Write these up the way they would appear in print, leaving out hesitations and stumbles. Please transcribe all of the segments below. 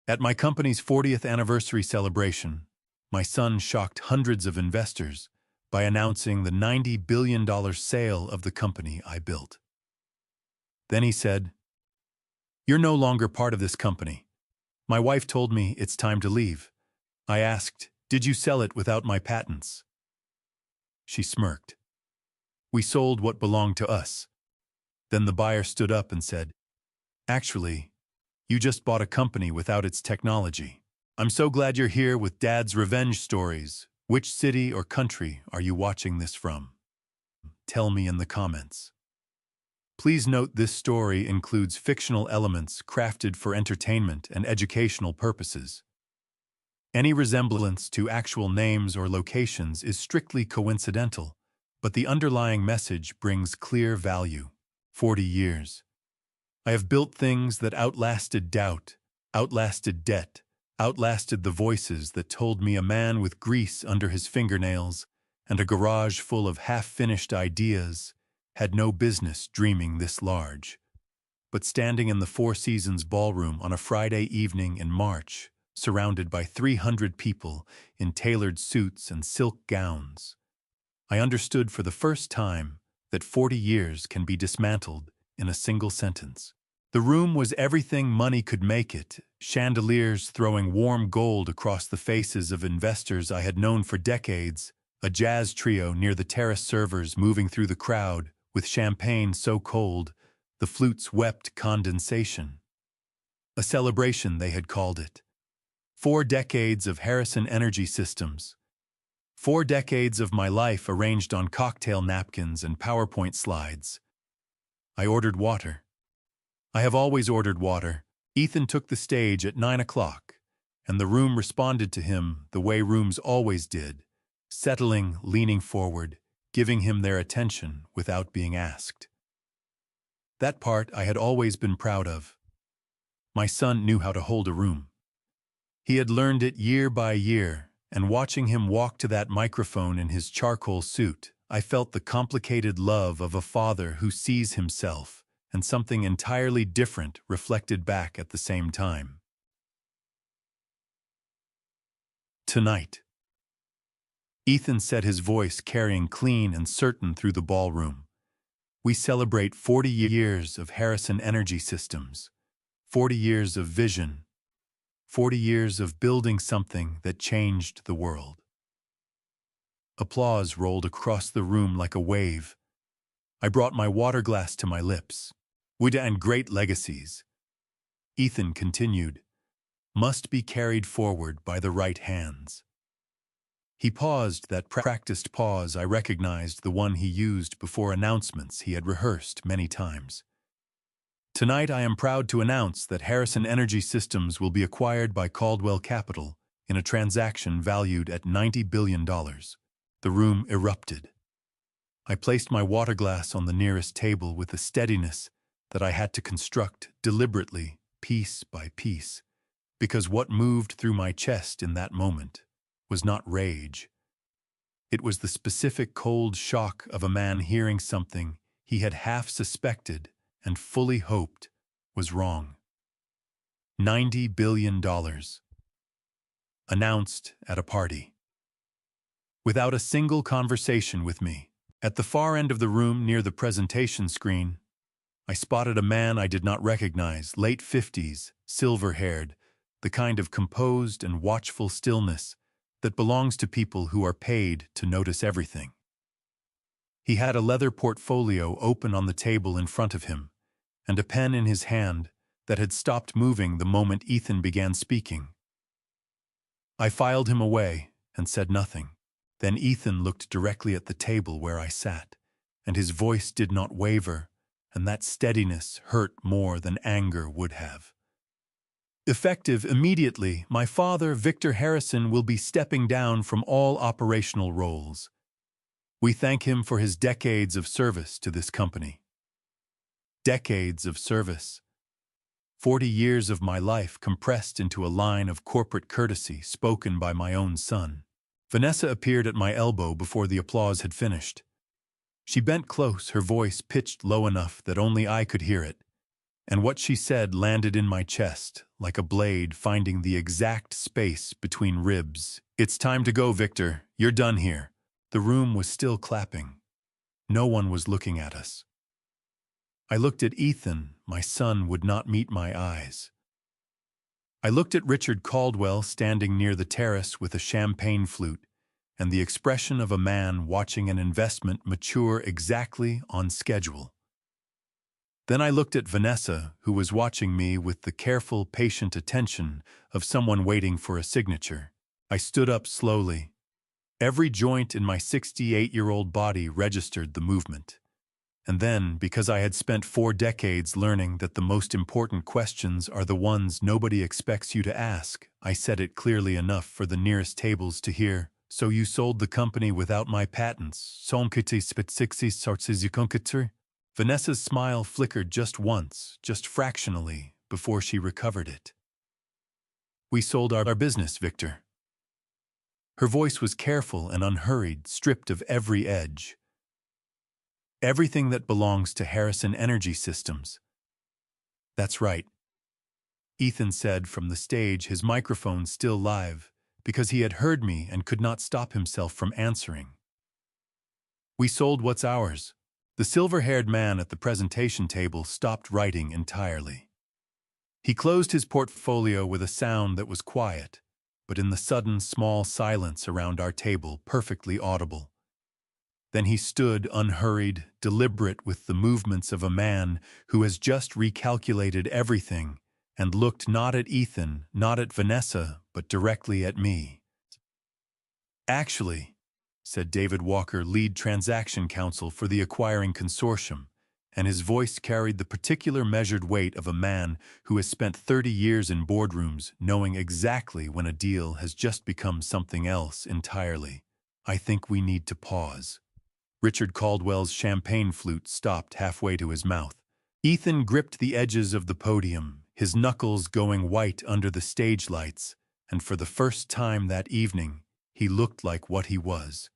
At my company's 40th anniversary celebration, my son shocked hundreds of investors by announcing the $90 billion sale of the company I built. Then he said, "You're no longer part of this company. My wife told me it's time to leave. I asked, did you sell it without my patents?" She smirked. "We sold what belonged to us." Then the buyer stood up and said, "Actually, you just bought a company without its technology. I'm so glad you're here with Dad's Revenge Stories. Which city or country are you watching this from? Tell me in the comments." Please note this story includes fictional elements crafted for entertainment and educational purposes. Any resemblance to actual names or locations is strictly coincidental, but the underlying message brings clear value. 40 years. I have built things that outlasted doubt, outlasted debt, outlasted the voices that told me a man with grease under his fingernails and a garage full of half-finished ideas had no business dreaming this large. But standing in the Four Seasons ballroom on a Friday evening in March, surrounded by 300 people in tailored suits and silk gowns, I understood for the first time that 40 years can be dismantled in a single sentence. The room was everything money could make it, chandeliers throwing warm gold across the faces of investors I had known for decades, a jazz trio near the terrace servers moving through the crowd with champagne so cold the flutes wept condensation. A celebration, they had called it. 4 decades of Harrison Energy Systems. 4 decades of my life arranged on cocktail napkins and PowerPoint slides. I ordered water. I have always ordered water. Ethan took the stage at 9 o'clock, and the room responded to him the way rooms always did, settling, leaning forward, giving him their attention without being asked. That part I had always been proud of. My son knew how to hold a room. He had learned it year by year, and watching him walk to that microphone in his charcoal suit, I felt the complicated love of a father who sees himself and something entirely different reflected back at the same time. Tonight. Ethan said, his voice carrying clean and certain through the ballroom. We celebrate 40 years of Harrison Energy Systems, 40 years of vision, 40 years of building something that changed the world. Applause rolled across the room like a wave. I brought my water glass to my lips. "Wood and great legacies," Ethan continued, "must be carried forward by the right hands." He paused, that practiced pause I recognized, the one he used before announcements he had rehearsed many times. Tonight I am proud to announce that Harrison Energy Systems will be acquired by Caldwell Capital in a transaction valued at $90 billion. The room erupted. I placed my water glass on the nearest table with a steadiness that I had to construct deliberately, piece by piece, because what moved through my chest in that moment was not rage. It was the specific cold shock of a man hearing something he had half suspected and fully hoped was wrong. $90 billion. Announced at a party. Without a single conversation with me. At the far end of the room near the presentation screen, I spotted a man I did not recognize, late 50s, silver-haired, the kind of composed and watchful stillness that belongs to people who are paid to notice everything. He had a leather portfolio open on the table in front of him, and a pen in his hand that had stopped moving the moment Ethan began speaking. I filed him away and said nothing. Then Ethan looked directly at the table where I sat, and his voice did not waver, and that steadiness hurt more than anger would have. "Effective immediately, my father, Victor Harrison, will be stepping down from all operational roles. We thank him for his decades of service to this company." Decades of service. 40 years of my life compressed into a line of corporate courtesy spoken by my own son. Vanessa appeared at my elbow before the applause had finished. She bent close, her voice pitched low enough that only I could hear it. And what she said landed in my chest, like a blade finding the exact space between ribs. "It's time to go, Victor. You're done here." The room was still clapping. No one was looking at us. I looked at Ethan. My son would not meet my eyes. I looked at Richard Caldwell standing near the terrace with a champagne flute and the expression of a man watching an investment mature exactly on schedule. Then I looked at Vanessa, who was watching me with the careful, patient attention of someone waiting for a signature. I stood up slowly. Every joint in my 68-year-old body registered the movement. And then, because I had spent 4 decades learning that the most important questions are the ones nobody expects you to ask, I said it clearly enough for the nearest tables to hear. "So you sold the company without my patents? Vanessa's smile flickered just once, just fractionally, before she recovered it. "We sold our business, Victor." Her voice was careful and unhurried, stripped of every edge. "Everything that belongs to Harrison Energy Systems." "That's right," Ethan said from the stage, his microphone still live, because he had heard me and could not stop himself from answering. "We sold what's ours." The silver-haired man at the presentation table stopped writing entirely. He closed his portfolio with a sound that was quiet, but in the sudden small silence around our table perfectly audible. Then he stood unhurried, deliberate with the movements of a man who has just recalculated everything and looked not at Ethan, not at Vanessa, but directly at me. "Actually," said David Walker, lead transaction counsel for the acquiring consortium, and his voice carried the particular measured weight of a man who has spent 30 years in boardrooms knowing exactly when a deal has just become something else entirely. "I think we need to pause." Richard Caldwell's champagne flute stopped halfway to his mouth. Ethan gripped the edges of the podium, his knuckles going white under the stage lights, and for the first time that evening, he looked like what he was.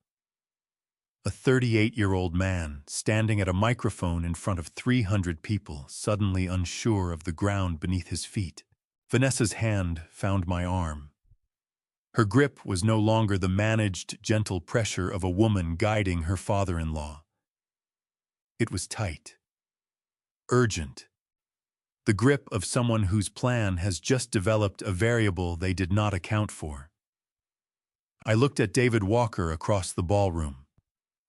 A 38-year-old man standing at a microphone in front of 300 people, suddenly unsure of the ground beneath his feet. Vanessa's hand found my arm. Her grip was no longer the managed, gentle pressure of a woman guiding her father-in-law. It was tight, urgent. The grip of someone whose plan has just developed a variable they did not account for. I looked at David Walker across the ballroom.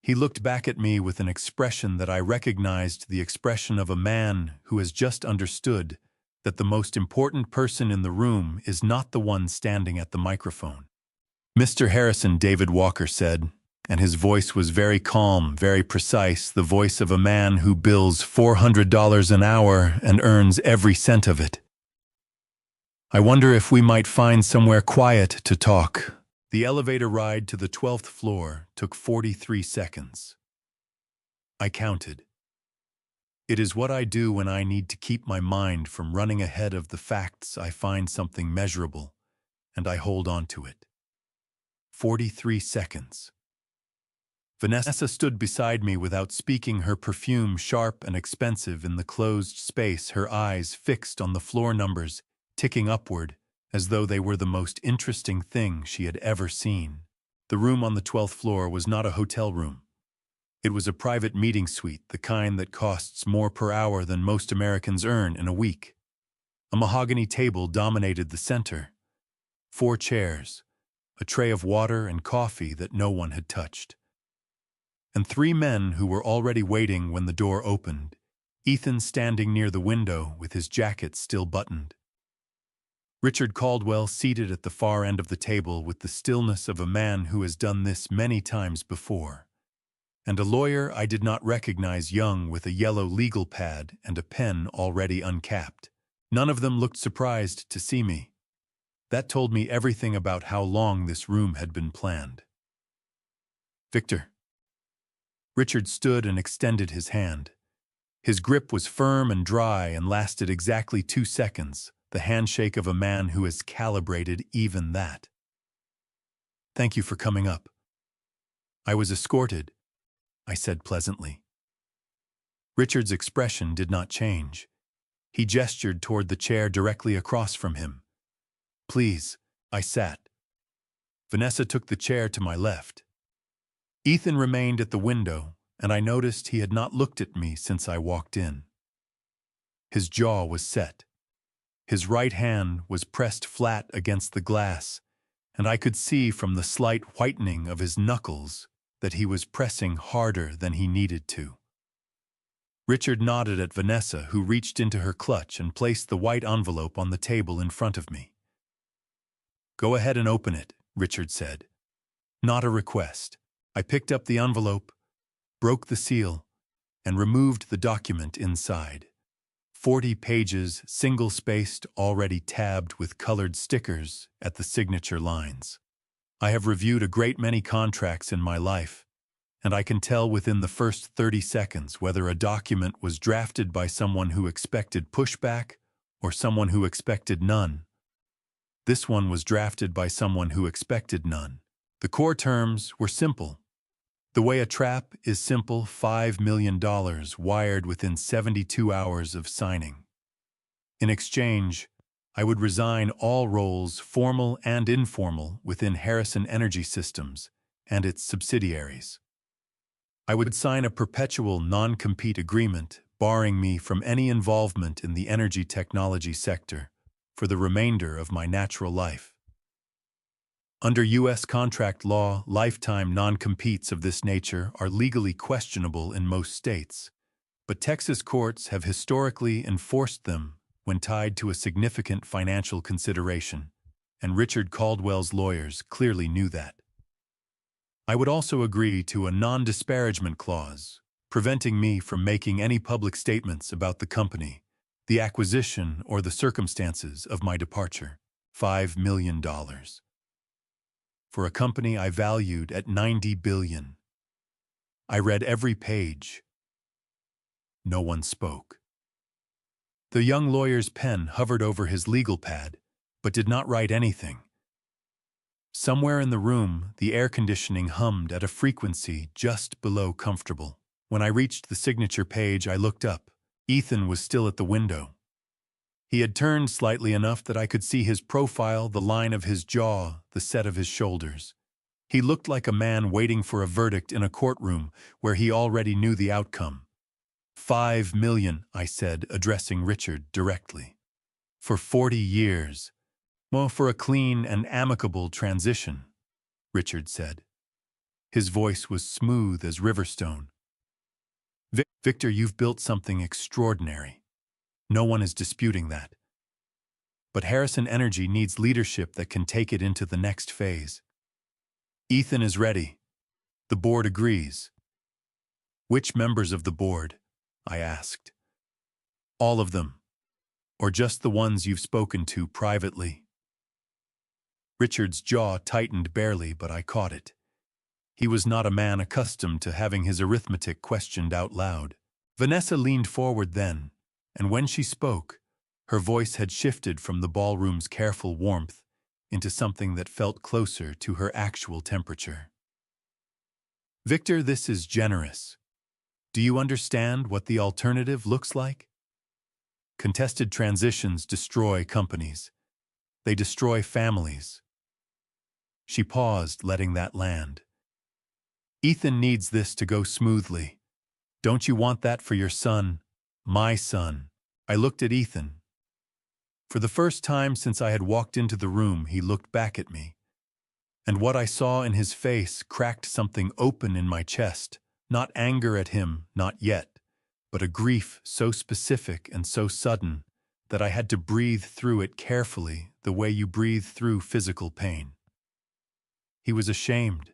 He looked back at me with an expression that I recognized, the expression of a man who has just understood that the most important person in the room is not the one standing at the microphone. "Mr. Harrison," David Walker said, and his voice was very calm, very precise, the voice of a man who bills $400 an hour and earns every cent of it. "I wonder if we might find somewhere quiet to talk." The elevator ride to the 12th floor took 43 seconds. I counted. It is what I do when I need to keep my mind from running ahead of the facts. I find something measurable, and I hold on to it. 43 seconds. Vanessa stood beside me without speaking, her perfume sharp and expensive in the closed space, her eyes fixed on the floor numbers, ticking upward, as though they were the most interesting thing she had ever seen. The room on the 12th floor was not a hotel room. It was a private meeting suite, the kind that costs more per hour than most Americans earn in a week. A mahogany table dominated the center. 4 chairs, a tray of water and coffee that no one had touched. And 3 men who were already waiting when the door opened, Ethan standing near the window with his jacket still buttoned. Richard Caldwell seated at the far end of the table with the stillness of a man who has done this many times before. And a lawyer I did not recognize, young, with a yellow legal pad and a pen already uncapped. None of them looked surprised to see me. That told me everything about how long this room had been planned. "Victor." Richard stood and extended his hand. His grip was firm and dry and lasted exactly 2 seconds, the handshake of a man who has calibrated even that. "Thank you for coming up." "I was escorted," I said pleasantly. Richard's expression did not change. He gestured toward the chair directly across from him. "Please," I sat. Vanessa took the chair to my left. Ethan remained at the window, and I noticed he had not looked at me since I walked in. His jaw was set. His right hand was pressed flat against the glass, and I could see from the slight whitening of his knuckles that he was pressing harder than he needed to. Richard nodded at Vanessa, who reached into her clutch and placed the white envelope on the table in front of me. "Go ahead and open it," Richard said. Not a request. I picked up the envelope, broke the seal, and removed the document inside. 40 pages, single-spaced, already tabbed with colored stickers at the signature lines. I have reviewed a great many contracts in my life, and I can tell within the first 30 seconds whether a document was drafted by someone who expected pushback or someone who expected none. This one was drafted by someone who expected none. The core terms were simple. The way a trap is simple, $5 million wired within 72 hours of signing. In exchange, I would resign all roles, formal and informal, within Harrison Energy Systems and its subsidiaries. I would sign a perpetual non-compete agreement barring me from any involvement in the energy technology sector for the remainder of my natural life. Under U.S. contract law, lifetime non-competes of this nature are legally questionable in most states, but Texas courts have historically enforced them when tied to a significant financial consideration, and Richard Caldwell's lawyers clearly knew that. I would also agree to a non-disparagement clause, preventing me from making any public statements about the company, the acquisition, or the circumstances of my departure. $5 million. For a company I valued at $90 billion. I read every page. No one spoke. The young lawyer's pen hovered over his legal pad, but did not write anything. Somewhere in the room, the air conditioning hummed at a frequency just below comfortable. When I reached the signature page, I looked up. Ethan was still at the window. He had turned slightly enough that I could see his profile, the line of his jaw, the set of his shoulders. He looked like a man waiting for a verdict in a courtroom where he already knew the outcome. $5 million, I said, addressing Richard directly. For 40 years. Well, for a clean and amicable transition, Richard said. His voice was smooth as Riverstone. Victor, you've built something extraordinary. No one is disputing that. But Harrison Energy needs leadership that can take it into the next phase. Ethan is ready. The board agrees. Which members of the board? I asked. All of them. Or just the ones you've spoken to privately? Richard's jaw tightened barely, but I caught it. He was not a man accustomed to having his arithmetic questioned out loud. Vanessa leaned forward then, and when she spoke, her voice had shifted from the ballroom's careful warmth into something that felt closer to her actual temperature. Victor, this is generous. Do you understand what the alternative looks like? Contested transitions destroy companies. They destroy families. She paused, letting that land. Ethan needs this to go smoothly. Don't you want that for your son? My son. I looked at Ethan. For the first time since I had walked into the room, he looked back at me. And what I saw in his face cracked something open in my chest. Not anger at him, not yet, but a grief so specific and so sudden that I had to breathe through it carefully, the way you breathe through physical pain. He was ashamed,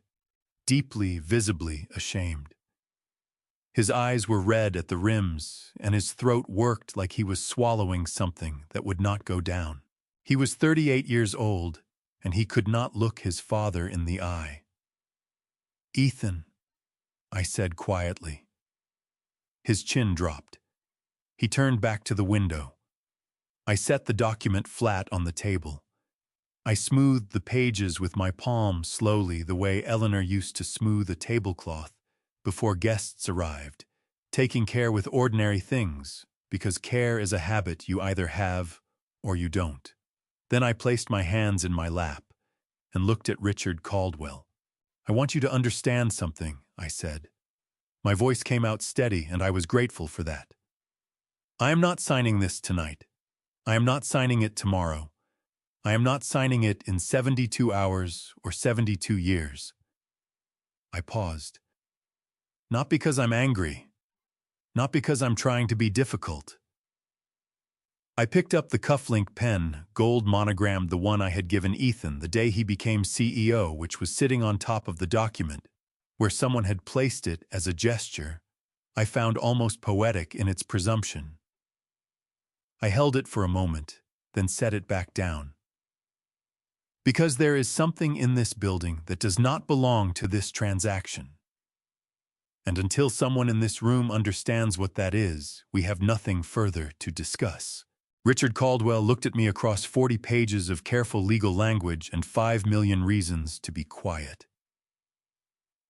deeply, visibly ashamed. His eyes were red at the rims, and his throat worked like he was swallowing something that would not go down. He was 38 years old, and he could not look his father in the eye. Ethan, I said quietly. His chin dropped. He turned back to the window. I set the document flat on the table. I smoothed the pages with my palm slowly, the way Eleanor used to smooth a tablecloth before guests arrived, taking care with ordinary things, because care is a habit you either have or you don't. Then I placed my hands in my lap and looked at Richard Caldwell. "I want you to understand something," I said. My voice came out steady, and I was grateful for that. "I am not signing this tonight. I am not signing it tomorrow. I am not signing it in 72 hours or 72 years. I paused. Not because I'm angry. Not because I'm trying to be difficult. I picked up the cufflink pen, gold monogrammed, the one I had given Ethan the day he became CEO, which was sitting on top of the document, where someone had placed it as a gesture I found almost poetic in its presumption. I held it for a moment, then set it back down. Because there is something in this building that does not belong to this transaction. And until someone in this room understands what that is, we have nothing further to discuss. Richard Caldwell looked at me across 40 pages of careful legal language and 5 million reasons to be quiet.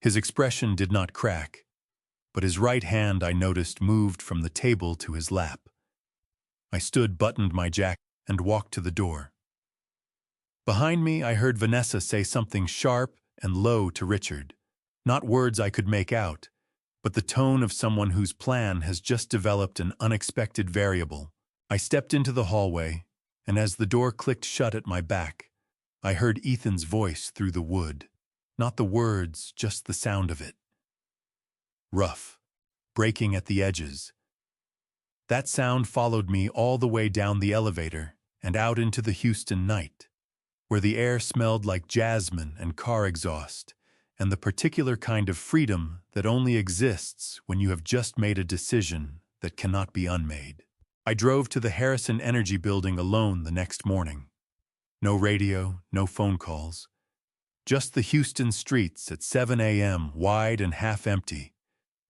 His expression did not crack, but his right hand, I noticed, moved from the table to his lap. I stood, buttoned my jacket, and walked to the door. Behind me, I heard Vanessa say something sharp and low to Richard. Not words I could make out, but the tone of someone whose plan has just developed an unexpected variable. I stepped into the hallway, and as the door clicked shut at my back, I heard Ethan's voice through the wood. Not the words, just the sound of it. Rough, breaking at the edges. That sound followed me all the way down the elevator and out into the Houston night, where the air smelled like jasmine and car exhaust, and the particular kind of freedom that only exists when you have just made a decision that cannot be unmade. I drove to the Harrison Energy Building alone the next morning. No radio, no phone calls. Just the Houston streets at 7 a.m., wide and half empty.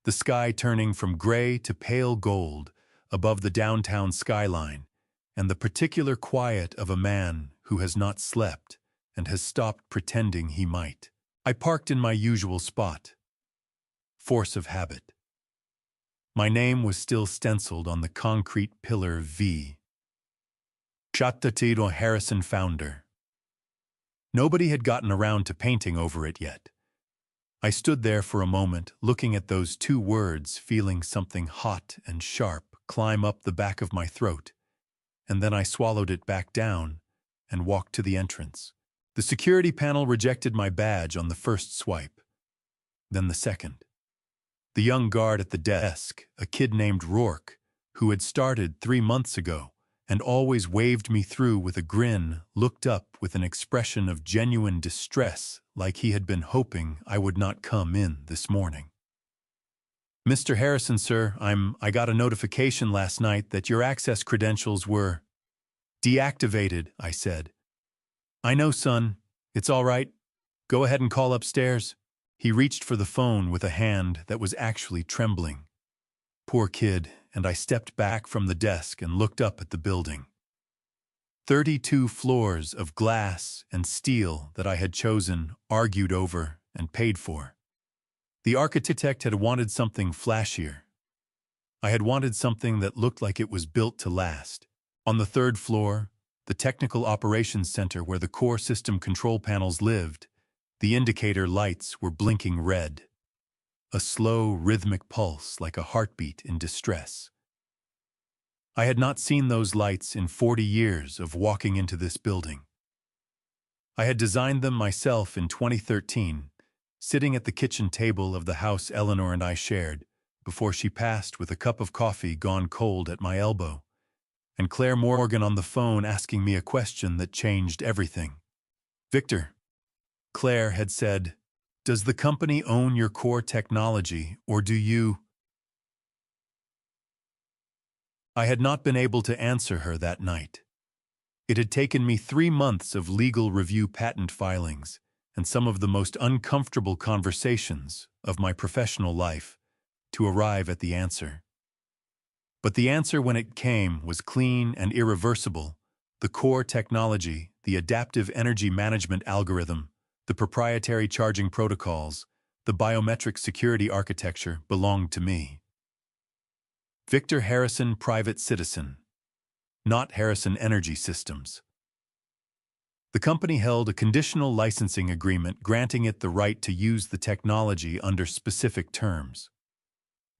The sky turning from gray to pale gold above the downtown skyline, and the particular quiet of a man who has not slept and has stopped pretending he might. I parked in my usual spot. Force of habit. My name was still stenciled on the concrete pillar V. Chattatiro Harrison Founder. Nobody had gotten around to painting over it yet. I stood there for a moment, looking at those two words, feeling something hot and sharp climb up the back of my throat, and then I swallowed it back down and walked to the entrance. The security panel rejected my badge on the first swipe, then the second. The young guard at the desk, a kid named Rourke, who had started 3 months ago and always waved me through with a grin, looked up with an expression of genuine distress, like he had been hoping I would not come in this morning. "Mr. Harrison, sir, I got a notification last night that your access credentials were deactivated," I said. "I know, son. It's all right. Go ahead and call upstairs." He reached for the phone with a hand that was actually trembling. Poor kid, and I stepped back from the desk and looked up at the building. 32 floors of glass and steel that I had chosen, argued over, and paid for. The architect had wanted something flashier. I had wanted something that looked like it was built to last. On the 3rd floor, the Technical Operations Center where the core system control panels lived, the indicator lights were blinking red. A slow, rhythmic pulse like a heartbeat in distress. I had not seen those lights in 40 years of walking into this building. I had designed them myself in 2013, sitting at the kitchen table of the house Eleanor and I shared, before she passed with a cup of coffee gone cold at my elbow, and Claire Morgan on the phone asking me a question that changed everything. "Victor," Claire had said, "does the company own your core technology, or do you?" I had not been able to answer her that night. It had taken me 3 months of legal review patent filings and some of the most uncomfortable conversations of my professional life to arrive at the answer. But the answer, when it came, was clean and irreversible. The core technology, the adaptive energy management algorithm, the proprietary charging protocols, the biometric security architecture belonged to me. Victor Harrison Private Citizen, not Harrison Energy Systems. The company held a conditional licensing agreement granting it the right to use the technology under specific terms.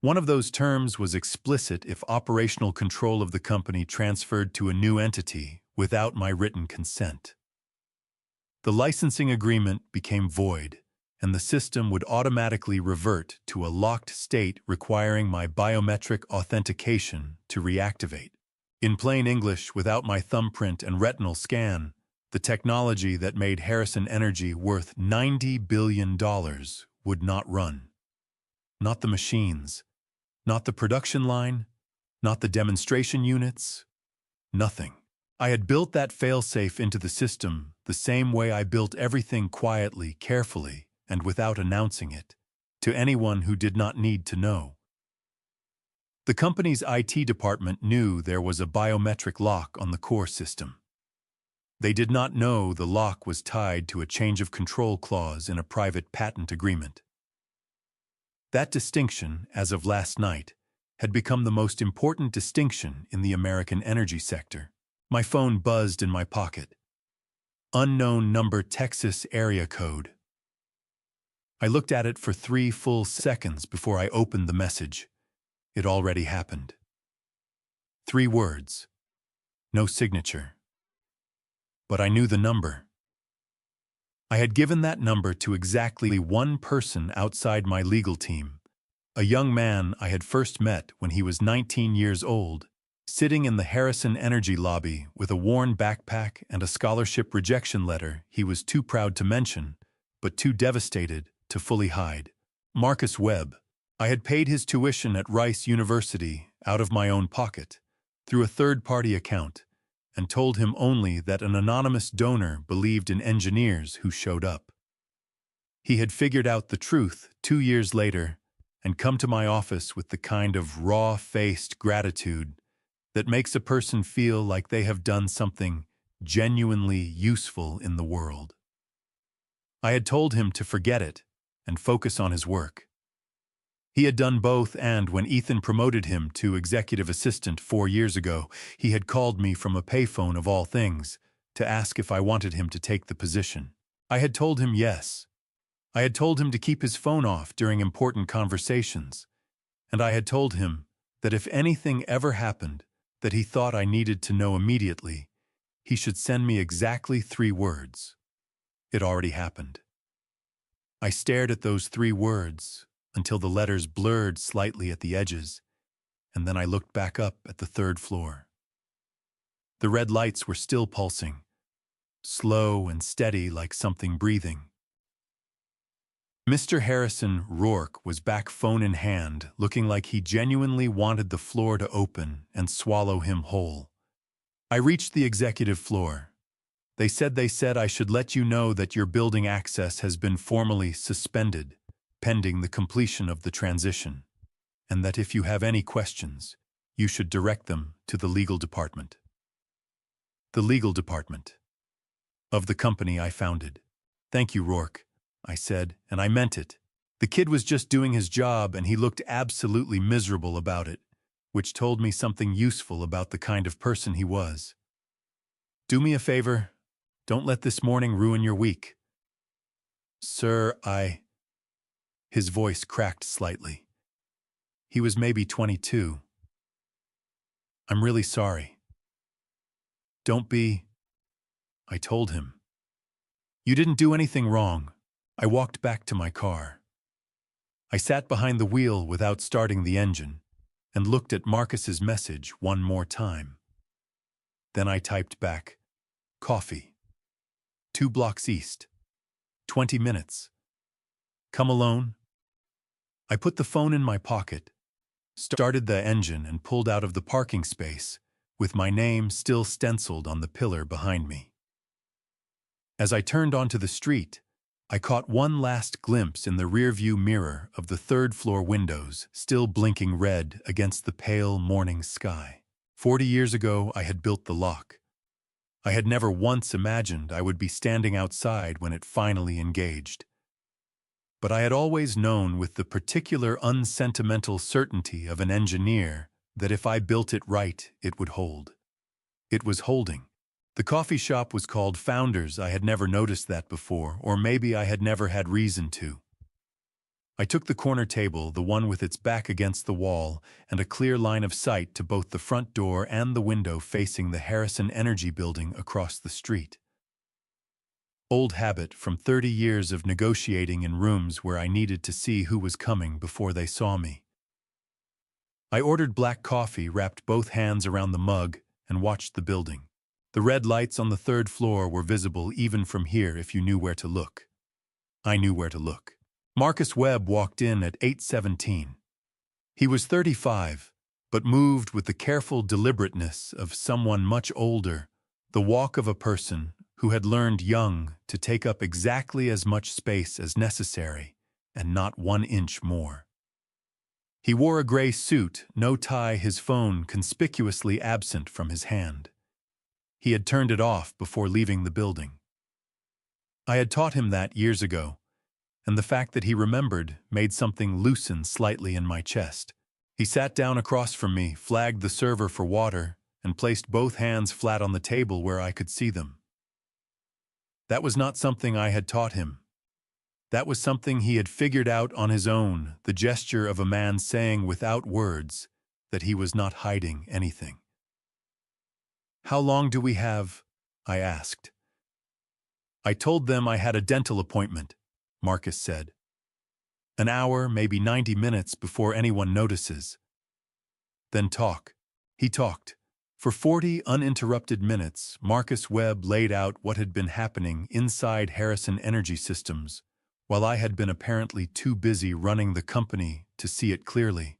One of those terms was explicit if operational control of the company transferred to a new entity without my written consent. The licensing agreement became void, and the system would automatically revert to a locked state requiring my biometric authentication to reactivate. In plain English, without my thumbprint and retinal scan, the technology that made Harrison Energy worth $90 billion would not run. Not the machines, not the production line, not the demonstration units, nothing. I had built that failsafe into the system the same way I built everything quietly, carefully, and without announcing it to anyone who did not need to know. The company's IT department knew there was a biometric lock on the core system. They did not know the lock was tied to a change of control clause in a private patent agreement. That distinction, as of last night, had become the most important distinction in the American energy sector. My phone buzzed in my pocket. Unknown number, Texas area code. I looked at it for 3 full seconds before I opened the message. It already happened. 3 words. No signature. But I knew the number. I had given that number to exactly one person outside my legal team, a young man I had first met when he was 19 years old, sitting in the Harrison Energy lobby with a worn backpack and a scholarship rejection letter he was too proud to mention, but too devastated to fully hide. Marcus Webb. I had paid his tuition at Rice University out of my own pocket, through a third-party account, and told him only that an anonymous donor believed in engineers who showed up. He had figured out the truth 2 years later and come to my office with the kind of raw-faced gratitude that makes a person feel like they have done something genuinely useful in the world. I had told him to forget it and focus on his work. He had done both, and when Ethan promoted him to executive assistant 4 years ago, he had called me from a payphone of all things to ask if I wanted him to take the position. I had told him yes. I had told him to keep his phone off during important conversations, and I had told him that if anything ever happened that he thought I needed to know immediately, he should send me exactly 3 words. It already happened. I stared at those 3 words until the letters blurred slightly at the edges, and then I looked back up at the 3rd floor. The red lights were still pulsing, slow and steady like something breathing. Mr. Harrison Rourke was back, phone in hand, looking like he genuinely wanted the floor to open and swallow him whole. I reached the executive floor. They said I should let you know that your building access has been formally suspended, pending the completion of the transition, and that if you have any questions, you should direct them to the legal department. The legal department of the company I founded. Thank you, Rourke, I said, and I meant it. The kid was just doing his job, and he looked absolutely miserable about it, which told me something useful about the kind of person he was. Do me a favor. Don't let this morning ruin your week. Sir, His voice cracked slightly. He was maybe 22. I'm really sorry. Don't be, I told him. You didn't do anything wrong. I walked back to my car. I sat behind the wheel without starting the engine and looked at Marcus's message one more time. Then I typed back, coffee. 2 blocks east. 20 minutes. Come alone? I put the phone in my pocket, started the engine, and pulled out of the parking space, with my name still stenciled on the pillar behind me. As I turned onto the street, I caught one last glimpse in the rearview mirror of the 3rd floor windows, still blinking red against the pale morning sky. 40 years ago, I had built the lock. I had never once imagined I would be standing outside when it finally engaged. But I had always known with the particular unsentimental certainty of an engineer that if I built it right, it would hold. It was holding. The coffee shop was called Founders. I had never noticed that before, or maybe I had never had reason to. I took the corner table, the one with its back against the wall, and a clear line of sight to both the front door and the window facing the Harrison Energy building across the street. Old habit from 30 years of negotiating in rooms where I needed to see who was coming before they saw me. I ordered black coffee, wrapped both hands around the mug, and watched the building. The red lights on the third floor were visible even from here if you knew where to look. I knew where to look. Marcus Webb walked in at 8:17. He was 35, but moved with the careful deliberateness of someone much older, the walk of a person who had learned young to take up exactly as much space as necessary, and not 1 inch more. He wore a gray suit, no tie, his phone conspicuously absent from his hand. He had turned it off before leaving the building. I had taught him that years ago, and the fact that he remembered made something loosen slightly in my chest. He sat down across from me, flagged the server for water, and placed both hands flat on the table where I could see them. That was not something I had taught him. That was something he had figured out on his own, the gesture of a man saying without words that he was not hiding anything. "How long do we have?" I asked. "I told them I had a dental appointment," Marcus said. "An hour, maybe 90 minutes before anyone notices. Then talk." He talked. For 40 uninterrupted minutes, Marcus Webb laid out what had been happening inside Harrison Energy Systems, while I had been apparently too busy running the company to see it clearly.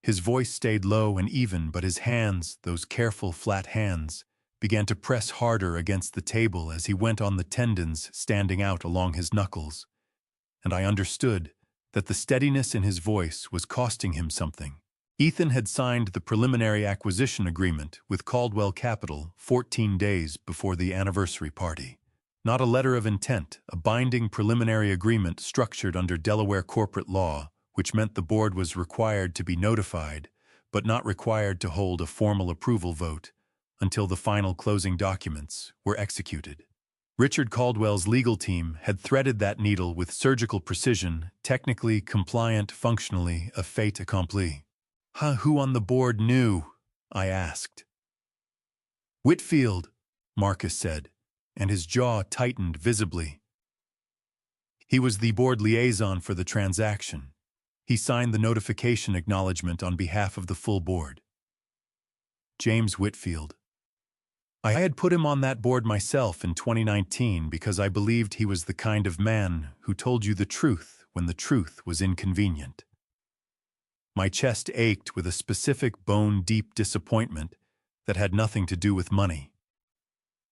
His voice stayed low and even, but his hands, those careful flat hands, began to press harder against the table as he went on, the tendons standing out along his knuckles. And I understood that the steadiness in his voice was costing him something. Ethan had signed the preliminary acquisition agreement with Caldwell Capital 14 days before the anniversary party. Not a letter of intent, a binding preliminary agreement structured under Delaware corporate law, which meant the board was required to be notified, but not required to hold a formal approval vote until the final closing documents were executed. Richard Caldwell's legal team had threaded that needle with surgical precision, technically compliant, functionally a fait accompli. Who on the board knew?" I asked. "Whitfield," Marcus said, and his jaw tightened visibly. He was the board liaison for the transaction. He signed the notification acknowledgement on behalf of the full board. James Whitfield. I had put him on that board myself in 2019 because I believed he was the kind of man who told you the truth when the truth was inconvenient. My chest ached with a specific bone-deep disappointment that had nothing to do with money.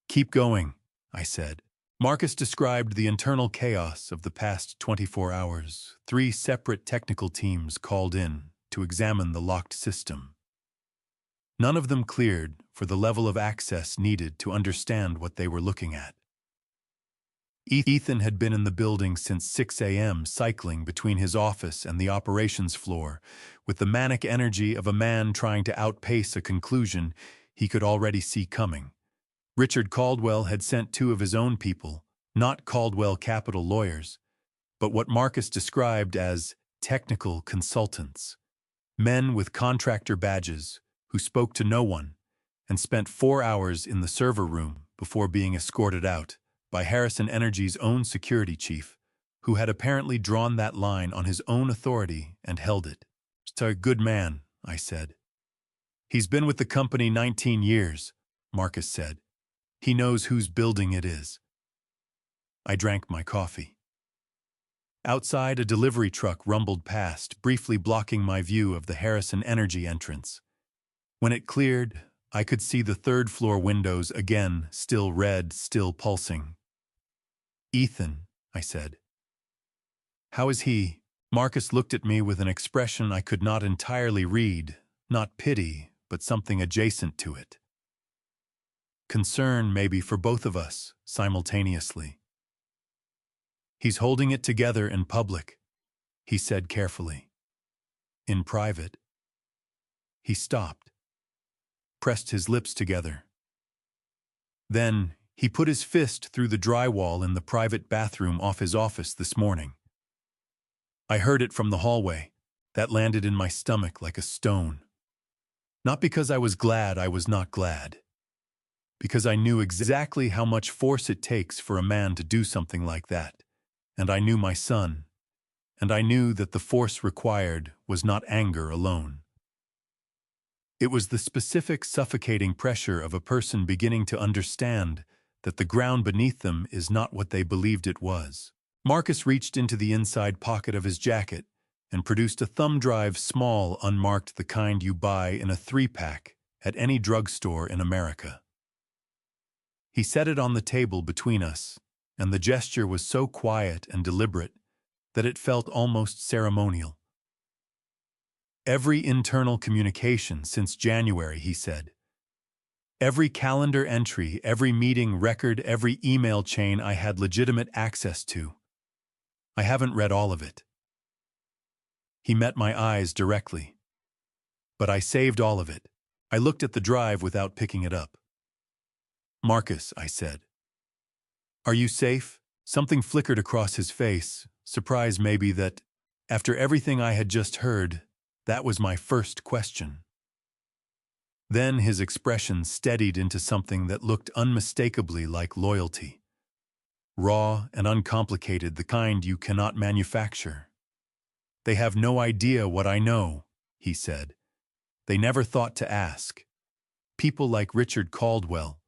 "Keep going," I said. Marcus described the internal chaos of the past 24 hours. 3 separate technical teams called in to examine the locked system. None of them cleared for the level of access needed to understand what they were looking at. Ethan had been in the building since 6 a.m., cycling between his office and the operations floor, with the manic energy of a man trying to outpace a conclusion he could already see coming. Richard Caldwell had sent 2 of his own people, not Caldwell Capital lawyers, but what Marcus described as technical consultants, men with contractor badges who spoke to no one and spent 4 hours in the server room before being escorted out by Harrison Energy's own security chief, who had apparently drawn that line on his own authority and held it. "He's a good man," I said. "He's been with the company 19 years, Marcus said. "He knows whose building it is." I drank my coffee. Outside, a delivery truck rumbled past, briefly blocking my view of the Harrison Energy entrance. When it cleared, I could see the third-floor windows again, still red, still pulsing. "Ethan," I said. "How is he?" Marcus looked at me with an expression I could not entirely read, not pity, but something adjacent to it. Concern, maybe, for both of us, simultaneously. "He's holding it together in public," he said carefully. "In private, He stopped, pressed his lips together. Then, he put his fist through the drywall in the private bathroom off his office this morning. I heard it from the hallway. That landed in my stomach like a stone. Not because I was glad I was not glad. Because I knew exactly how much force it takes for a man to do something like that. And I knew my son. And I knew that the force required was not anger alone. It was the specific suffocating pressure of a person beginning to understand that the ground beneath them is not what they believed it was. Marcus reached into the inside pocket of his jacket and produced a thumb drive, small, unmarked, the kind you buy in a 3-pack at any drugstore in America. He set it on the table between us, and the gesture was so quiet and deliberate that it felt almost ceremonial. Every internal communication since January, he said. Every calendar entry, every meeting record, every email chain I had legitimate access to. I haven't read all of it. He met my eyes directly. But I saved all of it. I looked at the drive without picking it up. Marcus, I said. Are you safe? Something flickered across his face, surprise maybe that, after everything I had just heard, that was my first question. Then his expression steadied into something that looked unmistakably like loyalty. Raw and uncomplicated, the kind you cannot manufacture. They have no idea what I know, he said. They never thought to ask. People like Richard Caldwell.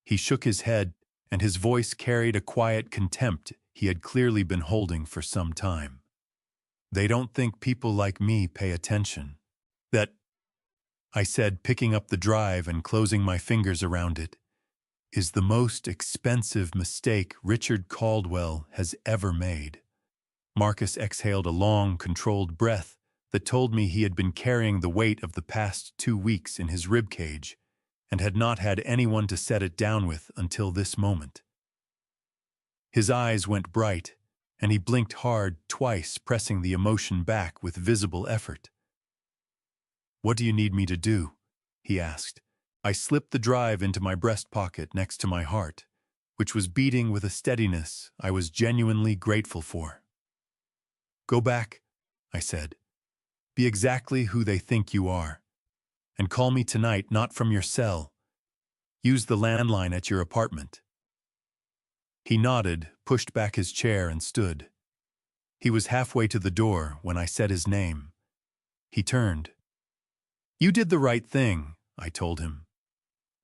He shook his head, and his voice carried a quiet contempt he had clearly been holding for some time. They don't think people like me pay attention. That, I said, picking up the drive and closing my fingers around it, is the most expensive mistake Richard Caldwell has ever made. Marcus exhaled a long, controlled breath that told me he had been carrying the weight of the past 2 weeks in his ribcage and had not had anyone to set it down with until this moment. His eyes went bright, and he blinked hard twice, pressing the emotion back with visible effort. What do you need me to do? He asked. I slipped the drive into my breast pocket next to my heart, which was beating with a steadiness I was genuinely grateful for. Go back, I said. Be exactly who they think you are. And call me tonight, not from your cell. Use the landline at your apartment. He nodded, pushed back his chair, and stood. He was halfway to the door when I said his name. He turned. You did the right thing, I told him.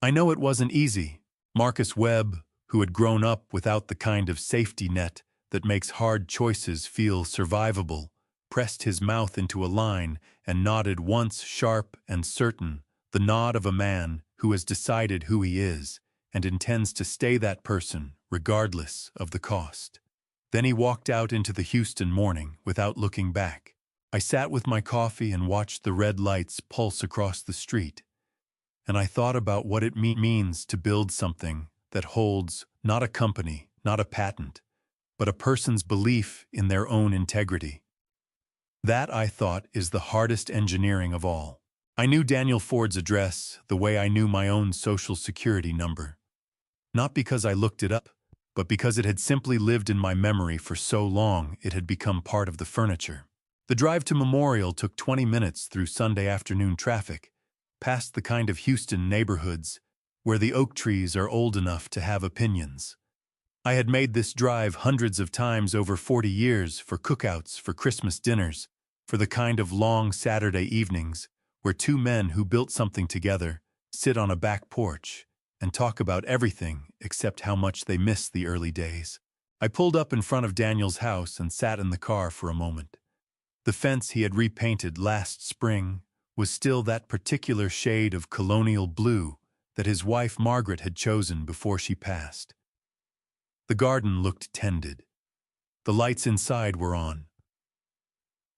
I know it wasn't easy. Marcus Webb, who had grown up without the kind of safety net that makes hard choices feel survivable, pressed his mouth into a line and nodded once, sharp and certain, the nod of a man who has decided who he is and intends to stay that person regardless of the cost. Then he walked out into the Houston morning without looking back. I sat with my coffee and watched the red lights pulse across the street, and I thought about what it means to build something that holds not a company, not a patent, but a person's belief in their own integrity. That, I thought, is the hardest engineering of all. I knew Daniel Ford's address the way I knew my own social security number. Not because I looked it up, but because it had simply lived in my memory for so long it had become part of the furniture. The drive to Memorial took 20 minutes through Sunday afternoon traffic, past the kind of Houston neighborhoods where the oak trees are old enough to have opinions. I had made this drive hundreds of times over 40 years for cookouts, for Christmas dinners, for the kind of long Saturday evenings where 2 men who built something together sit on a back porch and talk about everything except how much they miss the early days. I pulled up in front of Daniel's house and sat in the car for a moment. The fence he had repainted last spring was still that particular shade of colonial blue that his wife Margaret had chosen before she passed. The garden looked tended. The lights inside were on.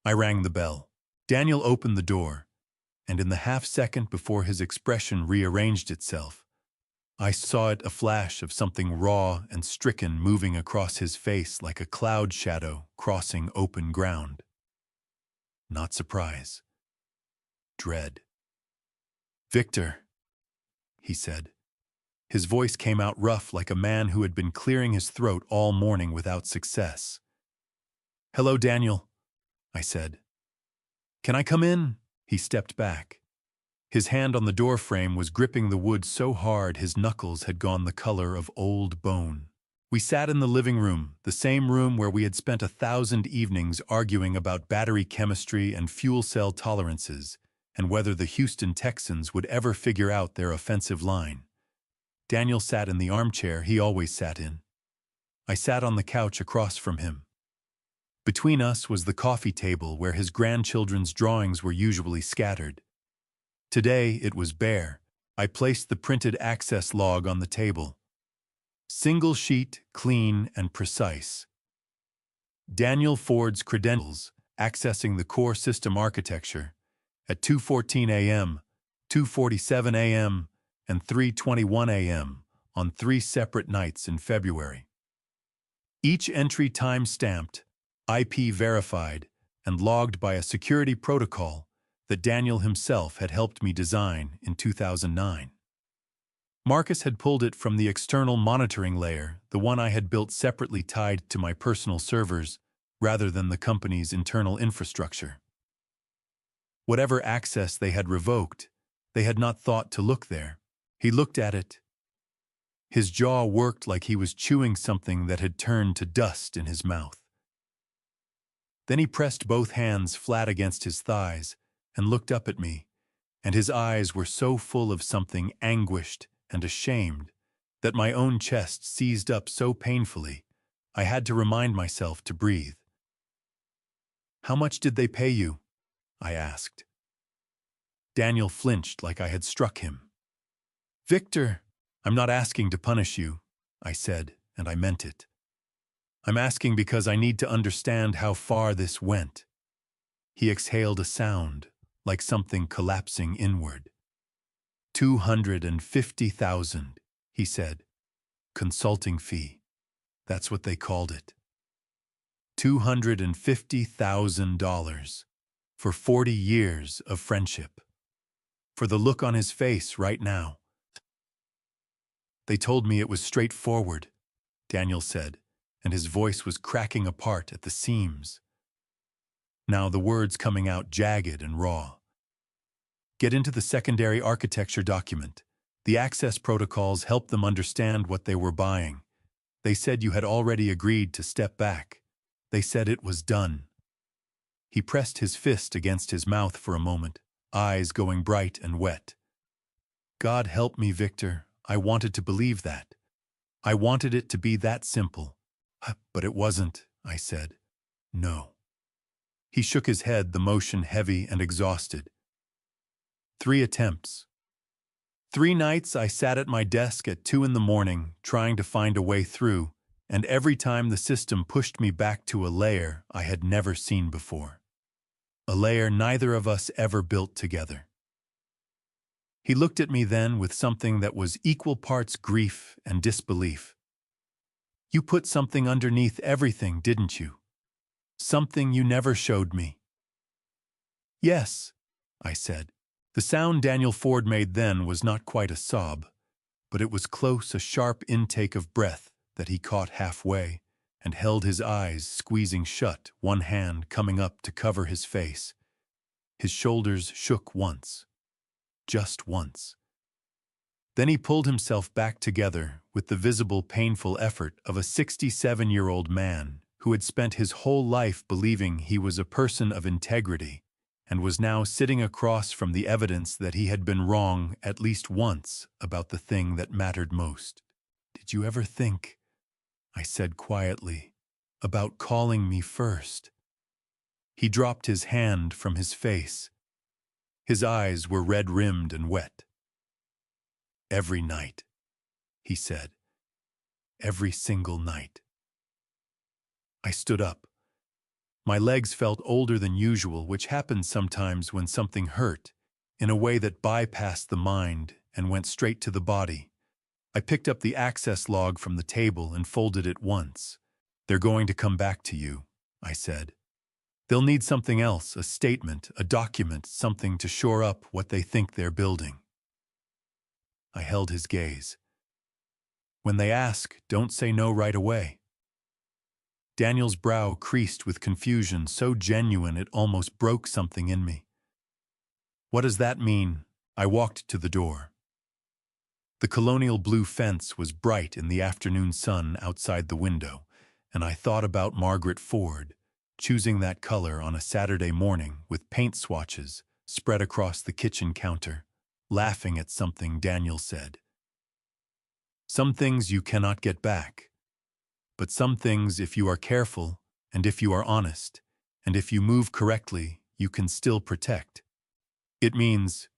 I rang the bell. Daniel opened the door, and in the half-second before his expression rearranged itself, I saw it, a flash of something raw and stricken moving across his face like a cloud shadow crossing open ground. Not surprise. Dread. Victor, he said. His voice came out rough like a man who had been clearing his throat all morning without success. Hello, Daniel, I said. Can I come in? He stepped back. His hand on the door frame was gripping the wood so hard his knuckles had gone the color of old bone. We sat in the living room, the same room where we had spent 1,000 evenings arguing about battery chemistry and fuel cell tolerances, and whether the Houston Texans would ever figure out their offensive line. Daniel sat in the armchair he always sat in. I sat on the couch across from him. Between us was the coffee table where his grandchildren's drawings were usually scattered. Today it was bare. I placed the printed access log on the table. Single sheet, clean and precise. Daniel Ford's credentials, accessing the core system architecture, at 2:14 a.m., 2:47 a.m., and 3:21 a.m. on 3 separate nights in February. Each entry time-stamped, IP verified, and logged by a security protocol that Daniel himself had helped me design in 2009. Marcus had pulled it from the external monitoring layer, the one I had built separately tied to my personal servers, rather than the company's internal infrastructure. Whatever access they had revoked, they had not thought to look there. He looked at it. His jaw worked like he was chewing something that had turned to dust in his mouth. Then he pressed both hands flat against his thighs and looked up at me, and his eyes were so full of something anguished and ashamed that my own chest seized up so painfully I had to remind myself to breathe. "How much did they pay you?" I asked. Daniel flinched like I had struck him. "Victor, I'm not asking to punish you," I said, and I meant it. "I'm asking because I need to understand how far this went." He exhaled a sound, like something collapsing inward. 250,000, he said. Consulting fee. That's what they called it. $250,000 for 40 years of friendship. For the look on his face right now. They told me it was straightforward, Daniel said, and his voice was cracking apart at the seams. Now the words coming out jagged and raw. Get into the secondary architecture document. The access protocols helped them understand what they were buying. They said you had already agreed to step back. They said it was done. He pressed his fist against his mouth for a moment, eyes going bright and wet. God help me, Victor. I wanted to believe that. I wanted it to be that simple. But it wasn't, I said. No. He shook his head, the motion heavy and exhausted. 3 attempts. 3 nights I sat at my desk at 2 a.m. trying to find a way through, and every time the system pushed me back to a layer I had never seen before. A layer neither of us ever built together. He looked at me then with something that was equal parts grief and disbelief. You put something underneath everything, didn't you? Something you never showed me. Yes, I said. The sound Daniel Ford made then was not quite a sob, but it was close, a sharp intake of breath that he caught halfway and held his eyes squeezing shut, one hand coming up to cover his face. His shoulders shook once, just once. Then he pulled himself back together with the visible, painful effort of a 67-year-old man who had spent his whole life believing he was a person of integrity and was now sitting across from the evidence that he had been wrong at least once about the thing that mattered most. Did you ever think, I said quietly, about calling me first? He dropped his hand from his face. His eyes were red-rimmed and wet. Every night, he said. Every single night. I stood up. My legs felt older than usual, which happens sometimes when something hurt, in a way that bypassed the mind and went straight to the body. I picked up the access log from the table and folded it once. They're going to come back to you, I said. They'll need something else, a statement, a document, something to shore up what they think they're building. I held his gaze. When they ask, don't say no right away. Daniel's brow creased with confusion so genuine it almost broke something in me. What does that mean? I walked to the door. The colonial blue fence was bright in the afternoon sun outside the window, and I thought about Margaret Ford, choosing that color on a Saturday morning with paint swatches spread across the kitchen counter, laughing at something Daniel said. Some things you cannot get back, but some things, if you are careful, and if you are honest, and if you move correctly, you can still protect. It means,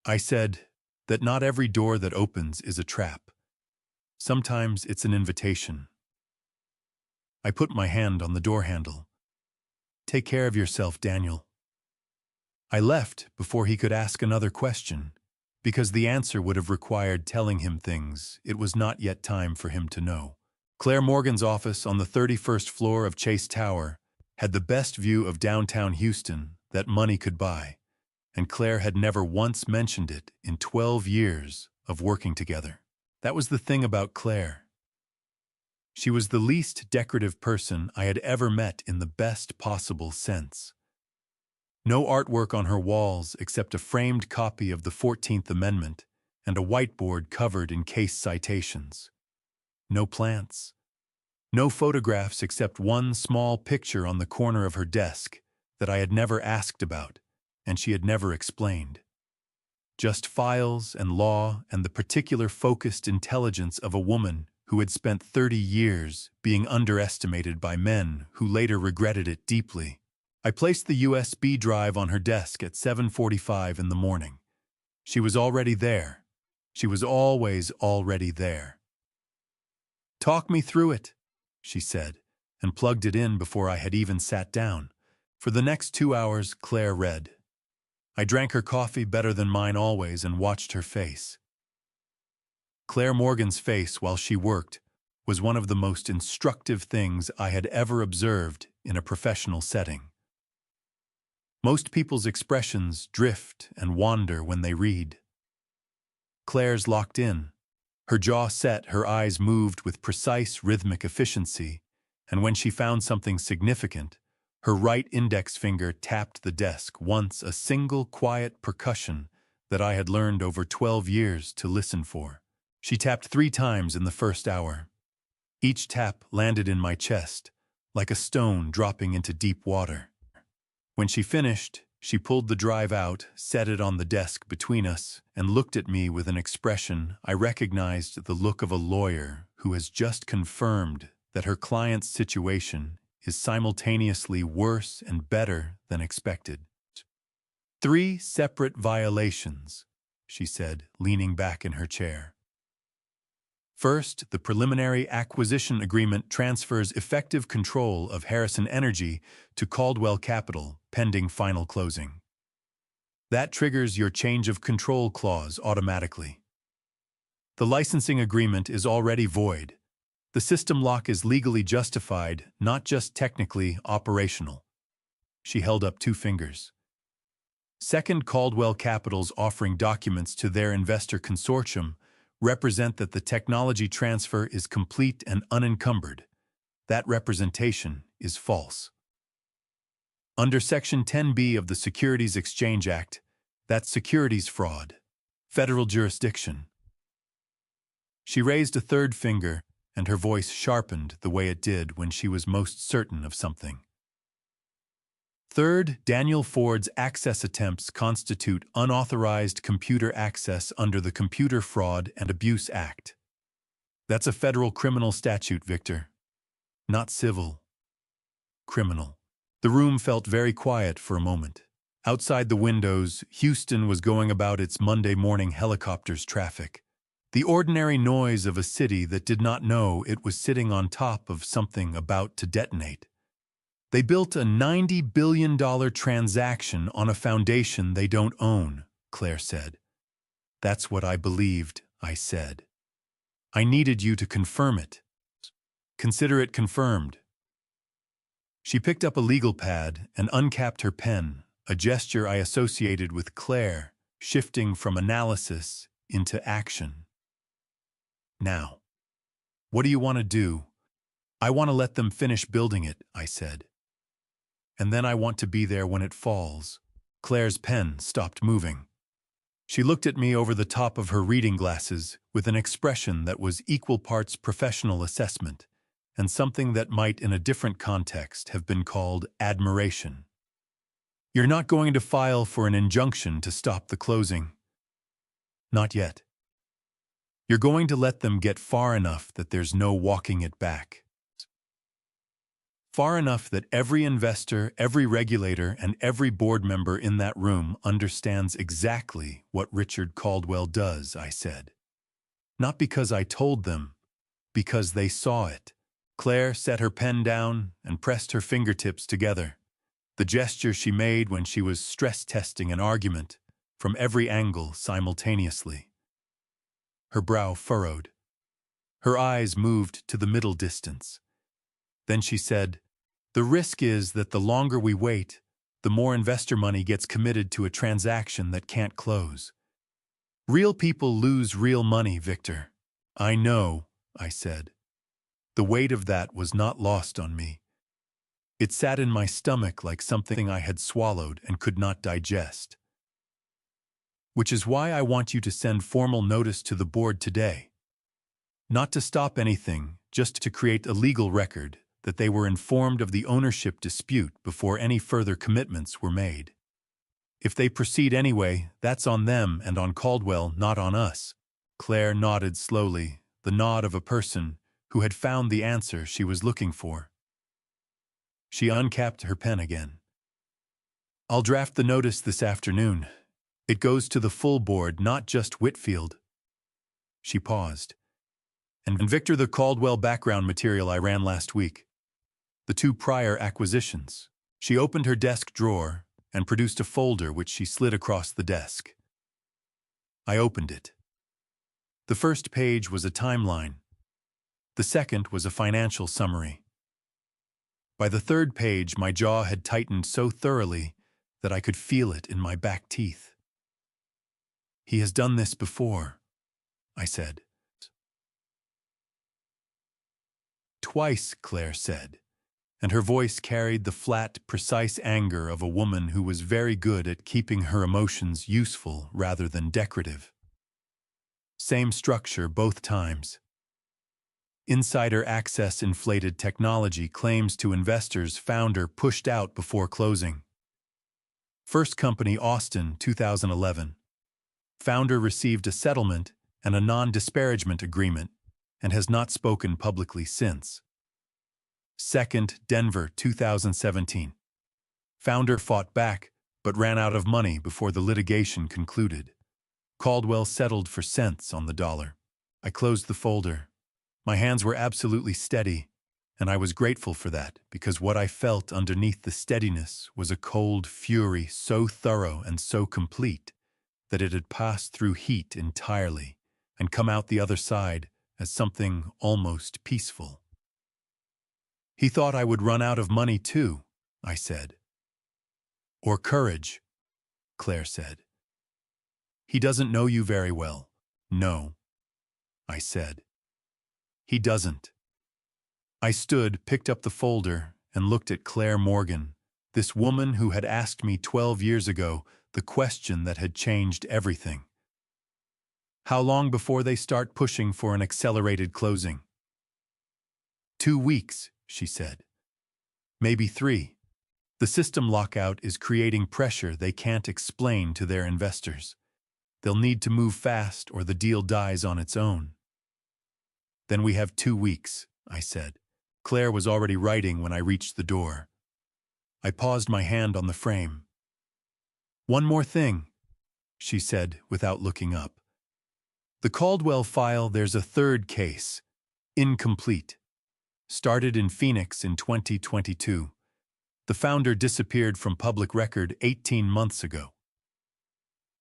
I said, that not every door that opens is a trap. Sometimes it's an invitation. I put my hand on the door handle. Take care of yourself, Daniel. I left before he could ask another question, because the answer would have required telling him things it was not yet time for him to know. Claire Morgan's office on the 31st floor of Chase Tower had the best view of downtown Houston that money could buy, and Claire had never once mentioned it in 12 years of working together. That was the thing about Claire. She was the least decorative person I had ever met in the best possible sense. No artwork on her walls except a framed copy of the 14th Amendment and a whiteboard covered in case citations. No plants. No photographs except one small picture on the corner of her desk that I had never asked about and she had never explained. Just files and law and the particular focused intelligence of a woman who had spent 30 years being underestimated by men who later regretted it deeply. I placed the USB drive on her desk at 7:45 in the morning. She was already there. She was always already there. Talk me through it, she said, and plugged it in before I had even sat down. For the next 2 hours, Claire read. I drank her coffee better than mine always and watched her face. Claire Morgan's face while she worked was one of the most instructive things I had ever observed in a professional setting. Most people's expressions drift and wander when they read. Claire's locked in. Her jaw set, her eyes moved with precise rhythmic efficiency, and when she found something significant, her right index finger tapped the desk once, a single quiet percussion that I had learned over 12 years to listen for. She tapped 3 times in the first hour. Each tap landed in my chest, like a stone dropping into deep water. When she finished, she pulled the drive out, set it on the desk between us, and looked at me with an expression I recognized, the look of a lawyer who has just confirmed that her client's situation is simultaneously worse and better than expected. 3 separate violations, she said, leaning back in her chair. First, the preliminary acquisition agreement transfers effective control of Harrison Energy to Caldwell Capital, pending final closing. That triggers your change of control clause automatically. The licensing agreement is already void. The system lock is legally justified, not just technically operational. She held up 2 fingers. Second, Caldwell Capital's offering documents to their investor consortium represent that the technology transfer is complete and unencumbered. That representation is false. Under Section 10B of the Securities Exchange Act, that's securities fraud, federal jurisdiction. She raised a 3rd finger, and her voice sharpened the way it did when she was most certain of something. Third, Daniel Ford's access attempts constitute unauthorized computer access under the Computer Fraud and Abuse Act. That's a federal criminal statute, Victor. Not civil. Criminal. The room felt very quiet for a moment. Outside the windows, Houston was going about its Monday morning helicopters traffic. The ordinary noise of a city that did not know it was sitting on top of something about to detonate. They built a $90 billion transaction on a foundation they don't own, Claire said. That's what I believed, I said. I needed you to confirm it. Consider it confirmed. She picked up a legal pad and uncapped her pen, a gesture I associated with Claire, shifting from analysis into action. Now, what do you want to do? I want to let them finish building it, I said. And then I want to be there when it falls. Claire's pen stopped moving. She looked at me over the top of her reading glasses with an expression that was equal parts professional assessment and something that might in a different context have been called admiration. You're not going to file for an injunction to stop the closing. Not yet. You're going to let them get far enough that there's no walking it back. Far enough that every investor, every regulator, and every board member in that room understands exactly what Richard Caldwell does, I said. Not because I told them, because they saw it. Claire set her pen down and pressed her fingertips together, the gesture she made when she was stress-testing an argument from every angle simultaneously. Her brow furrowed. Her eyes moved to the middle distance. Then she said, "The risk is that the longer we wait, the more investor money gets committed to a transaction that can't close. Real people lose real money, Victor." "I know," I said. The weight of that was not lost on me. It sat in my stomach like something I had swallowed and could not digest. "Which is why I want you to send formal notice to the board today. Not to stop anything, just to create a legal record that they were informed of the ownership dispute before any further commitments were made. If they proceed anyway, that's on them and on Caldwell, not on us." Claire nodded slowly, the nod of a person who had found the answer she was looking for. She uncapped her pen again. "I'll draft the notice this afternoon. It goes to the full board, not just Whitfield." She paused. "And Victor, the Caldwell background material I ran last week. The 2 prior acquisitions." She opened her desk drawer and produced a folder which she slid across the desk. I opened it. The first page was a timeline. The second was a financial summary. By the third page, my jaw had tightened so thoroughly that I could feel it in my back teeth. "He has done this before," I said. "Twice," Claire said, and her voice carried the flat, precise anger of a woman who was very good at keeping her emotions useful rather than decorative. "Same structure both times. Insider access inflated technology claims to investors founder pushed out before closing. First company Austin 2011. Founder received a settlement and a non-disparagement agreement and has not spoken publicly since. Second Denver 2017. Founder fought back but ran out of money before the litigation concluded. Caldwell settled for cents on the dollar." I closed the folder. My hands were absolutely steady, and I was grateful for that because what I felt underneath the steadiness was a cold fury so thorough and so complete that it had passed through heat entirely and come out the other side as something almost peaceful. "He thought I would run out of money too," I said. "Or courage," Claire said. "He doesn't know you very well." "No," I said. "He doesn't." I stood, picked up the folder, and looked at Claire Morgan, this woman who had asked me 12 years ago the question that had changed everything. "How long before they start pushing for an accelerated closing?" 2 weeks, she said. "Maybe 3. The system lockout is creating pressure they can't explain to their investors. They'll need to move fast or the deal dies on its own." "Then we have 2 weeks, I said. Claire was already writing when I reached the door. I paused my hand on the frame. "One more thing," she said without looking up. "The Caldwell file, there's a third case, incomplete. Started in Phoenix in 2022. The founder disappeared from public record 18 months ago."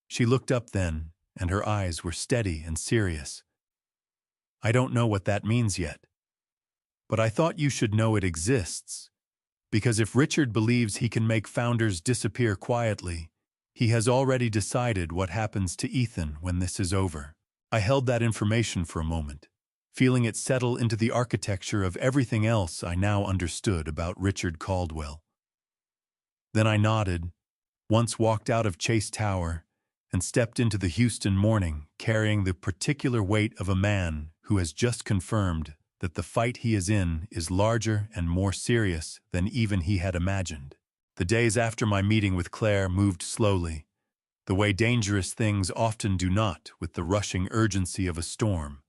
She looked up then, and her eyes were steady and serious. "I don't know what that means yet. But I thought you should know it exists, because if Richard believes he can make founders disappear quietly, He has already decided what happens to Ethan when this is over. I held that information for a moment, feeling it settle into the architecture of everything else I now understood about Richard Caldwell. Then I nodded, once walked out of Chase Tower, and stepped into the Houston morning, carrying the particular weight of a man who has just confirmed that the fight he is in is larger and more serious than even he had imagined. The days after my meeting with Claire moved slowly, the way dangerous things often do not with the rushing urgency of a storm,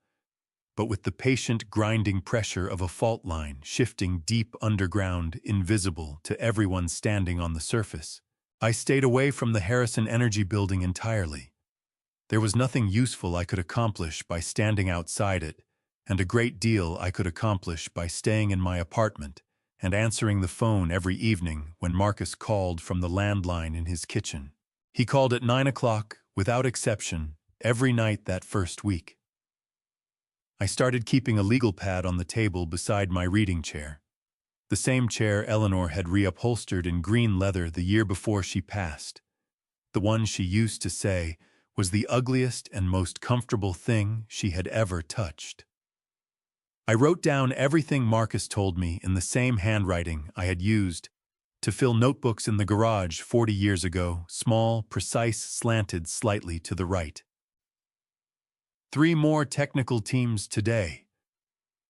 but with the patient grinding pressure of a fault line shifting deep underground, invisible to everyone standing on the surface. I stayed away from the Harrison Energy Building entirely. There was nothing useful I could accomplish by standing outside it, and a great deal I could accomplish by staying in my apartment and answering the phone every evening when Marcus called from the landline in his kitchen. He called at 9 o'clock, without exception, every night that first week. I started keeping a legal pad on the table beside my reading chair, the same chair Eleanor had reupholstered in green leather the year before she passed, the one she used to say was the ugliest and most comfortable thing she had ever touched. I wrote down everything Marcus told me in the same handwriting I had used to fill notebooks in the garage 40 years ago, small, precise, slanted slightly to the right. 3 more technical teams today,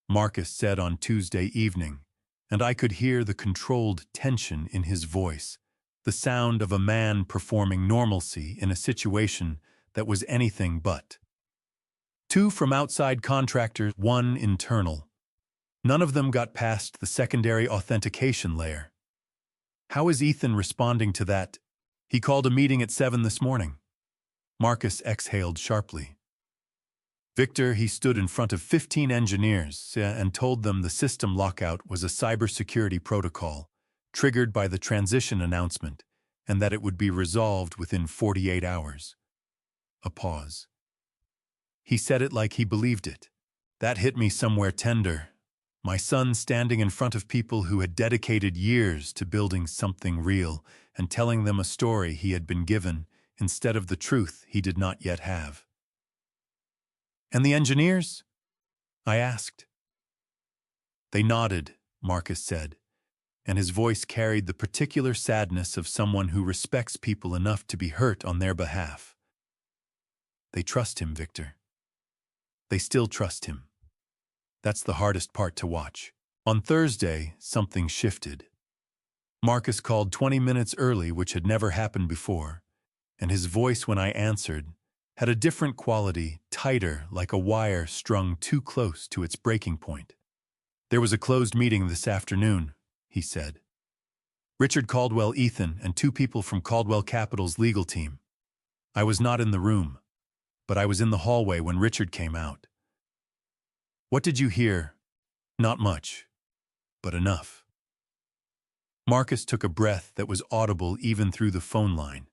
Marcus said on Tuesday evening, and I could hear the controlled tension in his voice, the sound of a man performing normalcy in a situation that was anything but. 2 from outside contractors, 1 internal. None of them got past the secondary authentication layer. How is Ethan responding to that? He called a meeting at 7 this morning. Marcus exhaled sharply. Victor, he stood in front of 15 engineers and told them the system lockout was a cybersecurity protocol triggered by the transition announcement and that it would be resolved within 48 hours. A pause. He said it like he believed it. That hit me somewhere tender. My son standing in front of people who had dedicated years to building something real and telling them a story he had been given instead of the truth he did not yet have. And the engineers? I asked. They nodded, Marcus said, and his voice carried the particular sadness of someone who respects people enough to be hurt on their behalf. They trust him, Victor. They still trust him. That's the hardest part to watch. On Thursday, something shifted. Marcus called 20 minutes early, which had never happened before, and his voice when I answered had a different quality, tighter, like a wire strung too close to its breaking point. There was a closed meeting this afternoon, he said. Richard Caldwell, Ethan, and 2 people from Caldwell Capital's legal team. I was not in the room, but I was in the hallway when Richard came out. What did you hear? Not much, but enough. Marcus took a breath that was audible even through the phone line.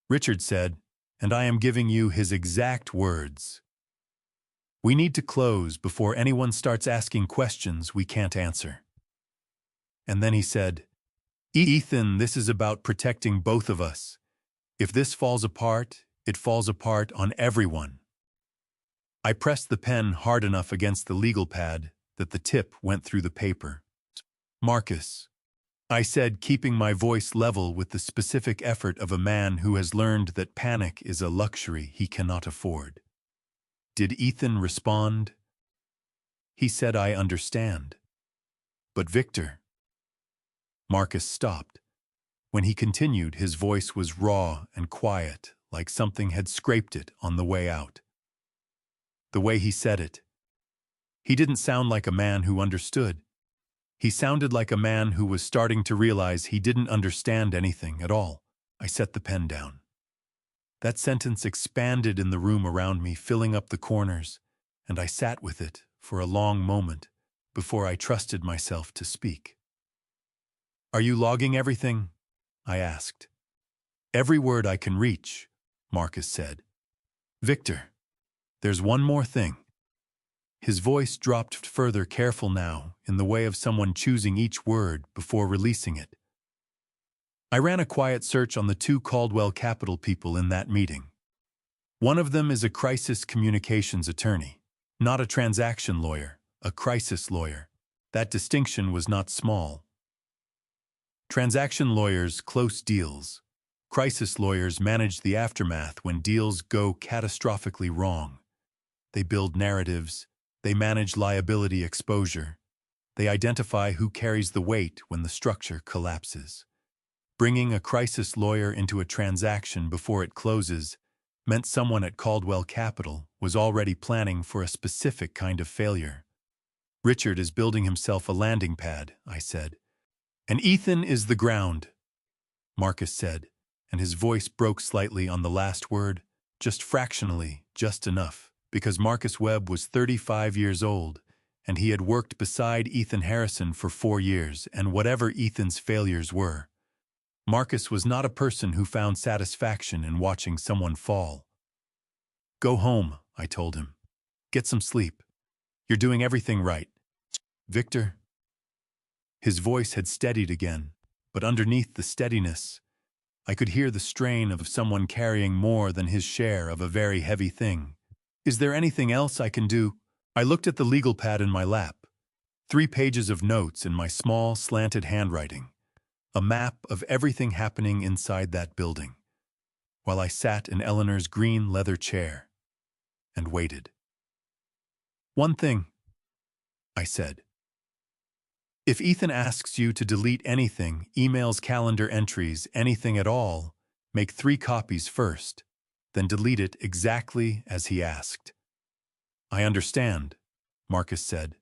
Richard said, and I am giving you his exact words, "We need to close before anyone starts asking questions we can't answer." And then he said, "Ethan, this is about protecting both of us. If this falls apart, it falls apart on everyone." I pressed the pen hard enough against the legal pad that the tip went through the paper. "Marcus," I said, keeping my voice level with the specific effort of a man who has learned that panic is a luxury he cannot afford. Did Ethan respond? He said, "I understand." But Victor. Marcus stopped. When he continued, his voice was raw and quiet, like something had scraped it on the way out. The way he said it, he didn't sound like a man who understood. He sounded like a man who was starting to realize he didn't understand anything at all. I set the pen down. That sentence expanded in the room around me, filling up the corners, and I sat with it for a long moment before I trusted myself to speak. "Are you logging everything?" I asked. "Every word I can reach," Marcus said. "Victor, there's one more thing." His voice dropped further, careful now, in the way of someone choosing each word before releasing it. I ran a quiet search on the two Caldwell Capital people in that meeting. One of them is a crisis communications attorney, not a transaction lawyer, a crisis lawyer. That distinction was not small. Transaction lawyers close deals. Crisis lawyers manage the aftermath when deals go catastrophically wrong. They build narratives. They manage liability exposure. They identify who carries the weight when the structure collapses. Bringing a crisis lawyer into a transaction before it closes meant someone at Caldwell Capital was already planning for a specific kind of failure. Richard is building himself a landing pad, I said. And Ethan is the ground, Marcus said, and his voice broke slightly on the last word, just fractionally, just enough, because Marcus Webb was 35 years old, and he had worked beside Ethan Harrison for 4 years, and whatever Ethan's failures were, Marcus was not a person who found satisfaction in watching someone fall. Go home, I told him. Get some sleep. You're doing everything right. Victor? His voice had steadied again, but underneath the steadiness, I could hear the strain of someone carrying more than his share of a very heavy thing. Is there anything else I can do? I looked at the legal pad in my lap. 3 pages of notes in my small, slanted handwriting. A map of everything happening inside that building, while I sat in Eleanor's green leather chair and waited. One thing, I said. If Ethan asks you to delete anything, emails, calendar entries, anything at all, make 3 copies first, then delete it exactly as he asked. I understand, Marcus said.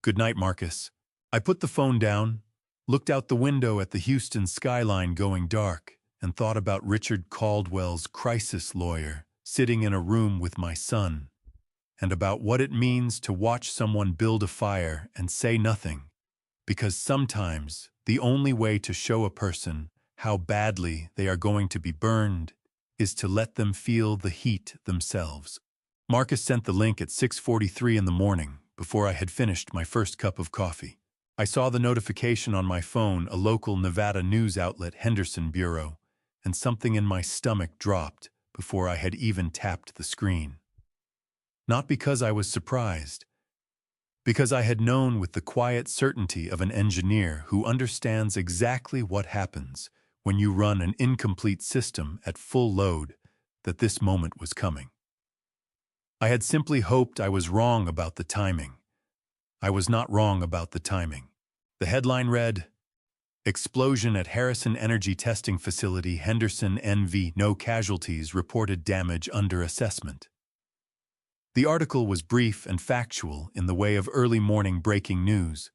Good night, Marcus. I put the phone down, looked out the window at the Houston skyline going dark, and thought about Richard Caldwell's crisis lawyer sitting in a room with my son, and about what it means to watch someone build a fire and say nothing, because sometimes the only way to show a person how badly they are going to be burned is to let them feel the heat themselves. Marcus sent the link at 6:43 in the morning, before I had finished my first cup of coffee. I saw the notification on my phone, a local Nevada news outlet, Henderson Bureau, and something in my stomach dropped before I had even tapped the screen. Not because I was surprised, because I had known with the quiet certainty of an engineer who understands exactly what happens when you run an incomplete system at full load, that this moment was coming. I had simply hoped I was wrong about the timing. I was not wrong about the timing. The headline read, Explosion at Harrison Energy Testing Facility, Henderson, NV. No casualties, reported damage under assessment. The article was brief and factual in the way of early morning breaking news,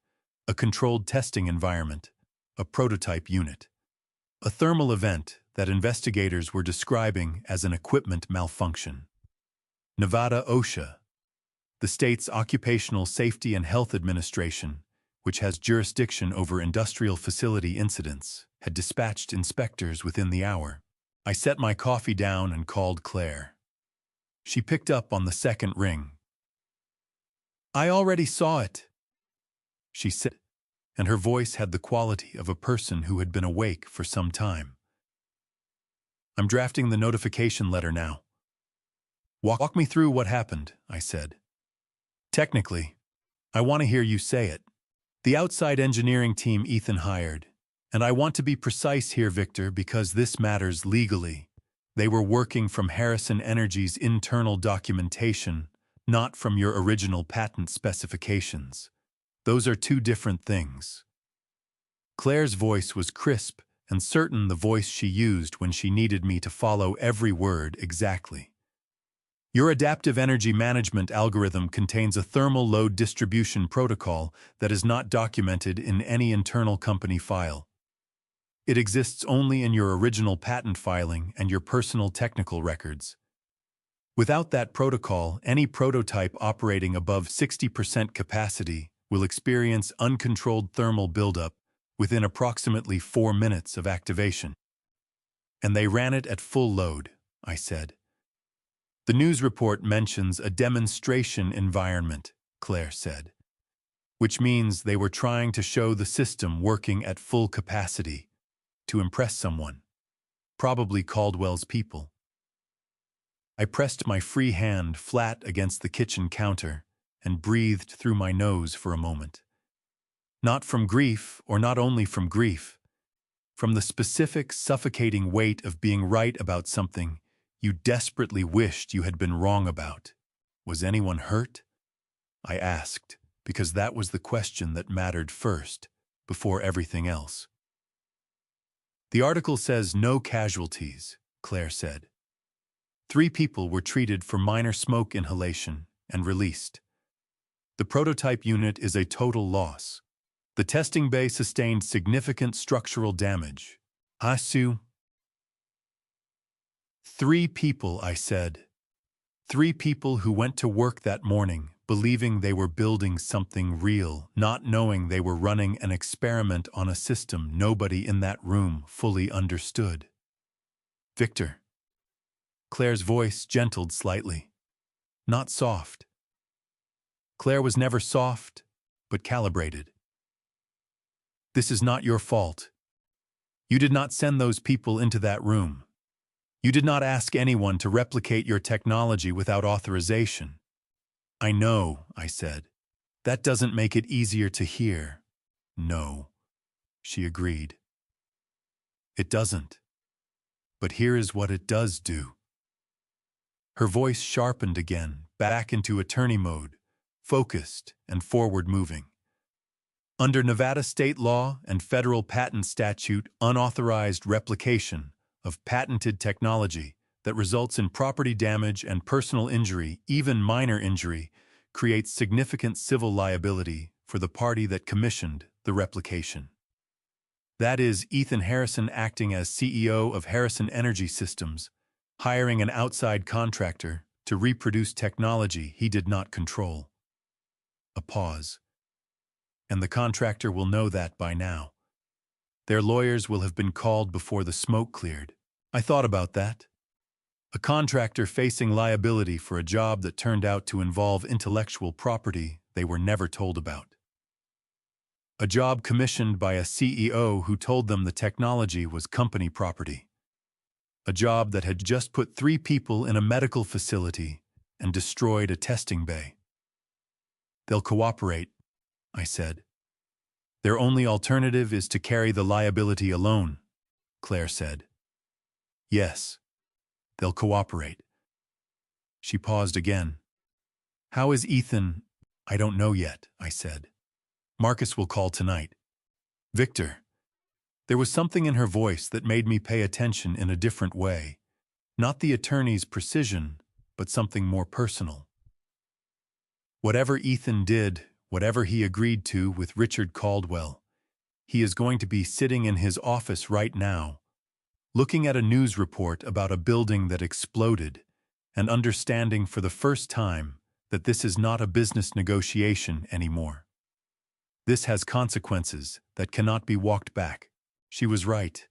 a controlled testing environment, a prototype unit, a thermal event that investigators were describing as an equipment malfunction. Nevada OSHA, the state's Occupational Safety and Health Administration, which has jurisdiction over industrial facility incidents, had dispatched inspectors within the hour. I set my coffee down and called Claire. She picked up on the second ring. I already saw it, she said, and her voice had the quality of a person who had been awake for some time. I'm drafting the notification letter now. Walk me through what happened, I said. Technically, I want to hear you say it. The outside engineering team Ethan hired, and I want to be precise here, Victor, because this matters legally. They were working from Harrison Energy's internal documentation, not from your original patent specifications. Those are 2 different things. Claire's voice was crisp and certain, the voice she used when she needed me to follow every word exactly. Your adaptive energy management algorithm contains a thermal load distribution protocol that is not documented in any internal company file. It exists only in your original patent filing and your personal technical records. Without that protocol, any prototype operating above 60% capacity will experience uncontrolled thermal buildup within approximately 4 minutes of activation. And they ran it at full load, I said. The news report mentions a demonstration environment, Claire said, which means they were trying to show the system working at full capacity. to impress someone, probably Caldwell's people. I pressed my free hand flat against the kitchen counter and breathed through my nose for a moment. Not from grief, or not only from grief, from the specific, suffocating weight of being right about something you desperately wished you had been wrong about. Was anyone hurt? I asked, because that was the question that mattered first, before everything else. The article says no casualties, Claire said. 3 people were treated for minor smoke inhalation and released. The prototype unit is a total loss. The testing bay sustained significant structural damage. Accuse. 3 people, I said. 3 people who went to work that morning, believing they were building something real, not knowing they were running an experiment on a system nobody in that room fully understood. Victor. Claire's voice gentled slightly. Not soft. Claire was never soft, but calibrated. This is not your fault. You did not send those people into that room. You did not ask anyone to replicate your technology without authorization. I know, I said. That doesn't make it easier to hear. No, she agreed. It doesn't. But here is what it does do. Her voice sharpened again, back into attorney mode, focused and forward-moving. Under Nevada state law and federal patent statute, unauthorized replication of patented technology that results in property damage and personal injury, even minor injury, creates significant civil liability for the party that commissioned the replication. That is, Ethan Harrison acting as CEO of Harrison Energy Systems, hiring an outside contractor to reproduce technology he did not control. A pause. And the contractor will know that by now. Their lawyers will have been called before the smoke cleared. I thought about that. A contractor facing liability for a job that turned out to involve intellectual property they were never told about. A job commissioned by a CEO who told them the technology was company property. A job that had just put 3 people in a medical facility and destroyed a testing bay. They'll cooperate, I said. Their only alternative is to carry the liability alone, Claire said. Yes, they'll cooperate. She paused again. How is Ethan? I don't know yet, I said. Marcus will call tonight. Victor. There was something in her voice that made me pay attention in a different way. Not the attorney's precision, but something more personal. Whatever Ethan did, whatever he agreed to with Richard Caldwell, he is going to be sitting in his office right now, looking at a news report about a building that exploded, and understanding for the first time that this is not a business negotiation anymore. This has consequences that cannot be walked back. She was right.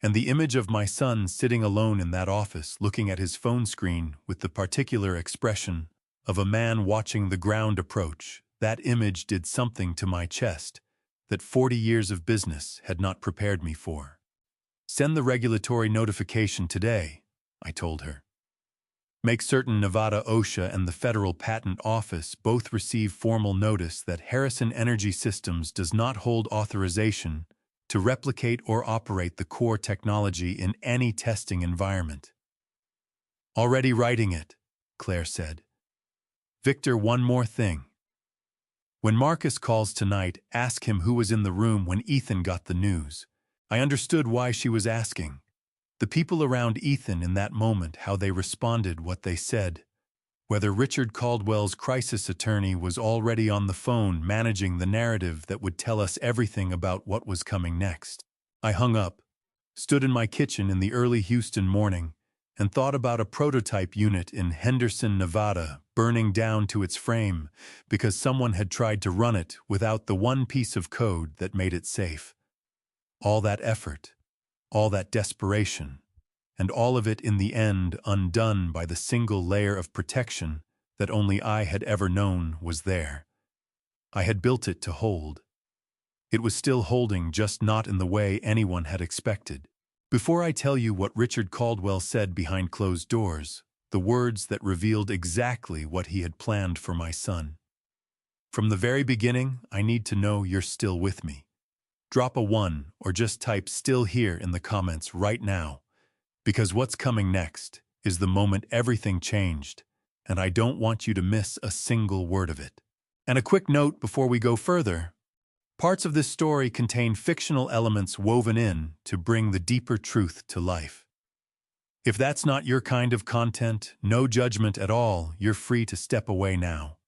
And the image of my son sitting alone in that office looking at his phone screen with the particular expression of a man watching the ground approach, that image did something to my chest that 40 years of business had not prepared me for. Send the regulatory notification today, I told her. Make certain Nevada OSHA and the Federal Patent Office both receive formal notice that Harrison Energy Systems does not hold authorization to replicate or operate the core technology in any testing environment. Already writing it, Claire said. Victor, one more thing. When Marcus calls tonight, ask him who was in the room when Ethan got the news. I understood why she was asking. The people around Ethan in that moment, how they responded, what they said. Whether Richard Caldwell's crisis attorney was already on the phone managing the narrative that would tell us everything about what was coming next. I hung up, stood in my kitchen in the early Houston morning, and thought about a prototype unit in Henderson, Nevada, burning down to its frame because someone had tried to run it without the one piece of code that made it safe. All that effort, all that desperation, and all of it in the end undone by the single layer of protection that only I had ever known was there. I had built it to hold. It was still holding, just not in the way anyone had expected. Before I tell you what Richard Caldwell said behind closed doors, the words that revealed exactly what he had planned for my son. From the very beginning, I need to know you're still with me. Drop a 1 or just type "still here" in the comments right now, because what's coming next is the moment everything changed, and I don't want you to miss a single word of it. And a quick note before we go further. Parts of this story contain fictional elements woven in to bring the deeper truth to life. If that's not your kind of content, no judgment at all, you're free to step away now.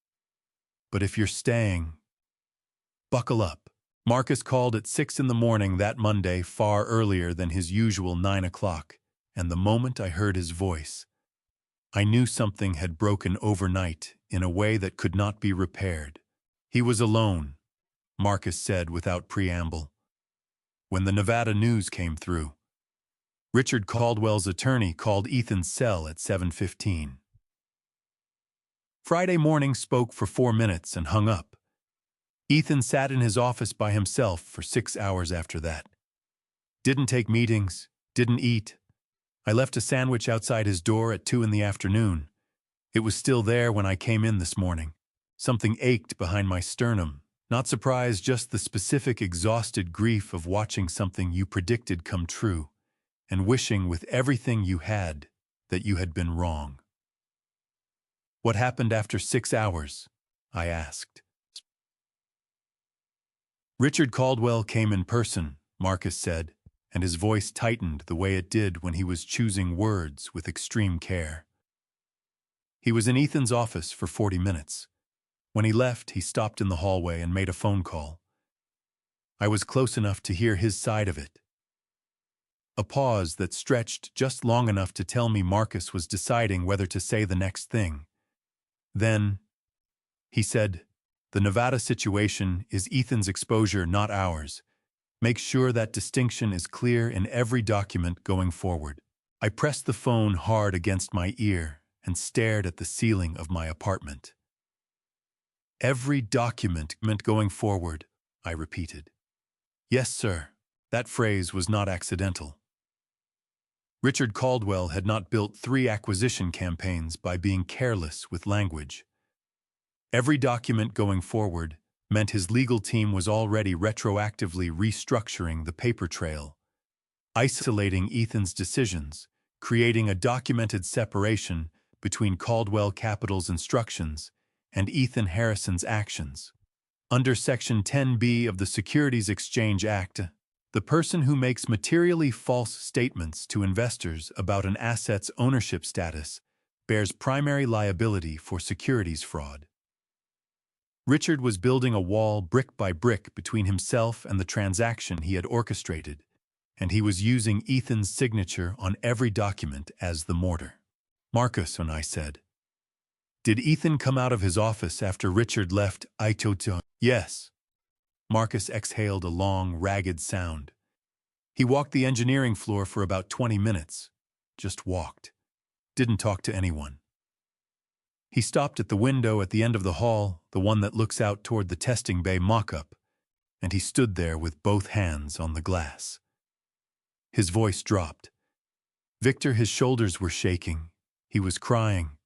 But if you're staying, buckle up. Marcus called at 6 in the morning that Monday, far earlier than his usual 9 o'clock, and the moment I heard his voice, I knew something had broken overnight in a way that could not be repaired. He was alone, Marcus said without preamble. When the Nevada news came through, Richard Caldwell's attorney called Ethan's cell at 7:15. Friday morning spoke for 4 minutes and hung up. Ethan sat in his office by himself for 6 hours after that. Didn't take meetings, didn't eat. I left a sandwich outside his door at 2 in the afternoon. It was still there when I came in this morning. Something ached behind my sternum. Not surprised, just the specific exhausted grief of watching something you predicted come true, and wishing with everything you had that you had been wrong. What happened after 6 hours? I asked. Richard Caldwell came in person, Marcus said, and his voice tightened the way it did when he was choosing words with extreme care. He was in Ethan's office for 40 minutes. When he left, he stopped in the hallway and made a phone call. I was close enough to hear his side of it. A pause that stretched just long enough to tell me Marcus was deciding whether to say the next thing. Then, he said, "The Nevada situation is Ethan's exposure, not ours. Make sure that distinction is clear in every document going forward." I pressed the phone hard against my ear and stared at the ceiling of my apartment. "Every document going forward," I repeated. "Yes, sir." That phrase was not accidental. Richard Caldwell had not built 3 acquisition campaigns by being careless with language. Every document going forward meant his legal team was already retroactively restructuring the paper trail, isolating Ethan's decisions, creating a documented separation between Caldwell Capital's instructions and Ethan Harrison's actions. Under Section 10B of the Securities Exchange Act, the person who makes materially false statements to investors about an asset's ownership status bears primary liability for securities fraud. Richard was building a wall brick by brick between himself and the transaction he had orchestrated, and he was using Ethan's signature on every document as the mortar. "Marcus," and I said, "did Ethan come out of his office after Richard left?" I told him. "Yes." Marcus exhaled a long, ragged sound. "He walked the engineering floor for about 20 minutes. Just walked. Didn't talk to anyone. He stopped at the window at the end of the hall, the one that looks out toward the testing bay mock-up, and he stood there with both hands on the glass." His voice dropped. "Victor, his shoulders were shaking. He was crying.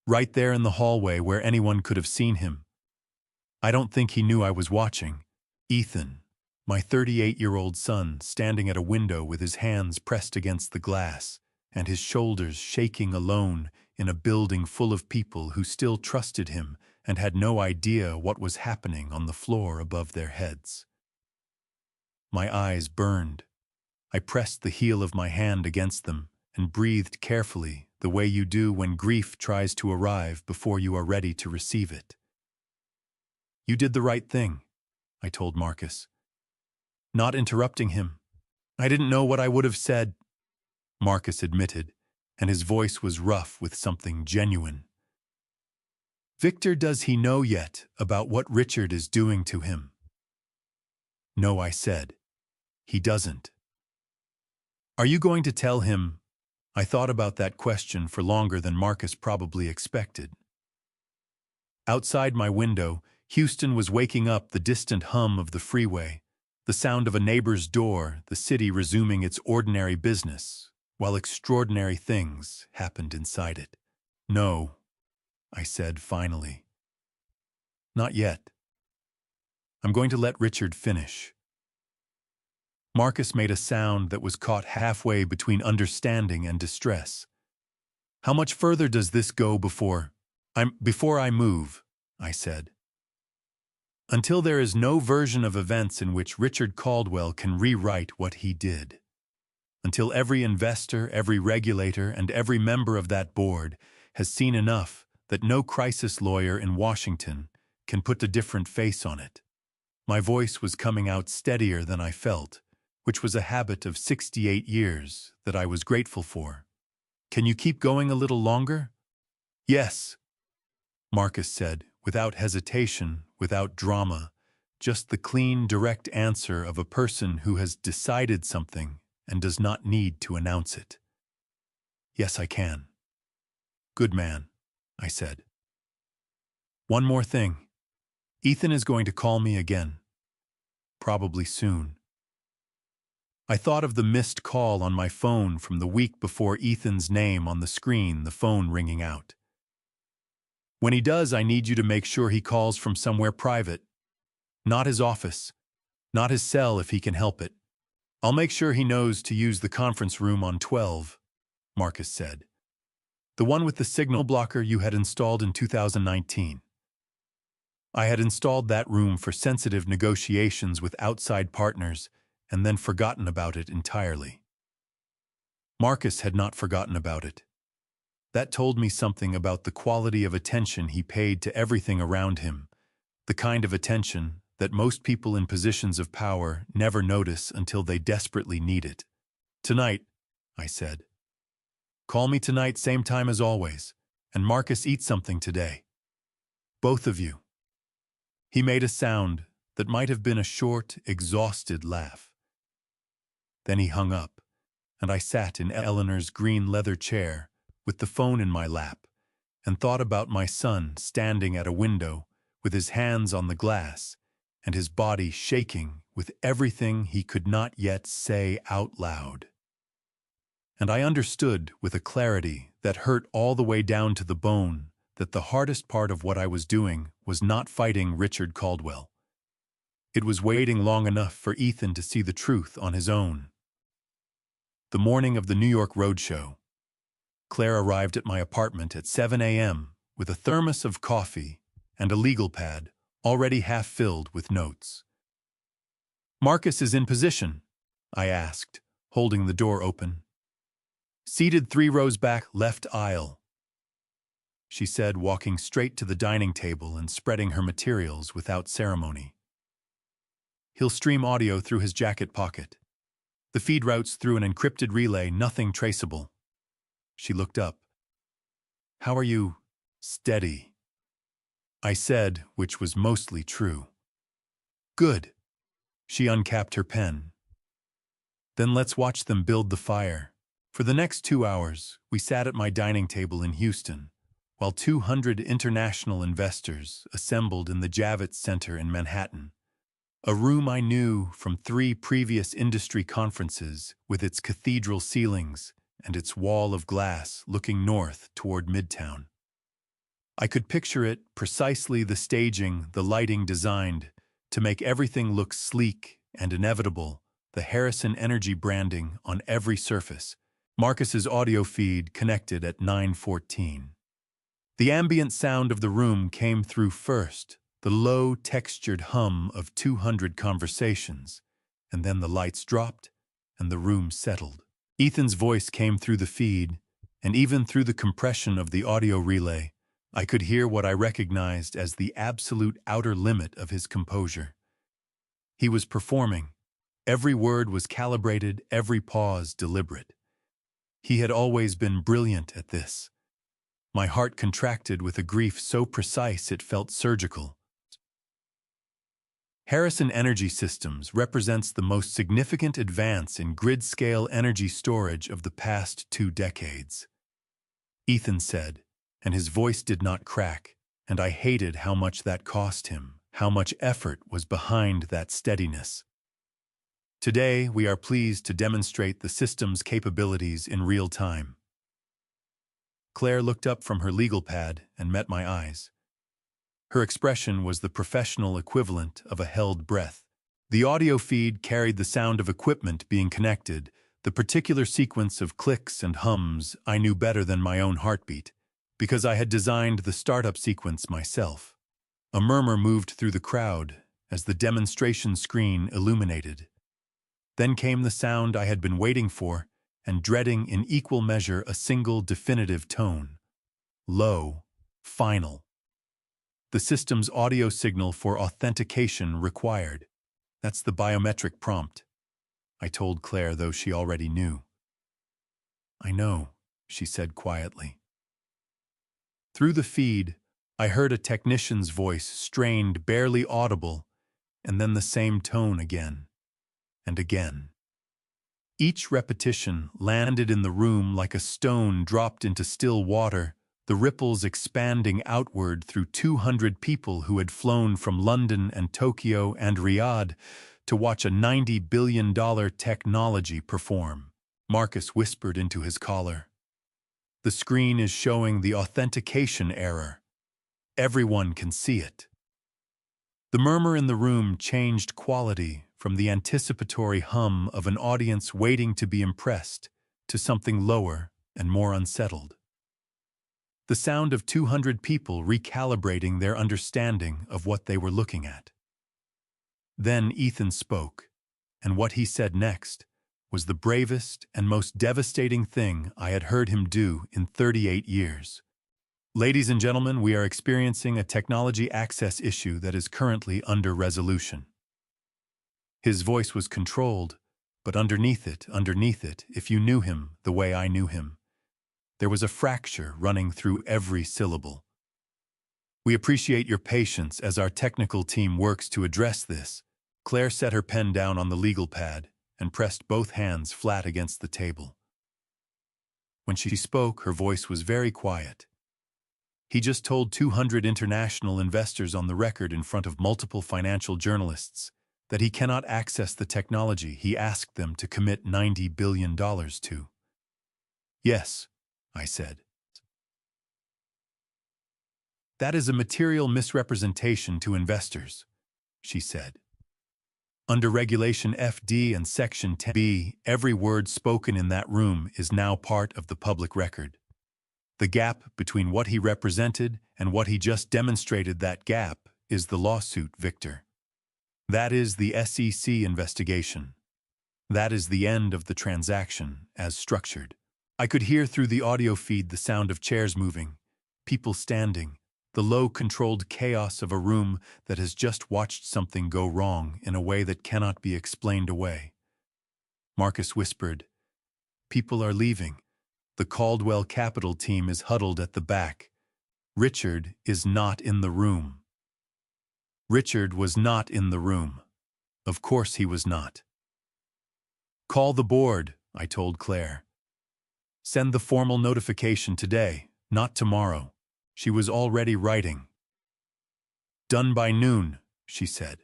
Right there in the hallway where anyone could have seen him. I don't think he knew I was watching. Ethan, my 38-year-old son, standing at a window with his hands pressed against the glass and his shoulders shaking alone in a building full of people who still trusted him and had no idea what was happening on the floor above their heads." My eyes burned. I pressed the heel of my hand against them and breathed carefully, the way you do when grief tries to arrive before you are ready to receive it. "You did the right thing," I told Marcus. Not interrupting him. "I didn't know what I would have said," Marcus admitted, and his voice was rough with something genuine. "Victor, does he know yet about what Richard is doing to him?" "No," I said. "He doesn't." "Are you going to tell him?" I thought about that question for longer than Marcus probably expected. Outside my window, Houston was waking up, the distant hum of the freeway, The sound of a neighbor's door, the city resuming its ordinary business, while extraordinary things happened inside it. "No," I said finally. "Not yet. I'm going to let Richard finish." Marcus made a sound that was caught halfway between understanding and distress. "How much further does this go before I move?" I said. "Until there is no version of events in which Richard Caldwell can rewrite what he did. Until every investor, every regulator, and every member of that board has seen enough that no crisis lawyer in Washington can put a different face on it." My voice was coming out steadier than I felt, which was a habit of 68 years that I was grateful for. "Can you keep going a little longer?" "Yes," Marcus said, without hesitation, without drama, just the clean, direct answer of a person who has decided something and does not need to announce it. "Yes, I can." "Good man," I said. "One more thing. Ethan is going to call me again. Probably soon." I thought of the missed call on my phone from the week before, Ethan's name on the screen, the phone ringing out. "When he does, I need you to make sure he calls from somewhere private. Not his office. Not his cell if he can help it. I'll make sure he knows to use the conference room on 12, Marcus said. "The one with the signal blocker you had installed in 2019. I had installed that room for sensitive negotiations with outside partners and then forgotten about it entirely." Marcus had not forgotten about it. That told me something about the quality of attention he paid to everything around him, the kind of attention that most people in positions of power never notice until they desperately need it. "Tonight," I said. "Call me tonight, same time as always, and Marcus, eat something today. Both of you." He made a sound that might have been a short, exhausted laugh. Then he hung up, and I sat in Eleanor's green leather chair with the phone in my lap and thought about my son standing at a window with his hands on the glass and his body shaking with everything he could not yet say out loud. And I understood with a clarity that hurt all the way down to the bone that the hardest part of what I was doing was not fighting Richard Caldwell. It was waiting long enough for Ethan to see the truth on his own. The morning of the New York roadshow, Claire arrived at my apartment at 7 a.m. with a thermos of coffee and a legal pad already half filled with notes. "Marcus is in position?" I asked, holding the door open. "Seated 3 rows back, left aisle," she said, walking straight to the dining table and spreading her materials without ceremony. "He'll stream audio through his jacket pocket. The feed routes through an encrypted relay, nothing traceable." She looked up. "How are you?" "Steady," I said, which was mostly true. "Good." She uncapped her pen. "Then let's watch them build the fire." For the next 2 hours, we sat at my dining table in Houston, while 200 international investors assembled in the Javits Center in Manhattan, a room I knew from 3 previous industry conferences with its cathedral ceilings and its wall of glass looking north toward Midtown. I could picture it, precisely the staging, the lighting designed to make everything look sleek and inevitable, the Harrison Energy branding on every surface. Marcus's audio feed connected at 9:14. The ambient sound of the room came through first, the low, textured hum of 200 conversations, and then the lights dropped and the room settled. Ethan's voice came through the feed, and even through the compression of the audio relay, I could hear what I recognized as the absolute outer limit of his composure. He was performing. Every word was calibrated, every pause deliberate. He had always been brilliant at this. My heart contracted with a grief so precise it felt surgical. Harrison Energy Systems represents the most significant advance in grid-scale energy storage of the past 2 decades. Ethan said, and his voice did not crack, and I hated how much that cost him, how much effort was behind that steadiness. Today, we are pleased to demonstrate the system's capabilities in real time. Claire looked up from her legal pad and met my eyes. Her expression was the professional equivalent of a held breath. The audio feed carried the sound of equipment being connected, the particular sequence of clicks and hums I knew better than my own heartbeat, because I had designed the startup sequence myself. A murmur moved through the crowd as the demonstration screen illuminated. Then came the sound I had been waiting for and dreading in equal measure, a single definitive tone. Low, final. The system's audio signal for authentication required. That's the biometric prompt, I told Claire, though she already knew. I know, she said quietly. Through the feed, I heard a technician's voice, strained, barely audible, and then the same tone again and again. Each repetition landed in the room like a stone dropped into still water, the ripples expanding outward through 200 people who had flown from London and Tokyo and Riyadh to watch a $90 billion technology perform. Marcus whispered into his collar. The screen is showing the authentication error. Everyone can see it. The murmur in the room changed quality from the anticipatory hum of an audience waiting to be impressed to something lower and more unsettled. The sound of 200 people recalibrating their understanding of what they were looking at. Then Ethan spoke, and what he said next was the bravest and most devastating thing I had heard him do in 38 years. Ladies and gentlemen, we are experiencing a technology access issue that is currently under resolution. His voice was controlled, but underneath it, if you knew him the way I knew him, there was a fracture running through every syllable. We appreciate your patience as our technical team works to address this. Claire set her pen down on the legal pad and pressed both hands flat against the table. When she spoke, her voice was very quiet. He just told 200 international investors on the record in front of multiple financial journalists that he cannot access the technology he asked them to commit $90 billion to. Yes, I said. That is a material misrepresentation to investors, she said. Under Regulation FD and Section 10B, every word spoken in that room is now part of the public record. The gap between what he represented and what he just demonstrated, that gap is the lawsuit, Victor. That is the SEC investigation. That is the end of the transaction as structured. I could hear through the audio feed the sound of chairs moving, people standing, the low controlled chaos of a room that has just watched something go wrong in a way that cannot be explained away. Marcus whispered, "People are leaving. The Caldwell Capital team is huddled at the back. Richard is not in the room." Richard was not in the room. Of course he was not. "Call the board," I told Claire. "Send the formal notification today, not tomorrow." She was already writing. "Done by noon," she said.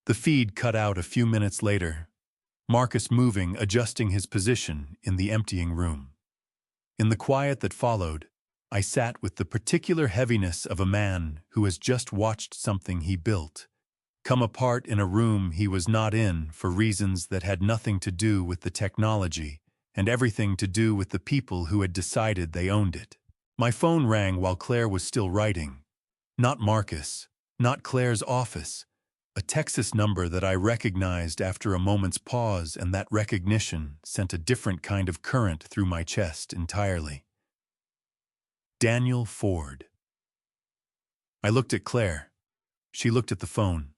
The feed cut out a few minutes later, Marcus moving, adjusting his position in the emptying room. In the quiet that followed, I sat with the particular heaviness of a man who has just watched something he built come apart in a room he was not in for reasons that had nothing to do with the technology and everything to do with the people who had decided they owned it. My phone rang while Claire was still writing. Not Marcus, not Claire's office. A Texas number that I recognized after a moment's pause, and that recognition sent a different kind of current through my chest entirely. Daniel Ford. I looked at Claire. She looked at the phone.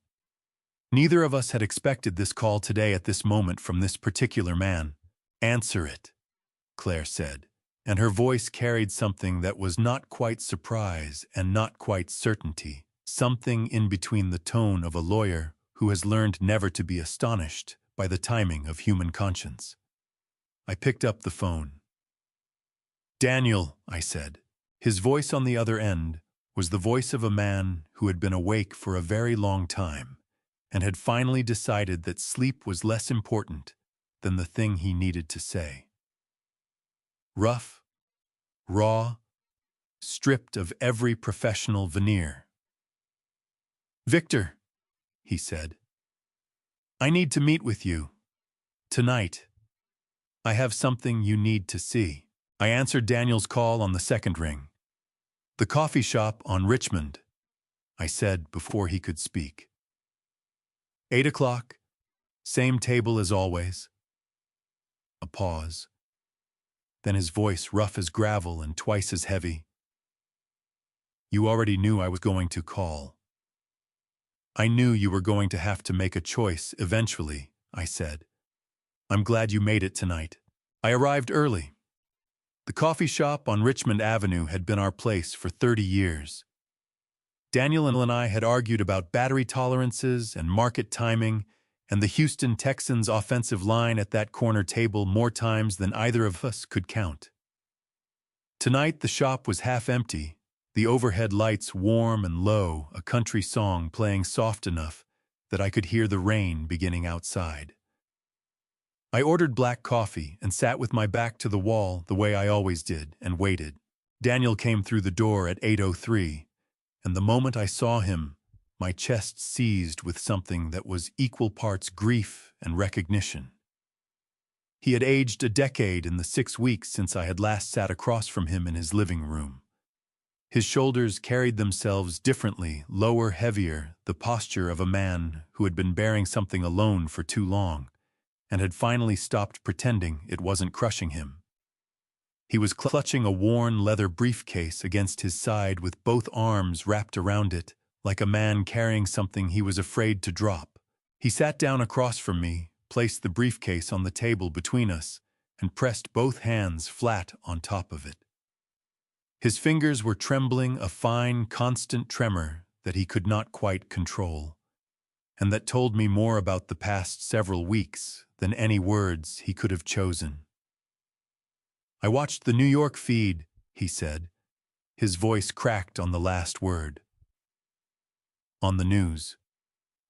Neither of us had expected this call today at this moment from this particular man. "Answer it," Claire said, and her voice carried something that was not quite surprise and not quite certainty, something in between the tone of a lawyer who has learned never to be astonished by the timing of human conscience. I picked up the phone. "Daniel," I said. His voice on the other end was the voice of a man who had been awake for a very long time, and had finally decided that sleep was less important than the thing he needed to say. Rough, raw, stripped of every professional veneer. "Victor," he said, "I need to meet with you. Tonight. I have something you need to see." I answered Daniel's call on the second ring. "The coffee shop on Richmond," I said before he could speak. 8 o'clock, same table as always. A pause. Then his voice rough as gravel and twice as heavy. "You already knew I was going to call. I knew you were going to have to make a choice eventually," I said. "I'm glad you made it tonight." I arrived early. The coffee shop on Richmond Avenue had been our place for 30 years. Daniel and I had argued about battery tolerances and market timing and the Houston Texans' offensive line at that corner table more times than either of us could count. Tonight the shop was half empty, the overhead lights warm and low, a country song playing soft enough that I could hear the rain beginning outside. I ordered black coffee and sat with my back to the wall the way I always did and waited. Daniel came through the door at 8:03, and the moment I saw him, my chest seized with something that was equal parts grief and recognition. He had aged a decade in the 6 weeks since I had last sat across from him in his living room. His shoulders carried themselves differently, lower, heavier, the posture of a man who had been bearing something alone for too long and had finally stopped pretending it wasn't crushing him. He was clutching a worn leather briefcase against his side with both arms wrapped around it, like a man carrying something he was afraid to drop. He sat down across from me, placed the briefcase on the table between us, and pressed both hands flat on top of it. His fingers were trembling, a fine, constant tremor that he could not quite control, and that told me more about the past several weeks than any words he could have chosen. "I watched the New York feed," he said. His voice cracked on the last word. "On the news.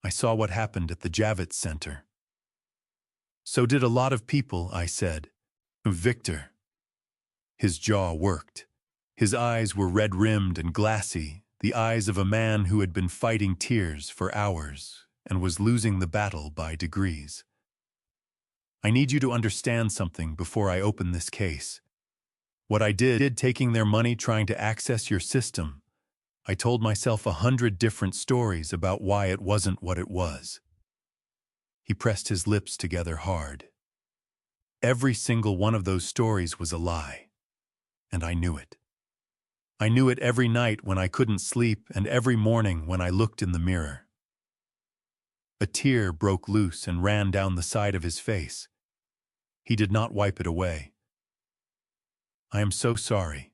I saw what happened at the Javits Center." "So did a lot of people," I said. "Victor." His jaw worked. His eyes were red-rimmed and glassy, the eyes of a man who had been fighting tears for hours and was losing the battle by degrees. "I need you to understand something before I open this case. What I did taking their money trying to access your system, I told myself 100 different stories about why it wasn't what it was." He pressed his lips together hard. Every single one of those stories was a lie, and I knew it. I knew it every night when I couldn't sleep and every morning when I looked in the mirror. A tear broke loose and ran down the side of his face. He did not wipe it away. "I am so sorry.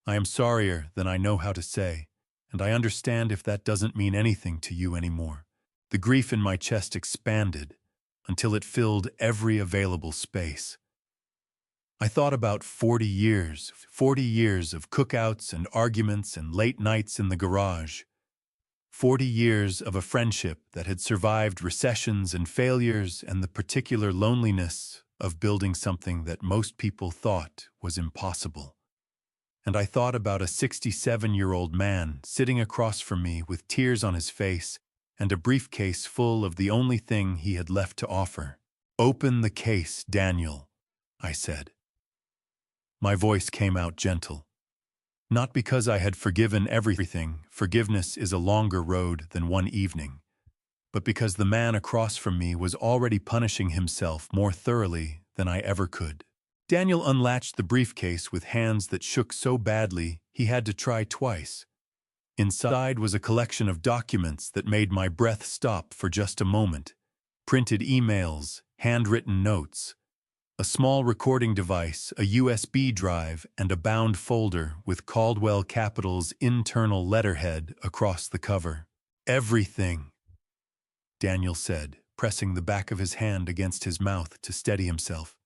I am sorrier than I know how to say, and I understand if that doesn't mean anything to you anymore." The grief in my chest expanded until it filled every available space. I thought about 40 years of cookouts and arguments and late nights in the garage. 40 years of a friendship that had survived recessions and failures and the particular loneliness of building something that most people thought was impossible. And I thought about a 67-year-old man sitting across from me with tears on his face and a briefcase full of the only thing he had left to offer. "Open the case, Daniel," I said. My voice came out gentle. Not because I had forgiven everything, forgiveness is a longer road than one evening, but because the man across from me was already punishing himself more thoroughly than I ever could. Daniel unlatched the briefcase with hands that shook so badly he had to try twice. Inside was a collection of documents that made my breath stop for just a moment. Printed emails, handwritten notes, a small recording device, a USB drive, and a bound folder with Caldwell Capital's internal letterhead across the cover. "Everything," Daniel said, pressing the back of his hand against his mouth to steady himself.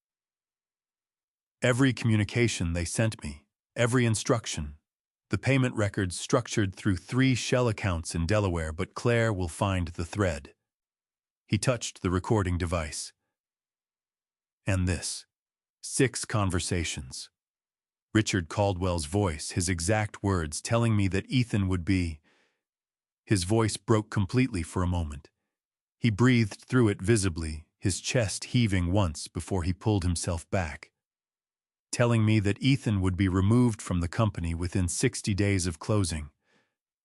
"Every communication they sent me, every instruction. The payment records structured through 3 shell accounts in Delaware, but Claire will find the thread. He touched the recording device. And this. 6 conversations. Richard Caldwell's voice, his exact words, telling me that Ethan would be. His voice broke completely for a moment. He breathed through it visibly, his chest heaving once before he pulled himself back. Telling me that Ethan would be removed from the company within 60 days of closing.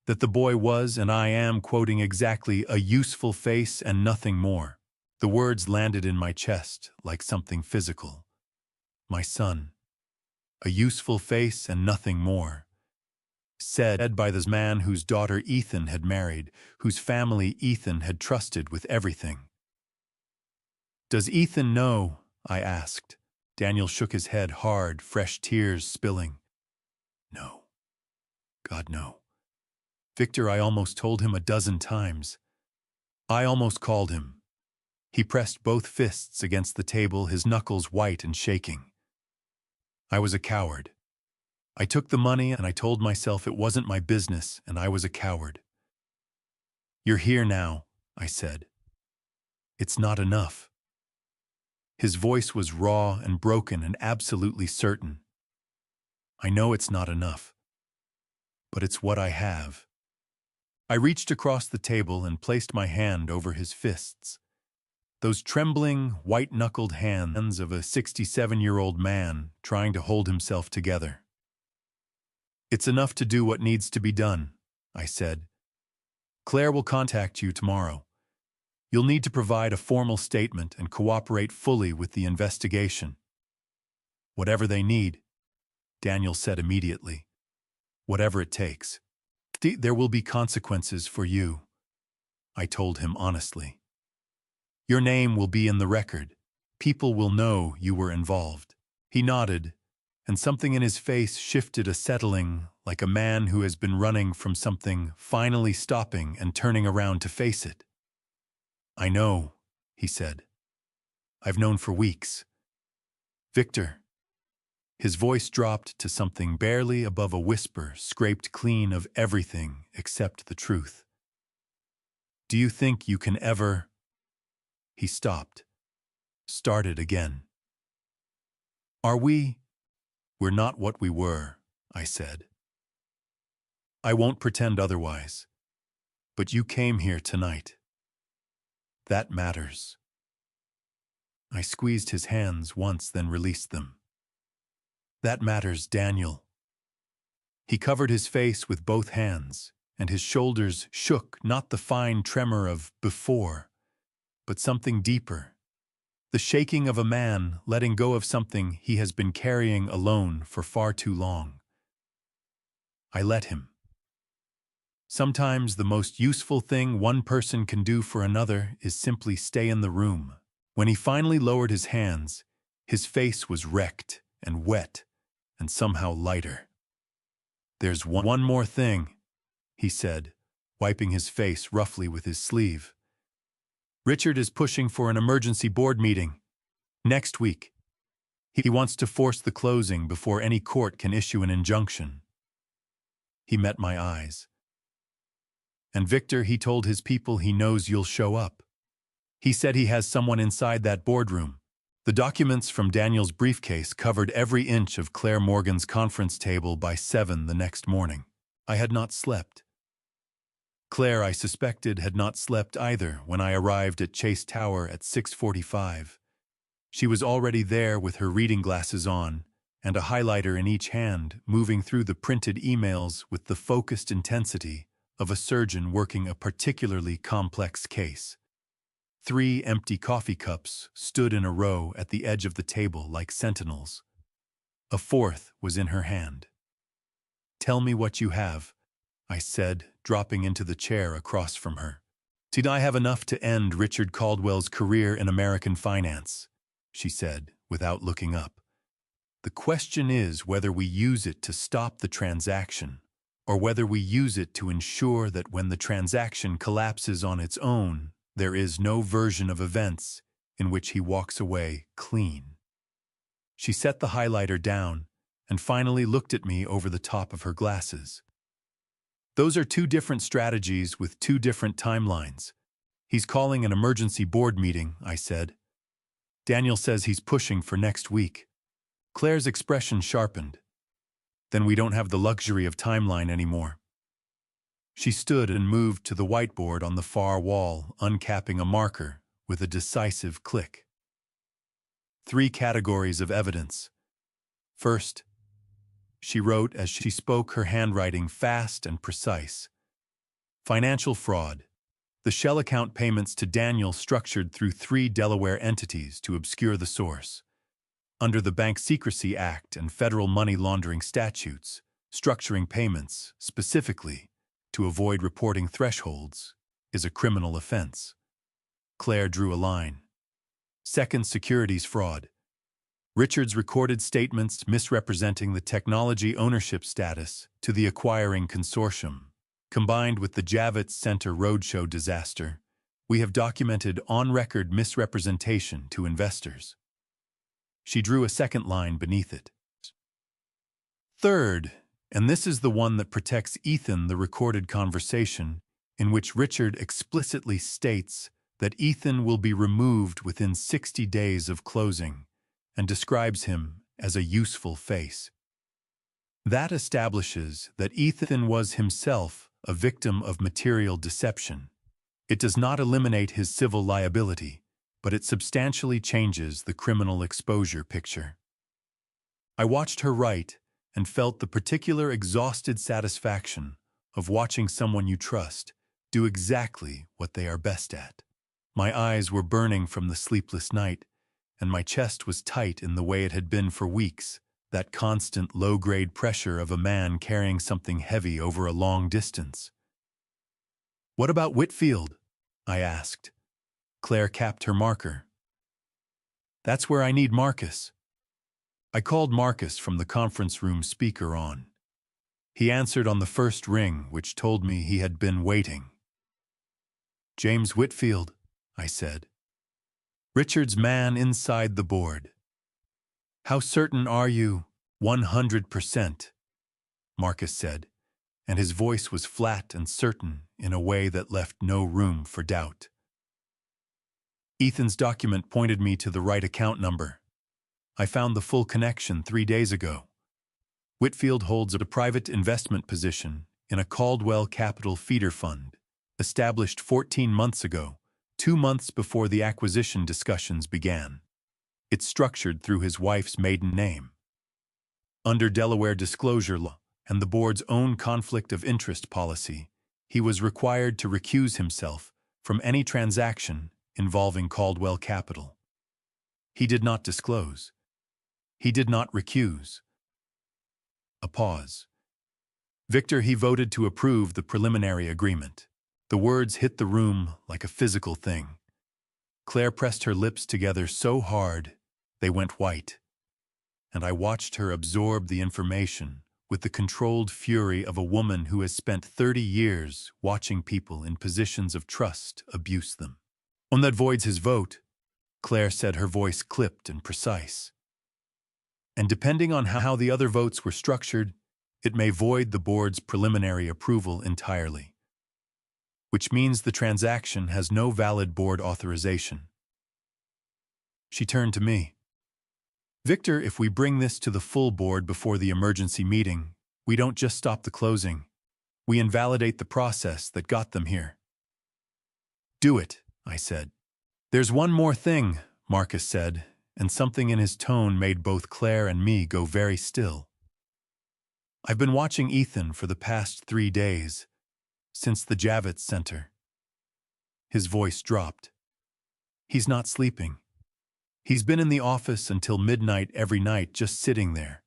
That the boy was, and I am quoting exactly, a useful face and nothing more. The words landed in my chest like something physical. My son. A useful face and nothing more. Said by this man whose daughter Ethan had married, whose family Ethan had trusted with everything. Does Ethan know? I asked. Daniel shook his head hard, fresh tears spilling. No. God, no. Victor, I almost told him a dozen times. I almost called him. He pressed both fists against the table, his knuckles white and shaking. I was a coward. I took the money and I told myself it wasn't my business and I was a coward. You're here now, I said. It's not enough. His voice was raw and broken and absolutely certain. I know it's not enough. But it's what I have. I reached across the table and placed my hand over his fists. Those trembling, white-knuckled hands of a 67-year-old man trying to hold himself together. It's enough to do what needs to be done, I said. Claire will contact you tomorrow. You'll need to provide a formal statement and cooperate fully with the investigation. Whatever they need, Daniel said immediately. Whatever it takes. There will be consequences for you, I told him honestly. Your name will be in the record. People will know you were involved. He nodded, and something in his face shifted, a settling, like a man who has been running from something, finally stopping and turning around to face it. I know, he said. I've known for weeks. Victor. His voice dropped to something barely above a whisper, scraped clean of everything except the truth. Do you think you can ever... He stopped. Started again. We're not what we were, I said. I won't pretend otherwise. But you came here tonight. That matters. I squeezed his hands once, then released them. That matters, Daniel. He covered his face with both hands, and his shoulders shook, not the fine tremor of before, but something deeper. The shaking of a man letting go of something he has been carrying alone for far too long. I let him. Sometimes the most useful thing one person can do for another is simply stay in the room. When he finally lowered his hands, his face was wrecked and wet and somehow lighter. There's one more thing, he said, wiping his face roughly with his sleeve. Richard is pushing for an emergency board meeting next week. He wants to force the closing before any court can issue an injunction. He met my eyes. And Victor, he told his people he knows you'll show up. He said he has someone inside that boardroom. The documents from Daniel's briefcase covered every inch of Claire Morgan's conference table by 7 the next morning. I had not slept. Claire, I suspected, had not slept either when I arrived at Chase Tower at 6:45. She was already there with her reading glasses on and a highlighter in each hand, moving through the printed emails with the focused intensity of a surgeon working a particularly complex case. 3 empty coffee cups stood in a row at the edge of the table like sentinels. A 4th was in her hand. Tell me what you have, I said, dropping into the chair across from her. Did I have enough to end Richard Caldwell's career in American finance? She said, without looking up. The question is whether we use it to stop the transaction, or whether we use it to ensure that when the transaction collapses on its own, there is no version of events in which he walks away clean. She set the highlighter down and finally looked at me over the top of her glasses. Those are 2 different strategies with 2 different timelines, He's calling an emergency board meeting, I said. Daniel says he's pushing for next week. Claire's expression sharpened. Then we don't have the luxury of timeline anymore. She stood and moved to the whiteboard on the far wall, uncapping a marker with a decisive click. 3 categories of evidence. First, she wrote as she spoke, her handwriting fast and precise. Financial fraud. The shell account payments to Daniel structured through 3 Delaware entities to obscure the source. Under the Bank Secrecy Act and federal money laundering statutes, structuring payments, specifically, to avoid reporting thresholds, is a criminal offense. Claire drew a line. Second, securities fraud. Richard's recorded statements misrepresenting the technology ownership status to the acquiring consortium. Combined with the Javits Center roadshow disaster, we have documented on-record misrepresentation to investors. She drew a second line beneath it. Third, and this is the one that protects Ethan, the recorded conversation in which Richard explicitly states that Ethan will be removed within 60 days of closing and describes him as a useful face. That establishes that Ethan was himself a victim of material deception. It does not eliminate his civil liability, but it substantially changes the criminal exposure picture. I watched her write and felt the particular exhausted satisfaction of watching someone you trust do exactly what they are best at. My eyes were burning from the sleepless night, and my chest was tight in the way it had been for weeks, that constant low-grade pressure of a man carrying something heavy over a long distance. "What about Whitfield?" I asked. Claire capped her marker. "That's where I need Marcus." I called Marcus from the conference room speaker on. He answered on the first ring, which told me he had been waiting. "James Whitfield," I said. "Richard's man inside the board." "How certain are you?" 100%, Marcus said, and his voice was flat and certain in a way that left no room for doubt. Ethan's document pointed me to the right account number. I found the full connection 3 days ago. Whitfield holds a private investment position in a Caldwell Capital feeder fund, established 14 months ago, 2 months before the acquisition discussions began. It's structured through his wife's maiden name. Under Delaware disclosure law and the board's own conflict of interest policy, he was required to recuse himself from any transaction involving Caldwell Capital. He did not disclose. He did not recuse. A pause. "Victor, he voted to approve the preliminary agreement." The words hit the room like a physical thing. Claire pressed her lips together so hard they went white, and I watched her absorb the information with the controlled fury of a woman who has spent 30 years watching people in positions of trust abuse them. "On that voids his vote," Claire said, her voice clipped and precise. "And depending on how the other votes were structured, it may void the board's preliminary approval entirely. Which means the transaction has no valid board authorization." She turned to me. "Victor, if we bring this to the full board before the emergency meeting, we don't just stop the closing. We invalidate the process that got them here." "Do it," I said. "There's one more thing," Marcus said, and something in his tone made both Claire and me go very still. "I've been watching Ethan for the past 3 days, since the Javits Center." His voice dropped. "He's not sleeping. He's been in the office until midnight every night, just sitting there,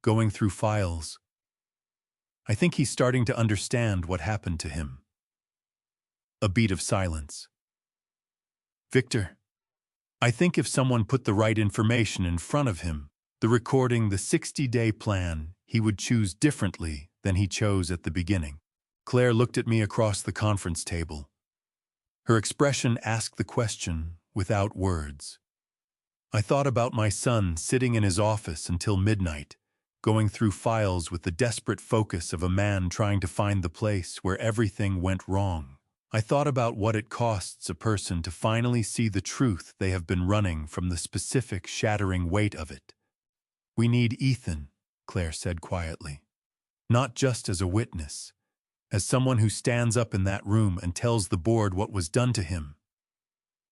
going through files. I think he's starting to understand what happened to him." A beat of silence. "Victor, I think if someone put the right information in front of him, the recording, the 60-day plan, he would choose differently than he chose at the beginning." Claire looked at me across the conference table. Her expression asked the question without words. I thought about my son sitting in his office until midnight, going through files with the desperate focus of a man trying to find the place where everything went wrong I thought about what it costs a person to finally see the truth they have been running from, the specific, shattering weight of it. "We need Ethan," Claire said quietly. "Not just as a witness, as someone who stands up in that room and tells the board what was done to him.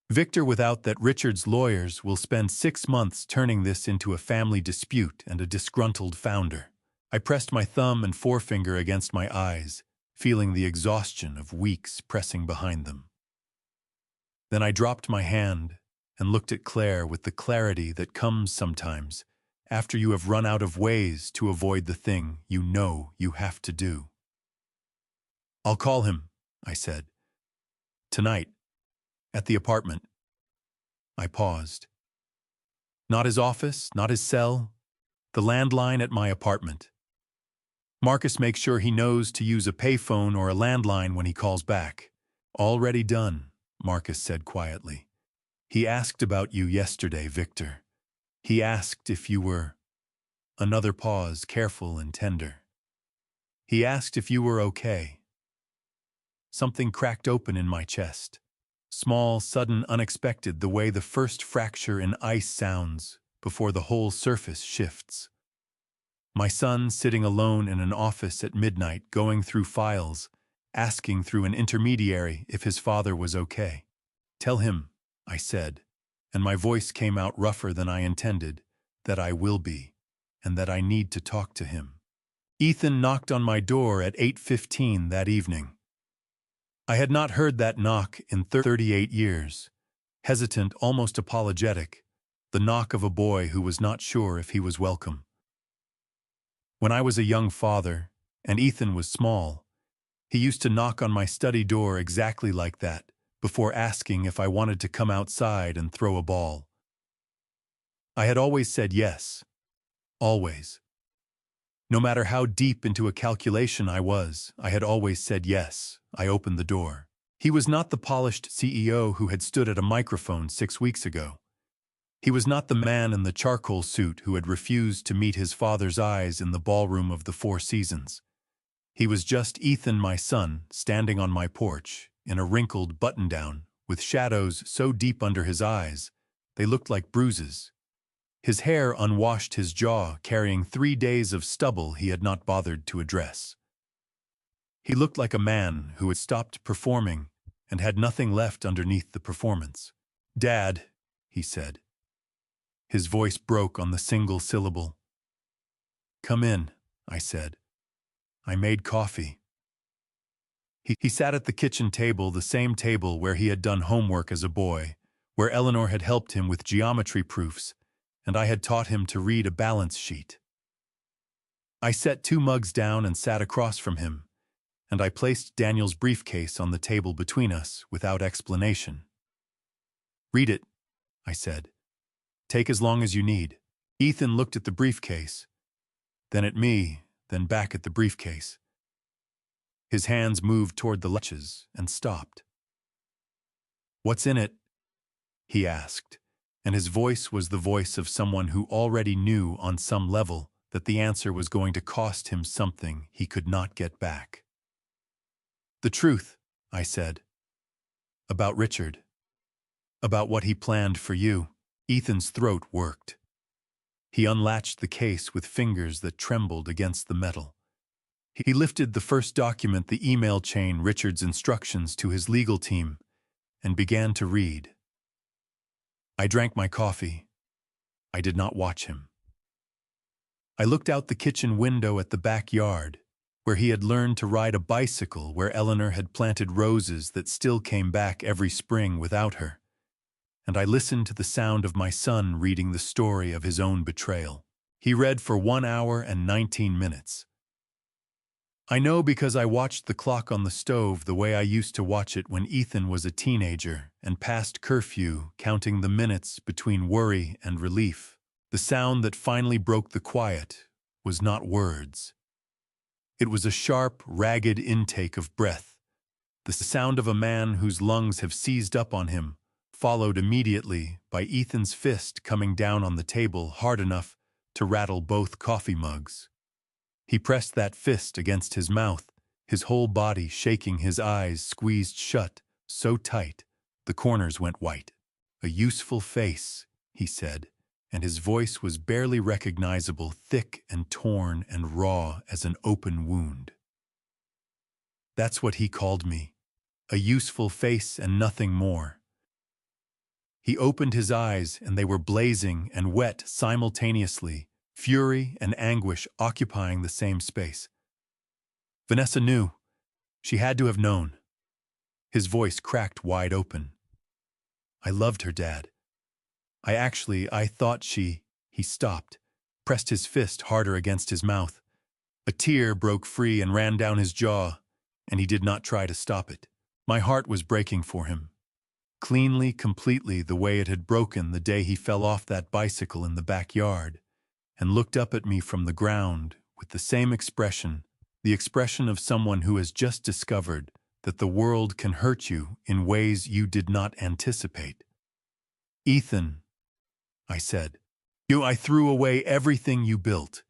Victor, without that, Richard's lawyers will spend 6 months turning this into a family dispute and a disgruntled founder." I pressed my thumb and forefinger against my eyes, feeling the exhaustion of weeks pressing behind them. Then I dropped my hand and looked at Claire with the clarity that comes sometimes after you have run out of ways to avoid the thing you know you have to do. "I'll call him," I said. "Tonight, at the apartment." I paused. "Not his office, not his cell, the landline at my apartment. Marcus makes sure he knows to use a payphone or a landline when he calls back." "Already done," Marcus said quietly. "He asked about you yesterday, Victor. He asked if you were—" Another pause, careful and tender. "He asked if you were okay." Something cracked open in my chest. Small, sudden, unexpected, the way the first fracture in ice sounds before the whole surface shifts. My son sitting alone in an office at midnight, going through files, asking through an intermediary if his father was okay. "Tell him," I said, and my voice came out rougher than I intended, "that I will be, and that I need to talk to him." Ethan knocked on my door at 8:15 that evening. I had not heard that knock in 38 years. Hesitant, almost apologetic, the knock of a boy who was not sure if he was welcome. When I was a young father, and Ethan was small, he used to knock on my study door exactly like that, before asking if I wanted to come outside and throw a ball. I had always said yes. Always. No matter how deep into a calculation I was, I had always said yes. I opened the door. He was not the polished CEO who had stood at a microphone 6 weeks ago. He was not the man in the charcoal suit who had refused to meet his father's eyes in the ballroom of the Four Seasons. He was just Ethan, my son, standing on my porch, in a wrinkled button-down, with shadows so deep under his eyes, they looked like bruises. His hair unwashed his jaw, carrying 3 days of stubble he had not bothered to address. He looked like a man who had stopped performing and had nothing left underneath the performance. "Dad," he said. His voice broke on the single syllable. "Come in," I said. "I made coffee." He sat at the kitchen table, the same table where he had done homework as a boy, where Eleanor had helped him with geometry proofs, and I had taught him to read a balance sheet. I set 2 mugs down and sat across from him, and I placed Daniel's briefcase on the table between us without explanation. "Read it," I said. "Take as long as you need." Ethan looked at the briefcase, then at me, then back at the briefcase. His hands moved toward the latches and stopped. "What's in it?" he asked, and his voice was the voice of someone who already knew on some level that the answer was going to cost him something he could not get back. "The truth," I said. "About Richard. About what he planned for you." Ethan's throat worked. He unlatched the case with fingers that trembled against the metal. He lifted the first document, the email chain, Richard's instructions to his legal team, and began to read. I drank my coffee. I did not watch him. I looked out the kitchen window at the backyard, where he had learned to ride a bicycle, where Eleanor had planted roses that still came back every spring without her, and I listened to the sound of my son reading the story of his own betrayal. He read for 1 hour and 19 minutes. I know because I watched the clock on the stove the way I used to watch it when Ethan was a teenager and past curfew, counting the minutes between worry and relief. The sound that finally broke the quiet was not words. It was a sharp, ragged intake of breath, the sound of a man whose lungs have seized up on him, followed immediately by Ethan's fist coming down on the table hard enough to rattle both coffee mugs. He pressed that fist against his mouth, his whole body shaking, his eyes squeezed shut, so tight, the corners went white. "A useful face," he said, and his voice was barely recognizable, thick and torn and raw as an open wound. That's what he called me, a useful face and nothing more. He opened his eyes, and they were blazing and wet simultaneously, fury and anguish occupying the same space. Vanessa knew. She had to have known. His voice cracked wide open. "I loved her, Dad. I thought she—" He stopped, pressed his fist harder against his mouth. A tear broke free and ran down his jaw, and he did not try to stop it. My heart was breaking for him. Cleanly, completely, the way it had broken the day he fell off that bicycle in the backyard and looked up at me from the ground with the same expression, the expression of someone who has just discovered that the world can hurt you in ways you did not anticipate. "Ethan," I said, I threw away everything you built."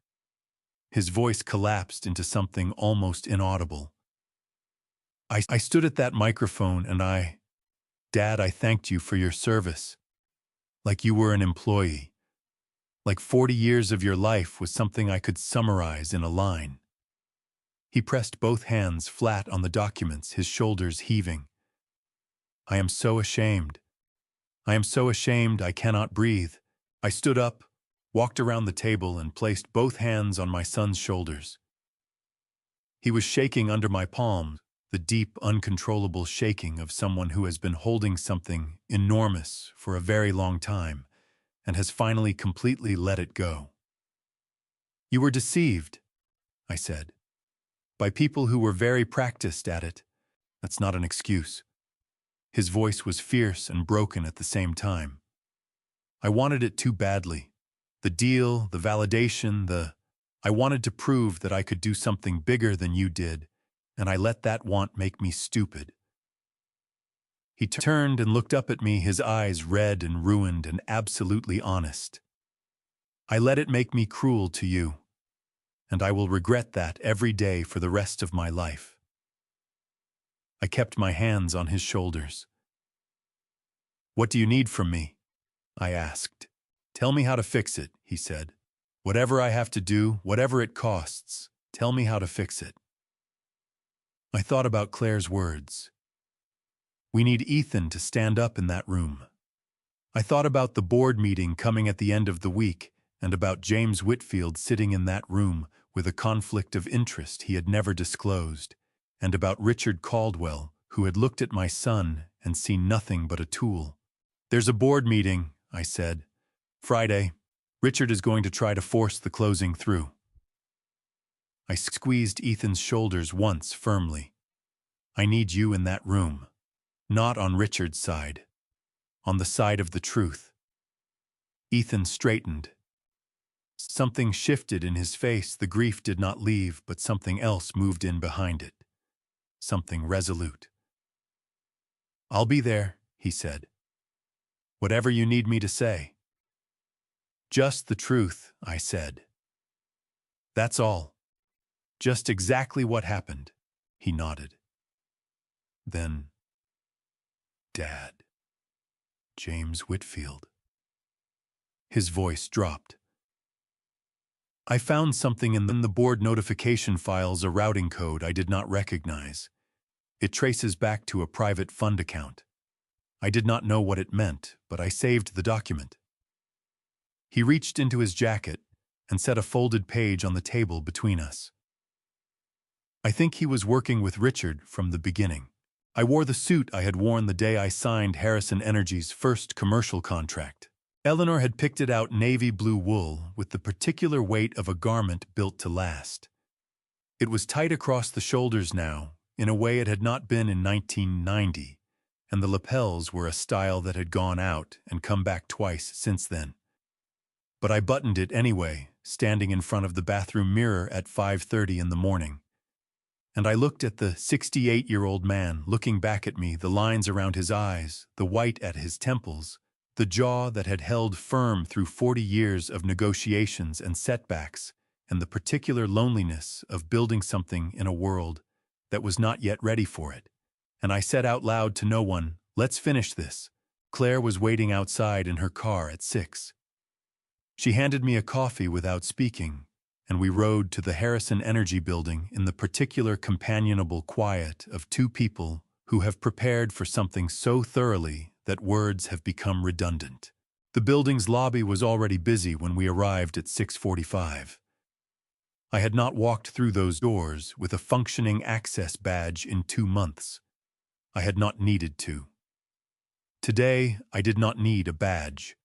His voice collapsed into something almost inaudible. I stood at that microphone and Dad, I thanked you for your service. Like you were an employee. Like 40 years of your life was something I could summarize in a line. He pressed both hands flat on the documents, his shoulders heaving. "I am so ashamed. I am so ashamed I cannot breathe." I stood up, walked around the table, and placed both hands on my son's shoulders. He was shaking under my palms, the deep, uncontrollable shaking of someone who has been holding something enormous for a very long time and has finally completely let it go. "You were deceived," I said, "by people who were very practiced at it. That's not an excuse." His voice was fierce and broken at the same time. "I wanted it too badly. The deal, the validation, I wanted to prove that I could do something bigger than you did, and I let that want make me stupid." He turned and looked up at me, his eyes red and ruined and absolutely honest. "I let it make me cruel to you, and I will regret that every day for the rest of my life." I kept my hands on his shoulders. "What do you need from me?" I asked. "Tell me how to fix it," he said. "Whatever I have to do, whatever it costs, tell me how to fix it." I thought about Claire's words. "We need Ethan to stand up in that room." I thought about the board meeting coming at the end of the week and about James Whitfield sitting in that room with a conflict of interest he had never disclosed, and about Richard Caldwell, who had looked at my son and seen nothing but a tool. "There's a board meeting," I said. "Friday. Richard is going to try to force the closing through." I squeezed Ethan's shoulders once firmly. "I need you in that room. Not on Richard's side. On the side of the truth." Ethan straightened. Something shifted in his face. The grief did not leave, but something else moved in behind it. Something resolute. "I'll be there," he said. "Whatever you need me to say." "Just the truth," I said. "That's all. Just exactly what happened," he nodded. Then, "Dad, James Whitfield." His voice dropped. I found something in the board notification files, a routing code I did not recognize. It traces back to a private fund account. I did not know what it meant, but I saved the document. He reached into his jacket and set a folded page on the table between us. I think he was working with Richard from the beginning. I wore the suit I had worn the day I signed Harrison Energy's first commercial contract. Eleanor had picked it out navy blue wool with the particular weight of a garment built to last. It was tight across the shoulders now, in a way it had not been in 1990, and the lapels were a style that had gone out and come back twice since then. But I buttoned it anyway, standing in front of the bathroom mirror at 5:30 in the morning. And I looked at the 68-year-old man looking back at me, the lines around his eyes, the white at his temples, the jaw that had held firm through 40 years of negotiations and setbacks, and the particular loneliness of building something in a world that was not yet ready for it. And I said out loud to no one, "Let's finish this." Claire was waiting outside in her car at 6. She handed me a coffee without speaking, and we rode to the Harrison Energy Building in the particular companionable quiet of two people who have prepared for something so thoroughly that words have become redundant. The building's lobby was already busy when we arrived at 6:45. I had not walked through those doors with a functioning access badge in 2 months. I had not needed to. Today, I did not need a badge.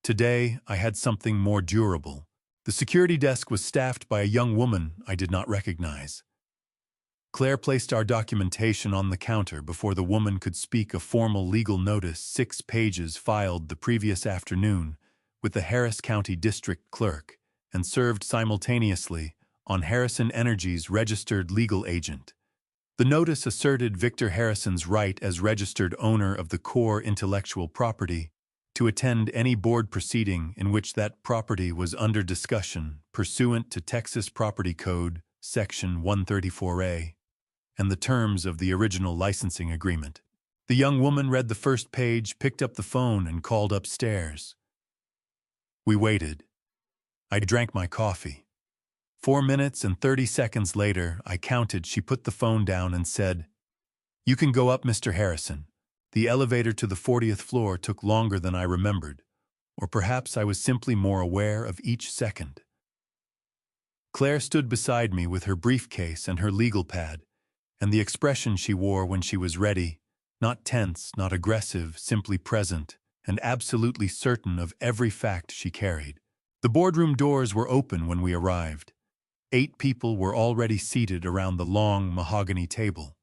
Today, I had something more durable. The security desk was staffed by a young woman I did not recognize. Claire placed our documentation on the counter before the woman could speak. A formal legal notice, 6 pages, filed the previous afternoon with the Harris County District Clerk and served simultaneously on Harrison Energy's registered legal agent. The notice asserted Victor Harrison's right as registered owner of the core intellectual property to attend any board proceeding in which that property was under discussion pursuant to Texas Property Code, Section 134A, and the terms of the original licensing agreement. The young woman read the first page, picked up the phone, and called upstairs. We waited. I drank my coffee. 4 minutes and 30 seconds later, I counted, she put the phone down and said, "You can go up, Mr. Harrison. The elevator to the 40th floor took longer than I remembered, or perhaps I was simply more aware of each second." Claire stood beside me with her briefcase and her legal pad, and the expression she wore when she was ready, not tense, not aggressive, simply present, and absolutely certain of every fact she carried. The boardroom doors were open when we arrived. 8 people were already seated around the long mahogany table.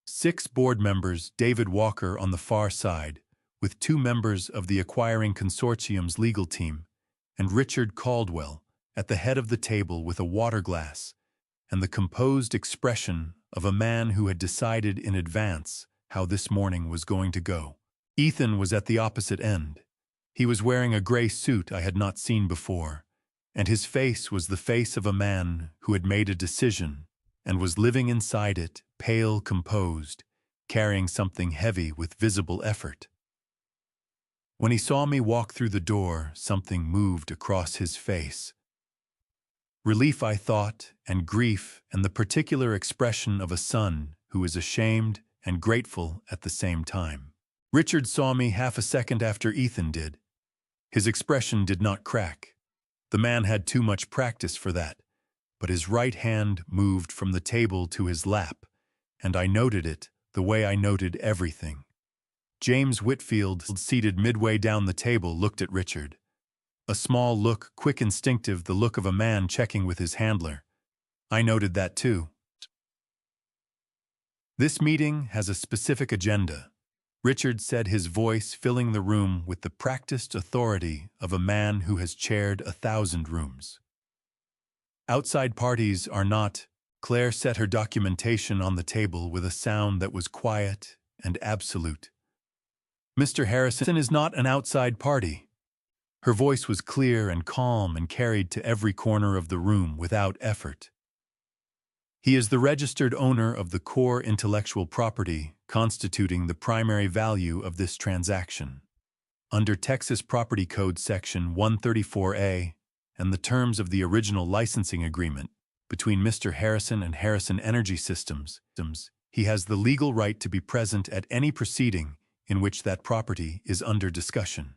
6 board members, David Walker on the far side, with 2 members of the acquiring consortium's legal team, and Richard Caldwell at the head of the table with a water glass and the composed expression of a man who had decided in advance how this morning was going to go. Ethan was at the opposite end. He was wearing a gray suit I had not seen before, and his face was the face of a man who had made a decision and was living inside it, pale, composed, carrying something heavy with visible effort. When he saw me walk through the door, something moved across his face. Relief, I thought, and grief, and the particular expression of a son who is ashamed and grateful at the same time. Richard saw me half a second after Ethan did. His expression did not crack. The man had too much practice for that, but his right hand moved from the table to his lap, and I noted it the way I noted everything. James Whitfield, seated midway down the table, looked at Richard. A small look, quick, instinctive, the look of a man checking with his handler. I noted that too. "This meeting has a specific agenda," Richard said, his voice filling the room with the practiced authority of a man who has chaired 1,000 rooms. "Outside parties are not—" Claire set her documentation on the table with a sound that was quiet and absolute. "Mr. Harrison is not an outside party." Her voice was clear and calm and carried to every corner of the room without effort. "He is the registered owner of the core intellectual property constituting the primary value of this transaction. Under Texas Property Code Section 134A and the terms of the original licensing agreement between Mr. Harrison and Harrison Energy Systems, he has the legal right to be present at any proceeding in which that property is under discussion."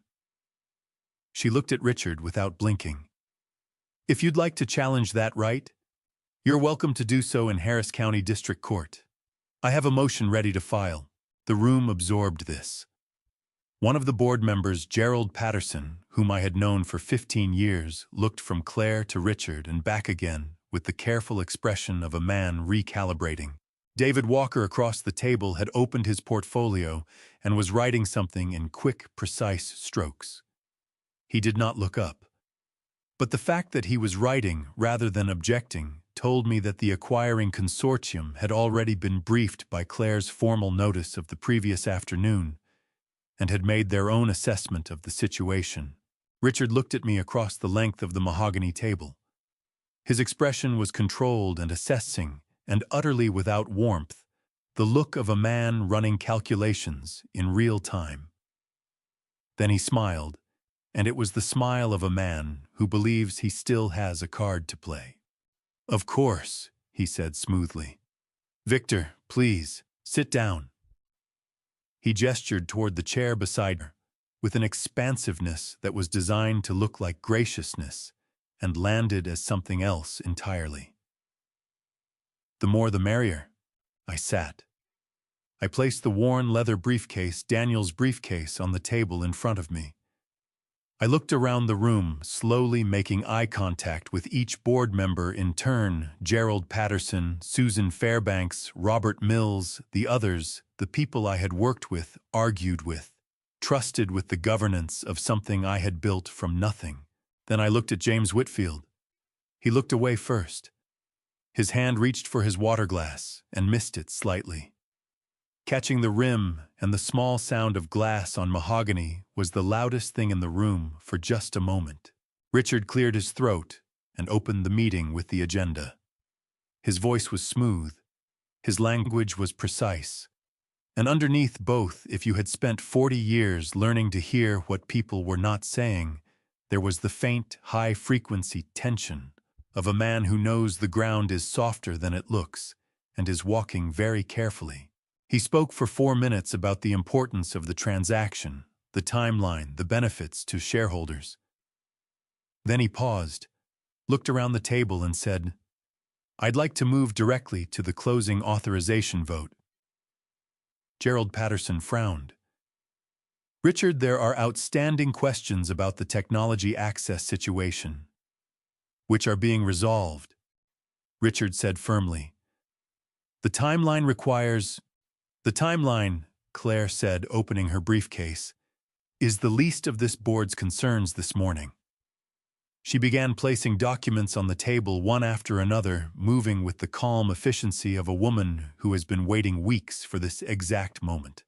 She looked at Richard without blinking. "If you'd like to challenge that right, you're welcome to do so in Harris County District Court. I have a motion ready to file." The room absorbed this. One of the board members, Gerald Patterson, whom I had known for 15 years, looked from Claire to Richard and back again with the careful expression of a man recalibrating. David Walker across the table had opened his portfolio and was writing something in quick, precise strokes. He did not look up. But the fact that he was writing rather than objecting told me that the acquiring consortium had already been briefed by Claire's formal notice of the previous afternoon and had made their own assessment of the situation. Richard looked at me across the length of the mahogany table. His expression was controlled and assessing, and utterly without warmth, the look of a man running calculations in real time. Then he smiled, and it was the smile of a man who believes he still has a card to play. "Of course," he said smoothly. "Victor, please, sit down." He gestured toward the chair beside her, with an expansiveness that was designed to look like graciousness, and landed as something else entirely. "The more the merrier." I sat. I placed the worn leather briefcase, Daniel's briefcase, on the table in front of me. I looked around the room, slowly making eye contact with each board member in turn: Gerald Patterson, Susan Fairbanks, Robert Mills, the others, the people I had worked with, argued with, trusted with the governance of something I had built from nothing. Then I looked at James Whitfield. He looked away first. His hand reached for his water glass and missed it slightly. Catching the rim, and the small sound of glass on mahogany was the loudest thing in the room for just a moment. Richard cleared his throat and opened the meeting with the agenda. His voice was smooth. His language was precise. And underneath both, if you had spent 40 years learning to hear what people were not saying, there was the faint, high-frequency tension of a man who knows the ground is softer than it looks and is walking very carefully. He spoke for 4 minutes about the importance of the transaction, the timeline, the benefits to shareholders. Then he paused, looked around the table and said, "I'd like to move directly to the closing authorization vote." Gerald Patterson frowned. "Richard, there are outstanding questions about the technology access situation, which are being resolved," Richard said firmly. "The timeline requires—" "The timeline," Claire said, opening her briefcase, "is the least of this board's concerns this morning." She began placing documents on the table one after another, moving with the calm efficiency of a woman who has been waiting weeks for this exact moment.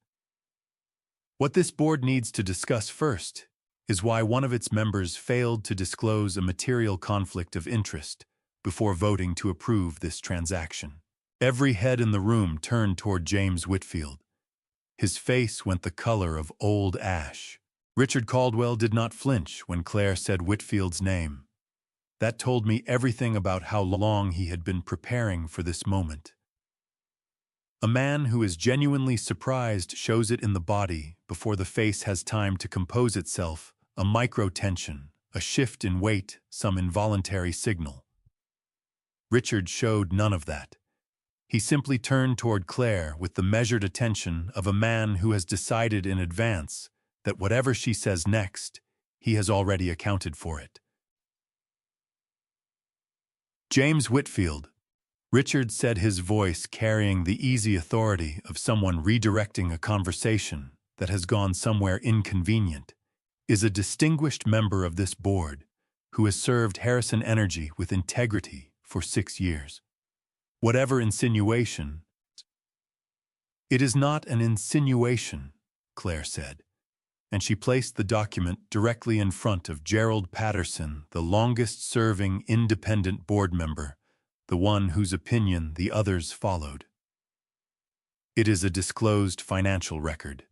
"What this board needs to discuss first is why one of its members failed to disclose a material conflict of interest before voting to approve this transaction." Every head in the room turned toward James Whitfield. His face went the color of old ash. Richard Caldwell did not flinch when Claire said Whitfield's name. That told me everything about how long he had been preparing for this moment. A man who is genuinely surprised shows it in the body before the face has time to compose itself, a micro-tension, a shift in weight, some involuntary signal. Richard showed none of that. He simply turned toward Claire with the measured attention of a man who has decided in advance that whatever she says next, he has already accounted for it. "James Whitfield," Richard said, his voice carrying the easy authority of someone redirecting a conversation that has gone somewhere inconvenient, "is a distinguished member of this board who has served Harrison Energy with integrity for 6 years. Whatever insinuation—" "It is not an insinuation," Claire said, and she placed the document directly in front of Gerald Patterson, the longest-serving independent board member, the one whose opinion the others followed. "It is a disclosed financial record.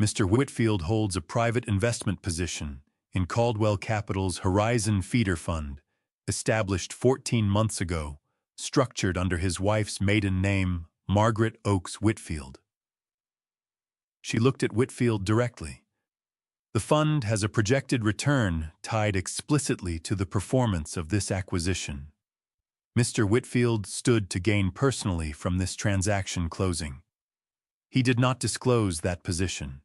Mr. Whitfield holds a private investment position in Caldwell Capital's Horizon Feeder Fund, established 14 months ago, structured under his wife's maiden name, Margaret Oakes Whitfield." She looked at Whitfield directly. "The fund has a projected return tied explicitly to the performance of this acquisition. Mr. Whitfield stood to gain personally from this transaction closing. He did not disclose that position.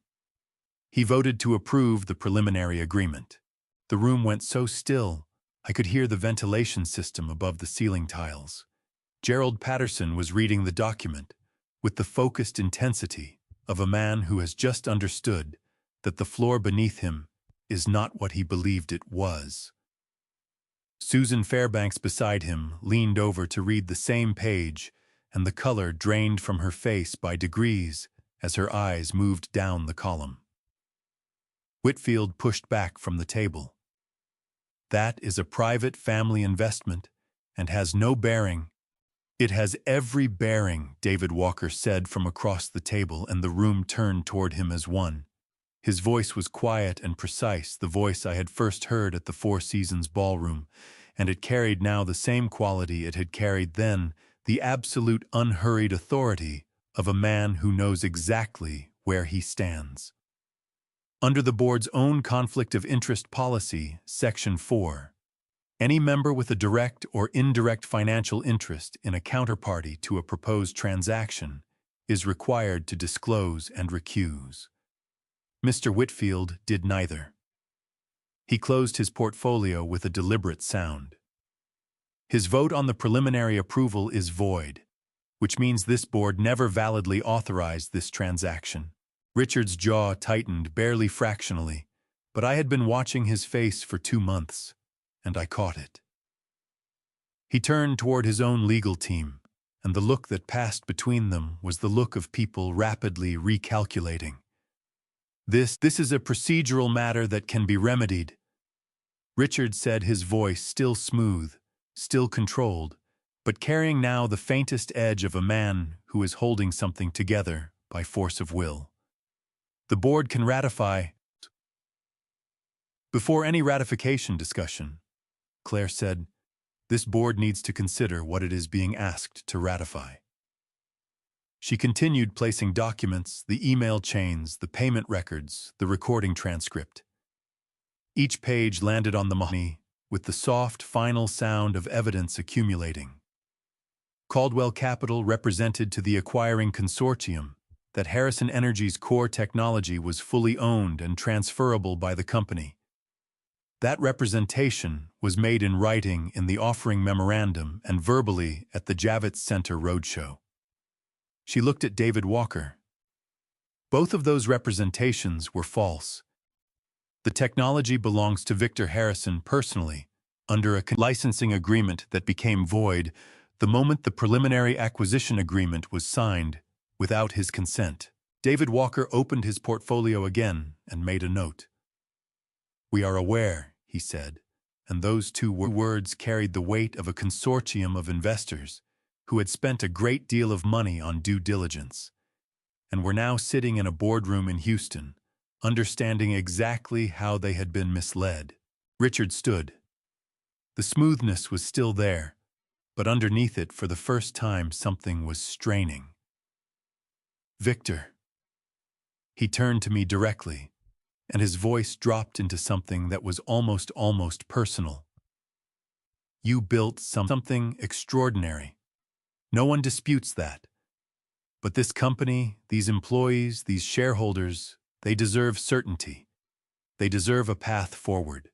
He voted to approve the preliminary agreement." The room went so still, I could hear the ventilation system above the ceiling tiles. Gerald Patterson was reading the document with the focused intensity of a man who has just understood that the floor beneath him is not what he believed it was. Susan Fairbanks beside him leaned over to read the same page, and the color drained from her face by degrees as her eyes moved down the column. Whitfield pushed back from the table. "That is a private family investment and has no bearing—" It has every bearing, David Walker said from across the table, and the room turned toward him as one. His voice was quiet and precise, the voice I had first heard at the Four Seasons ballroom, and it carried now the same quality it had carried then, the absolute unhurried authority of a man who knows exactly where he stands. Under the board's own conflict of interest policy, Section 4, any member with a direct or indirect financial interest in a counterparty to a proposed transaction is required to disclose and recuse. Mr. Whitfield did neither. He closed his portfolio with a deliberate sound. His vote on the preliminary approval is void, which means this board never validly authorized this transaction. Richard's jaw tightened barely fractionally, but I had been watching his face for 2 months, and I caught it. He turned toward his own legal team, and the look that passed between them was the look of people rapidly recalculating. This is a procedural matter that can be remedied, Richard said, his voice still smooth, still controlled, but carrying now the faintest edge of a man who is holding something together by force of will. The board can ratify. Before any ratification discussion, Claire said, this board needs to consider what it is being asked to ratify. She continued placing documents, the email chains, the payment records, the recording transcript. Each page landed on the mahogany with the soft, final sound of evidence accumulating. Caldwell Capital represented to the acquiring consortium that Harrison Energy's core technology was fully owned and transferable by the company. That representation was made in writing in the offering memorandum and verbally at the Javits Center Roadshow. She looked at David Walker. Both of those representations were false. The technology belongs to Victor Harrison personally, under a licensing agreement that became void the moment the preliminary acquisition agreement was signed without his consent. David Walker opened his portfolio again and made a note. "We are aware," he said, and those two words carried the weight of a consortium of investors who had spent a great deal of money on due diligence, and were now sitting in a boardroom in Houston, understanding exactly how they had been misled. Richard stood. The smoothness was still there, but underneath it, for the first time, something was straining. "Victor." He turned to me directly, and his voice dropped into something that was almost personal. "You built something extraordinary. No one disputes that. But this company, these employees, these shareholders, they deserve certainty. They deserve a path forward."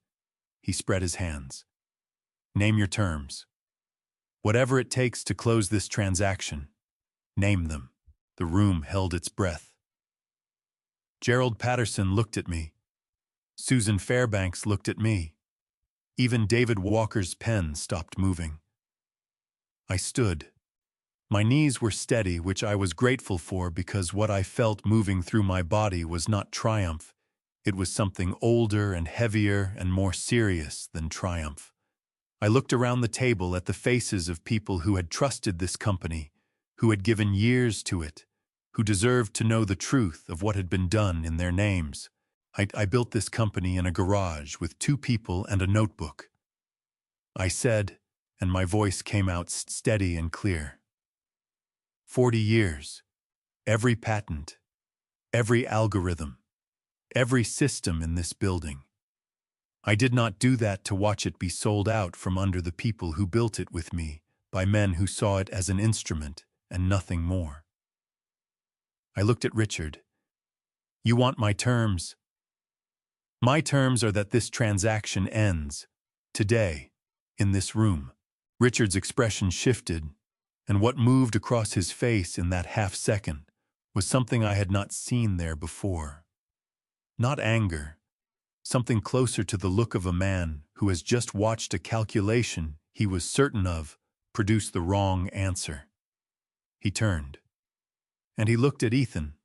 He spread his hands. "Name your terms. Whatever it takes to close this transaction, name them." The room held its breath. Gerald Patterson looked at me. Susan Fairbanks looked at me. Even David Walker's pen stopped moving. I stood. My knees were steady, which I was grateful for, because what I felt moving through my body was not triumph. It was something older and heavier and more serious than triumph. I looked around the table at the faces of people who had trusted this company, who had given years to it, who deserved to know the truth of what had been done in their names. I built this company in a garage with 2 people and a notebook. I said, and my voice came out steady and clear. 40 years, every patent, every algorithm, every system in this building. I did not do that to watch it be sold out from under the people who built it with me, by men who saw it as an instrument and nothing more. I looked at Richard. "You want my terms?" "My terms are that this transaction ends today, in this room." Richard's expression shifted, and what moved across his face in that half-second was something I had not seen there before. Not anger, something closer to the look of a man who has just watched a calculation he was certain of produce the wrong answer. He turned, and he looked at Ethan.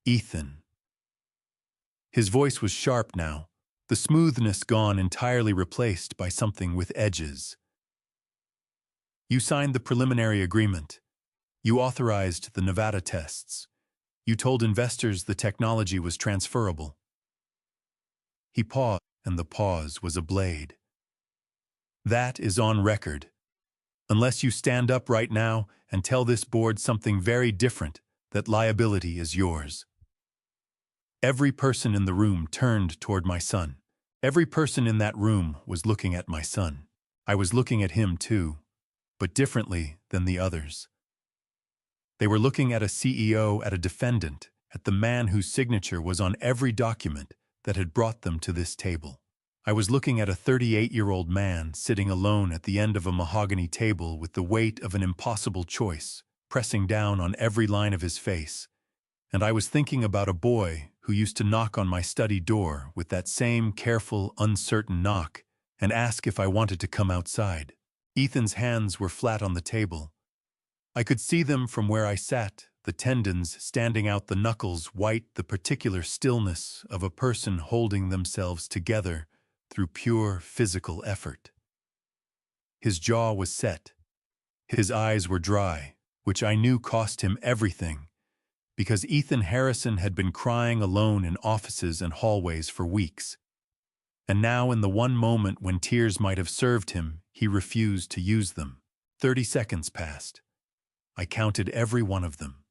"Ethan." His voice was sharp now, the smoothness gone, entirely replaced by something with edges. You signed the preliminary agreement. You authorized the Nevada tests. You told investors the technology was transferable. He paused, and the pause was a blade. That is on record. Unless you stand up right now and tell this board something very different, that liability is yours. Every person in the room turned toward my son. Every person in that room was looking at my son. I was looking at him too, but differently than the others. They were looking at a CEO, at a defendant, at the man whose signature was on every document that had brought them to this table. I was looking at a 38-year-old man sitting alone at the end of a mahogany table with the weight of an impossible choice pressing down on every line of his face. And I was thinking about a boy who used to knock on my study door with that same careful, uncertain knock and ask if I wanted to come outside. Ethan's hands were flat on the table. I could see them from where I sat, the tendons standing out, the knuckles white, the particular stillness of a person holding themselves together through pure physical effort. His jaw was set. His eyes were dry, which I knew cost him everything, because Ethan Harrison had been crying alone in offices and hallways for weeks. And now, in the one moment when tears might have served him, he refused to use them. 30 seconds passed. I counted every one of them.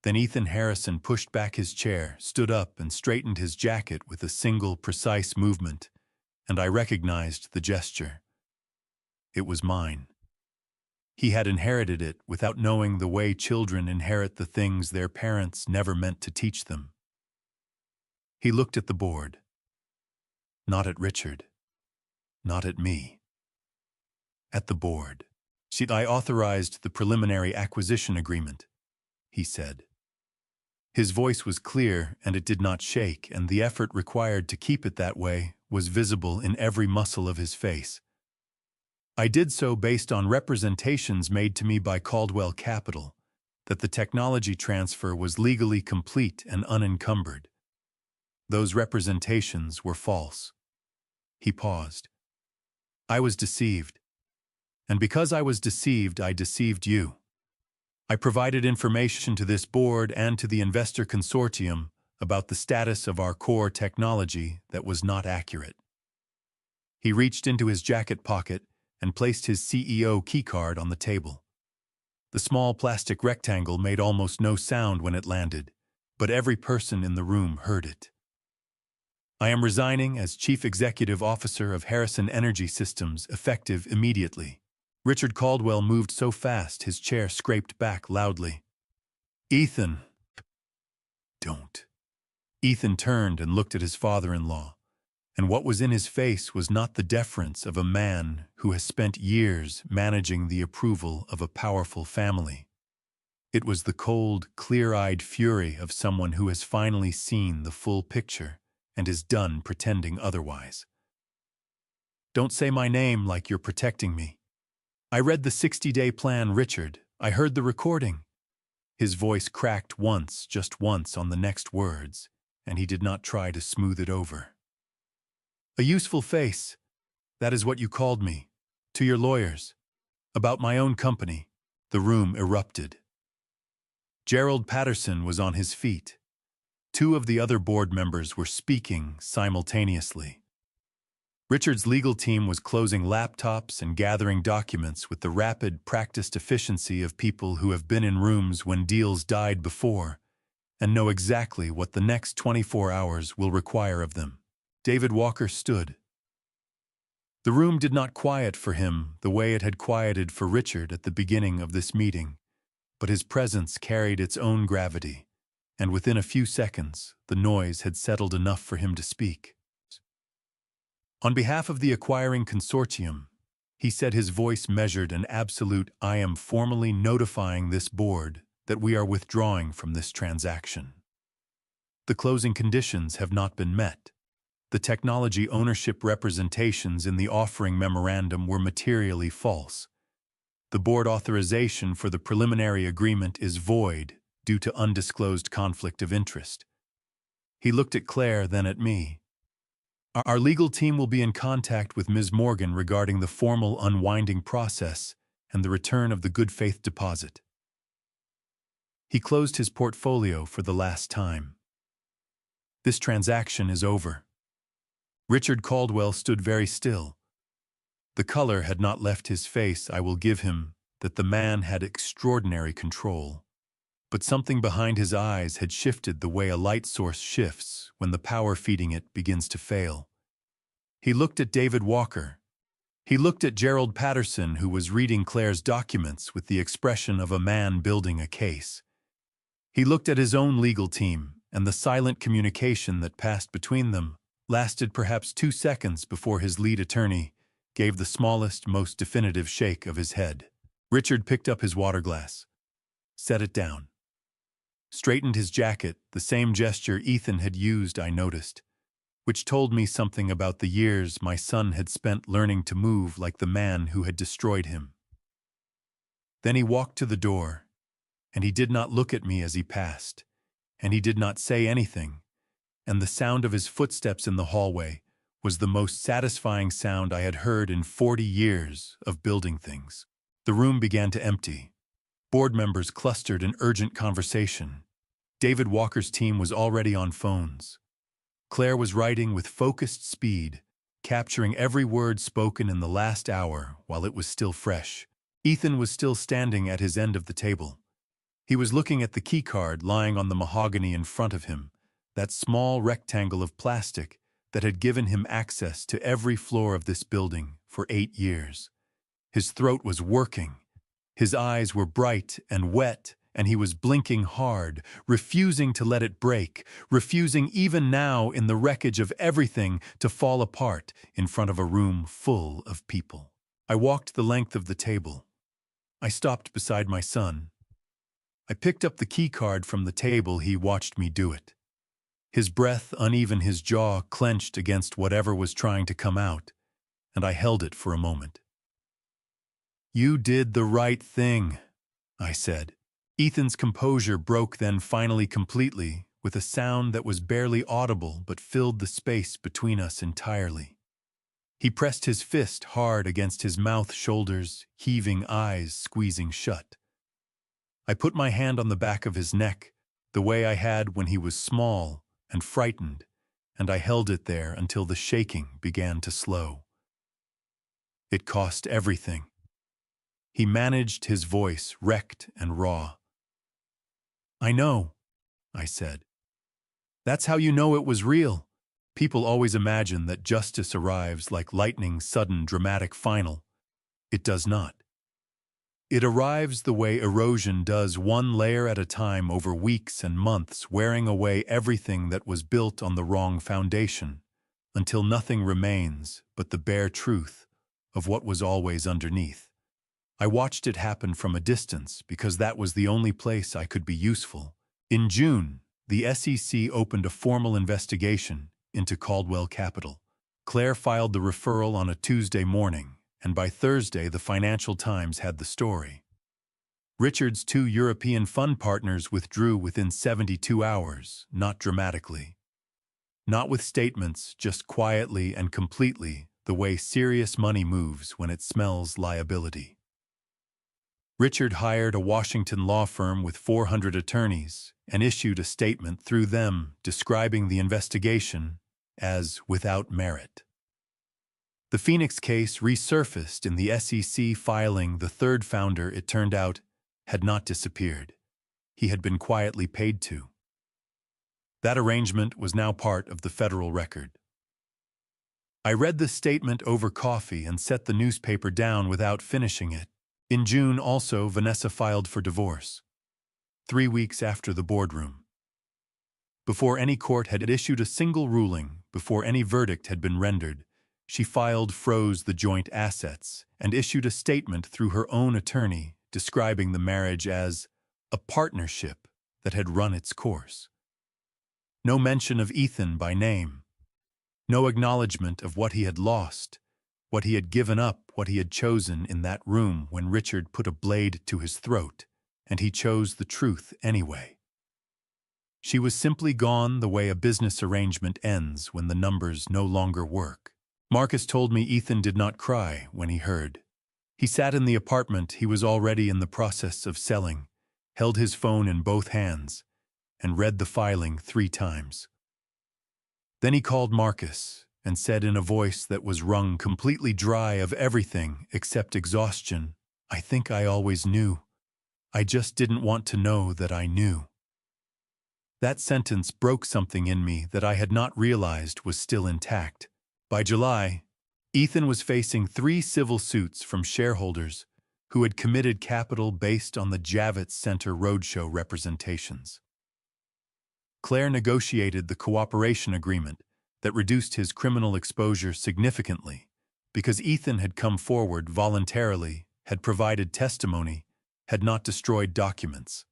Then Ethan Harrison pushed back his chair, stood up, and straightened his jacket with a single, precise movement, and I recognized the gesture. It was mine. He had inherited it without knowing the way children inherit the things their parents never meant to teach them. He looked at the board. Not at Richard. Not at me. At the board. I authorized the preliminary acquisition agreement, he said. His voice was clear, and it did not shake, and the effort required to keep it that way was visible in every muscle of his face. I did so based on representations made to me by Caldwell Capital, that the technology transfer was legally complete and unencumbered. Those representations were false. He paused. I was deceived. And because I was deceived, I deceived you. I provided information to this board and to the investor consortium about the status of our core technology that was not accurate. He reached into his jacket pocket and placed his CEO keycard on the table. The small plastic rectangle made almost no sound when it landed, but every person in the room heard it. I am resigning as Chief Executive Officer of Harrison Energy Systems, effective immediately. Richard Caldwell moved so fast his chair scraped back loudly. Ethan! Don't. Ethan turned and looked at his father-in-law, and what was in his face was not the deference of a man who has spent years managing the approval of a powerful family. It was the cold, clear-eyed fury of someone who has finally seen the full picture and is done pretending otherwise. Don't say my name like you're protecting me. I read the 60-day plan, Richard. I heard the recording. His voice cracked once, just once, on the next words, and he did not try to smooth it over. A useful face. That is what you called me. To your lawyers. About my own company. The room erupted. Gerald Patterson was on his feet. Two of the other board members were speaking simultaneously. Richard's legal team was closing laptops and gathering documents with the rapid, practiced efficiency of people who have been in rooms when deals died before and know exactly what the next 24 hours will require of them. David Walker stood. The room did not quiet for him the way it had quieted for Richard at the beginning of this meeting, but his presence carried its own gravity, and within a few seconds the noise had settled enough for him to speak. On behalf of the acquiring consortium, he said, his voice measured and absolute, I am formally notifying this board that we are withdrawing from this transaction. The closing conditions have not been met. The technology ownership representations in the offering memorandum were materially false. The board authorization for the preliminary agreement is void due to undisclosed conflict of interest. He looked at Claire, then at me. Our legal team will be in contact with Ms. Morgan regarding the formal unwinding process and the return of the good faith deposit. He closed his portfolio for the last time. This transaction is over. Richard Caldwell stood very still. The color had not left his face. I will give him that the man had extraordinary control. But something behind his eyes had shifted the way a light source shifts when the power feeding it begins to fail. He looked at David Walker. He looked at Gerald Patterson, who was reading Claire's documents with the expression of a man building a case. He looked at his own legal team, and the silent communication that passed between them lasted perhaps 2 seconds before his lead attorney gave the smallest, most definitive shake of his head. Richard picked up his water glass, set it down, straightened his jacket, the same gesture Ethan had used, I noticed, which told me something about the years my son had spent learning to move like the man who had destroyed him. Then he walked to the door, and he did not look at me as he passed, and he did not say anything, and the sound of his footsteps in the hallway was the most satisfying sound I had heard in 40 years of building things. The room began to empty. Board members clustered in urgent conversation. David Walker's team was already on phones. Claire was writing with focused speed, capturing every word spoken in the last hour while it was still fresh. Ethan was still standing at his end of the table. He was looking at the keycard lying on the mahogany in front of him, that small rectangle of plastic that had given him access to every floor of this building for 8 years. His throat was working. His eyes were bright and wet, and he was blinking hard, refusing to let it break, refusing even now in the wreckage of everything to fall apart in front of a room full of people. I walked the length of the table. I stopped beside my son. I picked up the key card from the table. He watched me do it. His breath uneven, his jaw clenched against whatever was trying to come out, and I held it for a moment. "You did the right thing," I said. Ethan's composure broke then finally completely, with a sound that was barely audible but filled the space between us entirely. He pressed his fist hard against his mouth, shoulders, heaving, eyes squeezing shut. I put my hand on the back of his neck, the way I had when he was small and frightened, and I held it there until the shaking began to slow. "It cost everything." He managed his voice, wrecked and raw. "I know," I said. "That's how you know it was real. People always imagine that justice arrives like lightning, sudden, dramatic, final. It does not. It arrives the way erosion does, one layer at a time over weeks and months, wearing away everything that was built on the wrong foundation, until nothing remains but the bare truth of what was always underneath. I watched it happen from a distance because that was the only place I could be useful. In June, the SEC opened a formal investigation into Caldwell Capital. Claire filed the referral on a Tuesday morning, and by Thursday the Financial Times had the story. Richard's 2 European fund partners withdrew within 72 hours, not dramatically. Not with statements, just quietly and completely, the way serious money moves when it smells liability. Richard hired a Washington law firm with 400 attorneys and issued a statement through them describing the investigation as without merit. The Phoenix case resurfaced in the SEC filing. The third founder, it turned out, had not disappeared. He had been quietly paid to. That arrangement was now part of the federal record. I read the statement over coffee and set the newspaper down without finishing it. In June also, Vanessa filed for divorce, 3 weeks after the boardroom. Before any court had issued a single ruling, before any verdict had been rendered, she froze the joint assets and issued a statement through her own attorney describing the marriage as a partnership that had run its course. No mention of Ethan by name. No acknowledgement of what he had lost, what he had given up, what he had chosen in that room when Richard put a blade to his throat, and he chose the truth anyway. She was simply gone the way a business arrangement ends when the numbers no longer work. Marcus told me Ethan did not cry when he heard. He sat in the apartment he was already in the process of selling, held his phone in both hands, and read the filing 3 times. Then he called Marcus and said in a voice that was wrung completely dry of everything except exhaustion, "I think I always knew. I just didn't want to know that I knew." That sentence broke something in me that I had not realized was still intact. By July, Ethan was facing 3 civil suits from shareholders who had committed capital based on the Javits Center roadshow representations. Claire negotiated the cooperation agreement that reduced his criminal exposure significantly because Ethan had come forward voluntarily, had provided testimony, had not destroyed documents.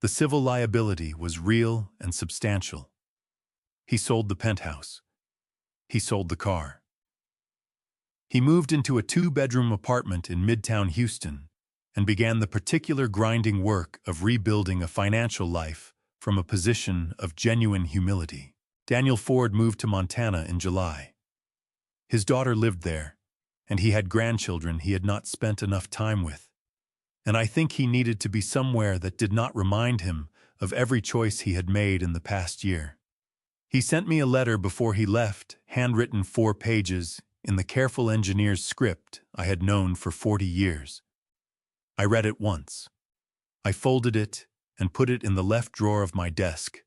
The civil liability was real and substantial. He sold the penthouse. He sold the car. He moved into a 2-bedroom apartment in Midtown Houston and began the particular grinding work of rebuilding a financial life from a position of genuine humility. Daniel Ford moved to Montana in July. His daughter lived there, and he had grandchildren he had not spent enough time with. And I think he needed to be somewhere that did not remind him of every choice he had made in the past year. He sent me a letter before he left, handwritten 4 pages, in the careful engineer's script I had known for 40 years. I read it once. I folded it and put it in the left drawer of my desk,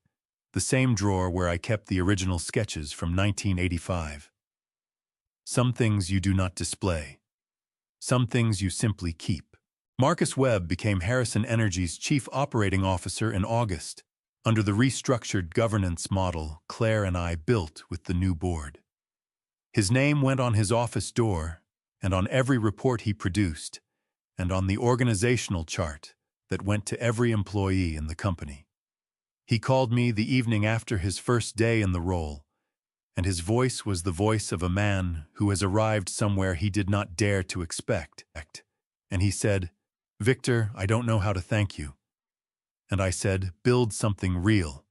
the same drawer where I kept the original sketches from 1985. Some things you do not display. Some things you simply keep. Marcus Webb became Harrison Energy's chief operating officer in August, under the restructured governance model Claire and I built with the new board. His name went on his office door, and on every report he produced, and on the organizational chart that went to every employee in the company. He called me the evening after his first day in the role, and his voice was the voice of a man who has arrived somewhere he did not dare to expect. And he said, "Victor, I don't know how to thank you." And I said, "Build something real.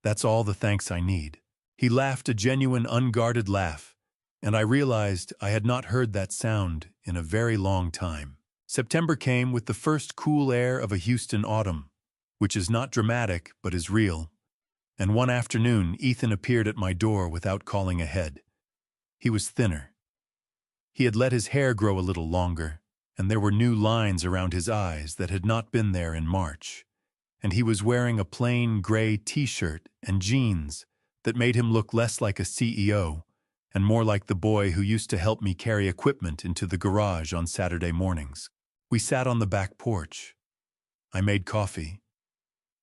That's all the thanks I need." He laughed a genuine, unguarded laugh, and I realized I had not heard that sound in a very long time. September came with the first cool air of a Houston autumn, which is not dramatic but is real, and one afternoon Ethan appeared at my door without calling ahead. He was thinner. He had let his hair grow a little longer, and there were new lines around his eyes that had not been there in March, and he was wearing a plain gray t-shirt and jeans that made him look less like a CEO and more like the boy who used to help me carry equipment into the garage on Saturday mornings. We sat on the back porch. I made coffee.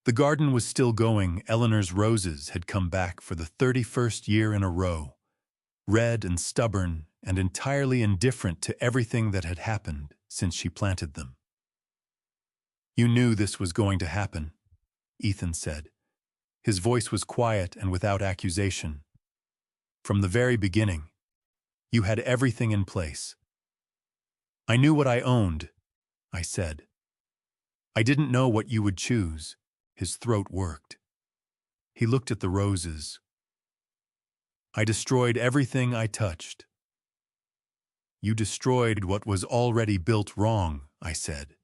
The garden was still going. Eleanor's roses had come back for the 31st year in a row, red and stubborn and entirely indifferent to everything that had happened since she planted them. "You knew this was going to happen," Ethan said. His voice was quiet and without accusation. "From the very beginning, you had everything in place." "I knew what I owned," I said. "I didn't know what you would choose." His throat worked. He looked at the roses. "I destroyed everything I touched." "You destroyed what was already built wrong," I said.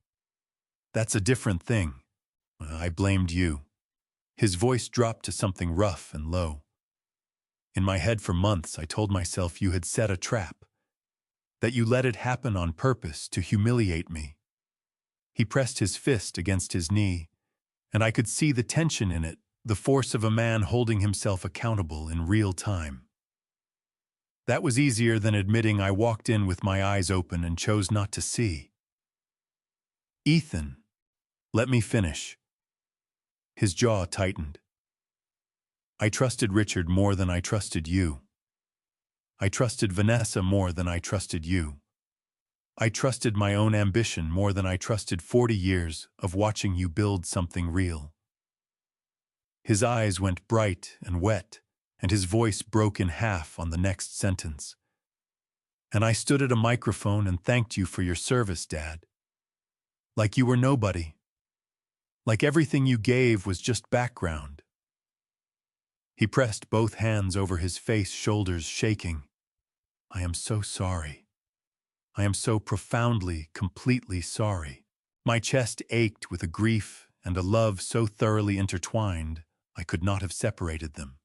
"That's a different thing." "I blamed you." His voice dropped to something rough and low. "In my head for months I told myself you had set a trap, that you let it happen on purpose to humiliate me." He pressed his fist against his knee, and I could see the tension in it, the force of a man holding himself accountable in real time. That was easier than admitting I walked in with my eyes open and chose not to see. "Ethan, let me finish." His jaw tightened. "I trusted Richard more than I trusted you. I trusted Vanessa more than I trusted you. I trusted my own ambition more than I trusted 40 years of watching you build something real." His eyes went bright and wet, and his voice broke in half on the next sentence. "And I stood at a microphone and thanked you for your service, Dad. Like you were nobody. Like everything you gave was just background, He pressed both hands over his face, shoulders shaking. I am so sorry. I am so profoundly, completely sorry. My chest ached with a grief and a love so thoroughly intertwined, I could not have separated them.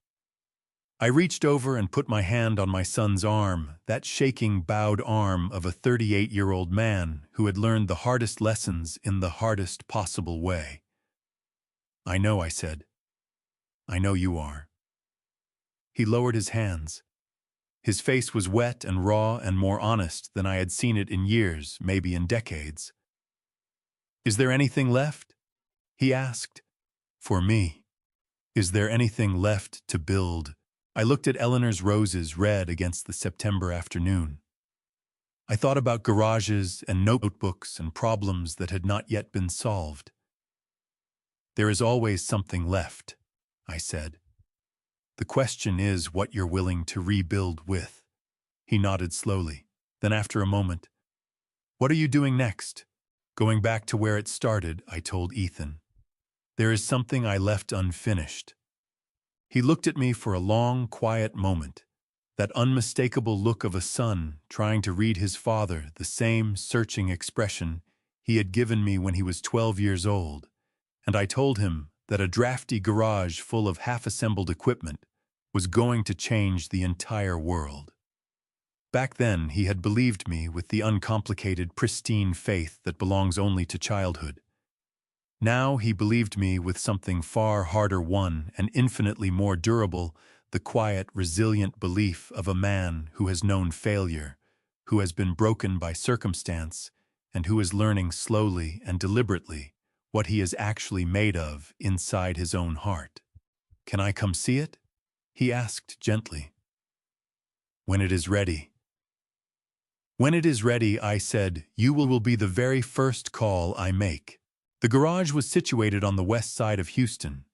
I reached over and put my hand on my son's arm, that shaking, bowed arm of a 38-year-old man who had learned the hardest lessons in the hardest possible way. I know, I said. I know you are. He lowered his hands. His face was wet and raw and more honest than I had seen it in years, maybe in decades. Is there anything left? He asked. For me. Is there anything left to build? I looked at Eleanor's roses red against the September afternoon. I thought about garages and notebooks and problems that had not yet been solved. There is always something left, I said. The question is what you're willing to rebuild with. He nodded slowly. Then after a moment, what are you doing next? Going back to where it started, I told Ethan. There is something I left unfinished. He looked at me for a long, quiet moment, that unmistakable look of a son trying to read his father, the same searching expression he had given me when he was 12 years old, and I told him that a drafty garage full of half-assembled equipment was going to change the entire world. Back then, he had believed me with the uncomplicated, pristine faith that belongs only to childhood. Now he believed me with something far harder won and infinitely more durable, the quiet, resilient belief of a man who has known failure, who has been broken by circumstance, and who is learning slowly and deliberately what he is actually made of inside his own heart. Can I come see it? He asked gently. When it is ready. When it is ready, I said, you will be the very first call I make. The garage was situated on the west side of Houston,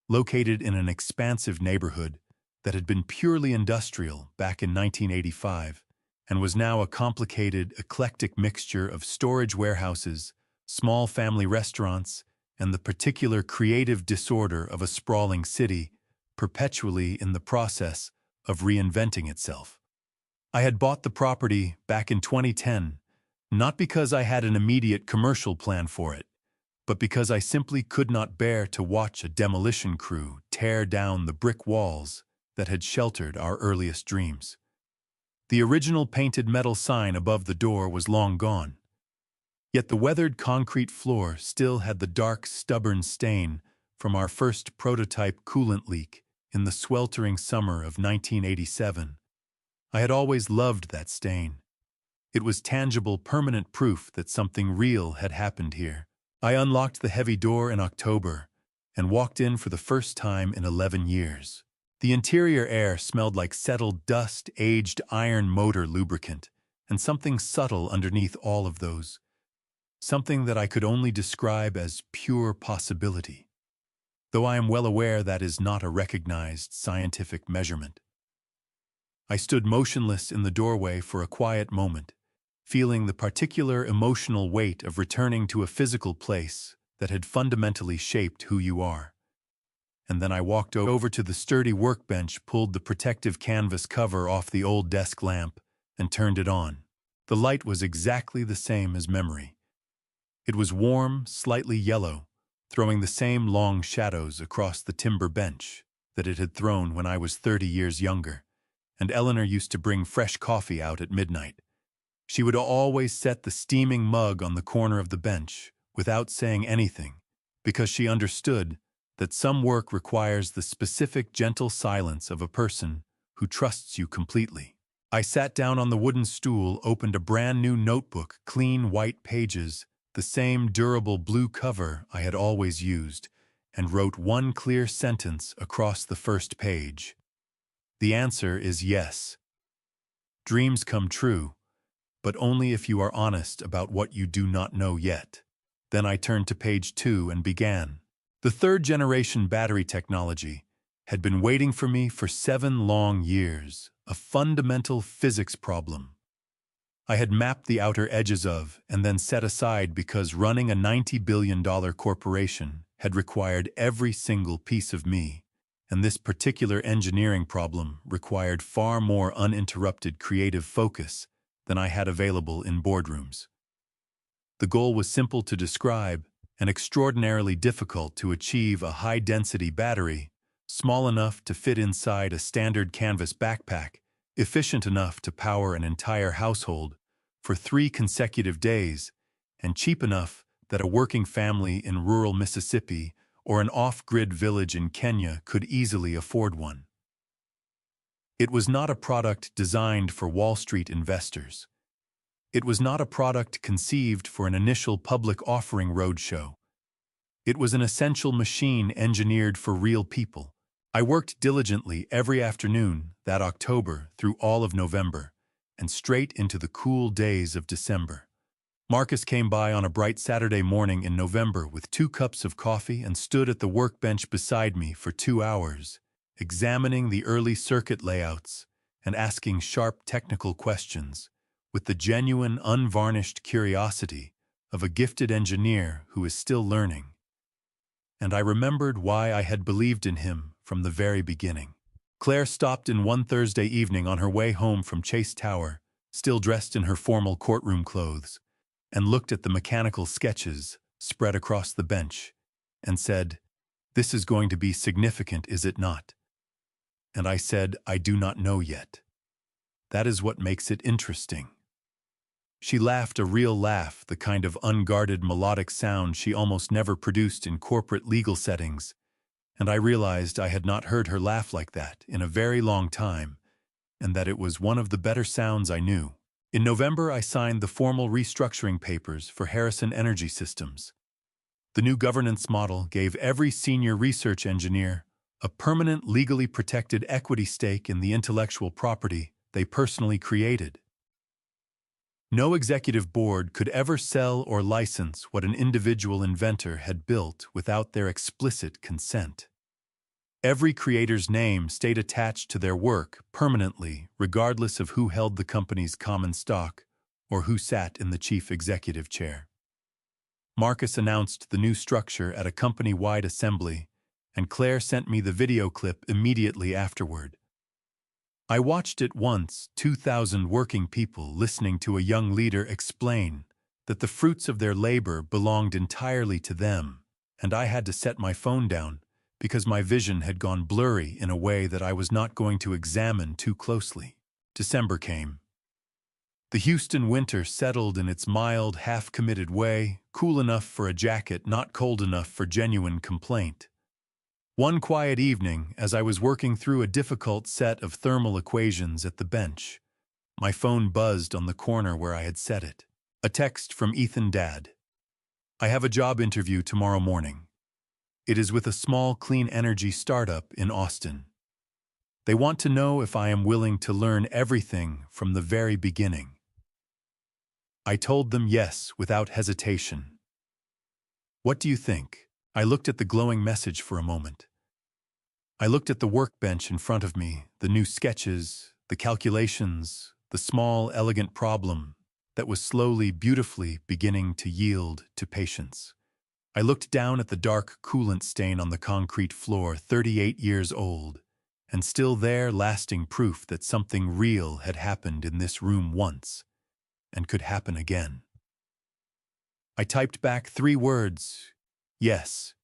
located in an expansive neighborhood that had been purely industrial back in 1985 and was now a complicated, eclectic mixture of storage warehouses, small family restaurants, and the particular creative disorder of a sprawling city perpetually in the process of reinventing itself. I had bought the property back in 2010, not because I had an immediate commercial plan for it, but because I simply could not bear to watch a demolition crew tear down the brick walls that had sheltered our earliest dreams. The original painted metal sign above the door was long gone, yet the weathered concrete floor still had the dark, stubborn stain from our first prototype coolant leak in the sweltering summer of 1987. I had always loved that stain. It was tangible, permanent proof that something real had happened here. I unlocked the heavy door in October and walked in for the first time in 11 years. The interior air smelled like settled dust, aged iron motor lubricant, and something subtle underneath all of those. Something that I could only describe as pure possibility, though I am well aware that is not a recognized scientific measurement. I stood motionless in the doorway for a quiet moment, feeling the particular emotional weight of returning to a physical place that had fundamentally shaped who you are. And then I walked over to the sturdy workbench, pulled the protective canvas cover off the old desk lamp, and turned it on. The light was exactly the same as memory. It was warm, slightly yellow, throwing the same long shadows across the timber bench that it had thrown when I was 30 years younger, and Eleanor used to bring fresh coffee out at midnight. She would always set the steaming mug on the corner of the bench without saying anything, because she understood that some work requires the specific gentle silence of a person who trusts you completely. I sat down on the wooden stool, opened a brand new notebook, clean white pages, the same durable blue cover I had always used, and wrote one clear sentence across the first page. The answer is yes. Dreams come true, but only if you are honest about what you do not know yet. Then I turned to page 2 and began. The third-generation battery technology had been waiting for me for 7 long years, a fundamental physics problem. I had mapped the outer edges of and then set aside because running a $90 billion corporation had required every single piece of me, and this particular engineering problem required far more uninterrupted creative focus than I had available in boardrooms. The goal was simple to describe and extraordinarily difficult to achieve: a high-density battery, small enough to fit inside a standard canvas backpack, efficient enough to power an entire household for 3 consecutive days, and cheap enough that a working family in rural Mississippi or an off-grid village in Kenya could easily afford one. It was not a product designed for Wall Street investors. It was not a product conceived for an initial public offering roadshow. It was an essential machine engineered for real people. I worked diligently every afternoon that October through all of November, and straight into the cool days of December. Marcus came by on a bright Saturday morning in November with 2 cups of coffee and stood at the workbench beside me for 2 hours, examining the early circuit layouts and asking sharp technical questions with the genuine, unvarnished curiosity of a gifted engineer who is still learning. And I remembered why I had believed in him from the very beginning. Claire stopped in one Thursday evening on her way home from Chase Tower, still dressed in her formal courtroom clothes, and looked at the mechanical sketches spread across the bench, and said, "This is going to be significant, is it not?" And I said, "I do not know yet. That is what makes it interesting." She laughed a real laugh, the kind of unguarded melodic sound she almost never produced in corporate legal settings, and I realized I had not heard her laugh like that in a very long time, and that it was one of the better sounds I knew. In November, I signed the formal restructuring papers for Harrison Energy Systems. The new governance model gave every senior research engineer a permanent, legally protected equity stake in the intellectual property they personally created. No executive board could ever sell or license what an individual inventor had built without their explicit consent. Every creator's name stayed attached to their work permanently, regardless of who held the company's common stock or who sat in the chief executive chair. Marcus announced the new structure at a company-wide assembly, and Claire sent me the video clip immediately afterward. I watched it once, 2,000 working people listening to a young leader explain that the fruits of their labor belonged entirely to them, and I had to set my phone down because my vision had gone blurry in a way that I was not going to examine too closely. December came. The Houston winter settled in its mild, half-committed way, cool enough for a jacket, not cold enough for genuine complaint. One quiet evening, as I was working through a difficult set of thermal equations at the bench, my phone buzzed on the corner where I had set it. A text from Ethan: "Dad, I have a job interview tomorrow morning. It is with a small clean energy startup in Austin. They want to know if I am willing to learn everything from the very beginning." I told them yes without hesitation. What do you think? I looked at the glowing message for a moment. I looked at the workbench in front of me, the new sketches, the calculations, the small, elegant problem that was slowly, beautifully beginning to yield to patience. I looked down at the dark coolant stain on the concrete floor, 38 years old, and still there, lasting proof that something real had happened in this room once, and could happen again. I typed back 3 words: "Yes,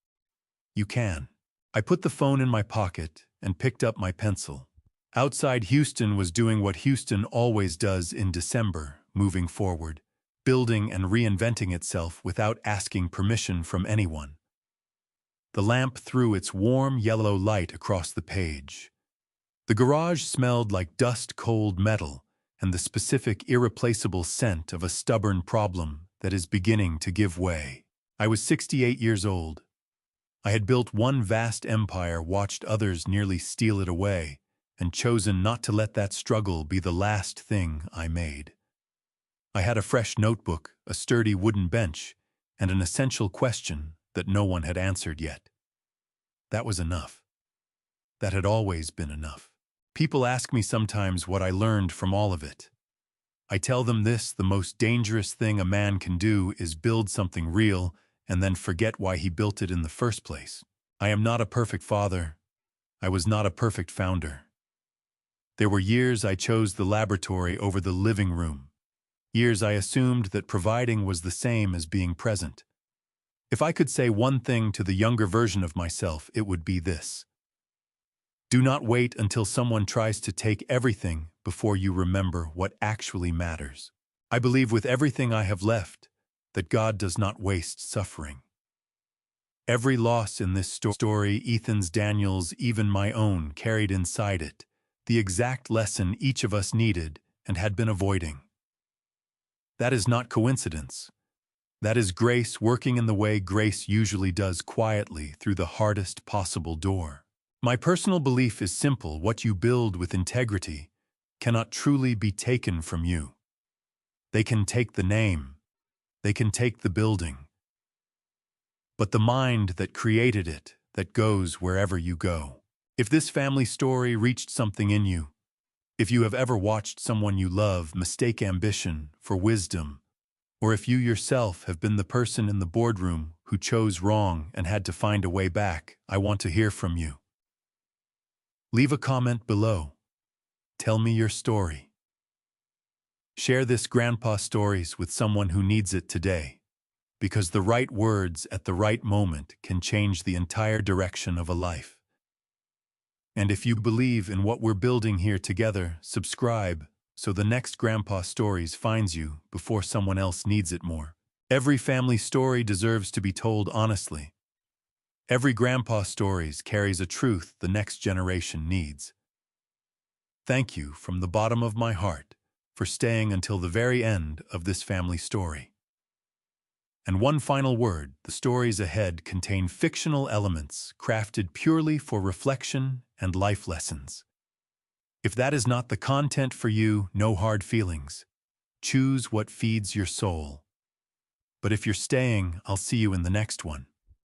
you can." I put the phone in my pocket and picked up my pencil. Outside, Houston was doing what Houston always does in December, moving forward, building and reinventing itself without asking permission from anyone. The lamp threw its warm yellow light across the page. The garage smelled like dust-cold metal and the specific, irreplaceable scent of a stubborn problem that is beginning to give way. I was 68 years old. I had built one vast empire, watched others nearly steal it away, and chosen not to let that struggle be the last thing I made. I had a fresh notebook, a sturdy wooden bench, and an essential question that no one had answered yet. That was enough. That had always been enough. People ask me sometimes what I learned from all of it. I tell them this: the most dangerous thing a man can do is build something real and then forget why he built it in the first place. I am not a perfect father. I was not a perfect founder. There were years I chose the laboratory over the living room. Years I assumed that providing was the same as being present. If I could say one thing to the younger version of myself, it would be this. Do not wait until someone tries to take everything before you remember what actually matters. I believe with everything I have left that God does not waste suffering. Every loss in this story, Ethan's, Daniel's, even my own, carried inside it the exact lesson each of us needed and had been avoiding. That is not coincidence. That is grace working in the way grace usually does, quietly through the hardest possible door. My personal belief is simple: what you build with integrity cannot truly be taken from you. They can take the name, they can take the building, but the mind that created it, that goes wherever you go. If this family story reached something in you, if you have ever watched someone you love mistake ambition for wisdom, or if you yourself have been the person in the boardroom who chose wrong and had to find a way back, I want to hear from you. Leave a comment below. Tell me your story. Share this grandpa stories with someone who needs it today, because the right words at the right moment can change the entire direction of a life. And if you believe in what we're building here together, subscribe so the next Grandpa Stories finds you before someone else needs it more. Every family story deserves to be told honestly. Every Grandpa Stories carries a truth the next generation needs. Thank you from the bottom of my heart for staying until the very end of this family story. And one final word: the stories ahead contain fictional elements crafted purely for reflection and life lessons. If that is not the content for you, no hard feelings. Choose what feeds your soul. But if you're staying, I'll see you in the next one.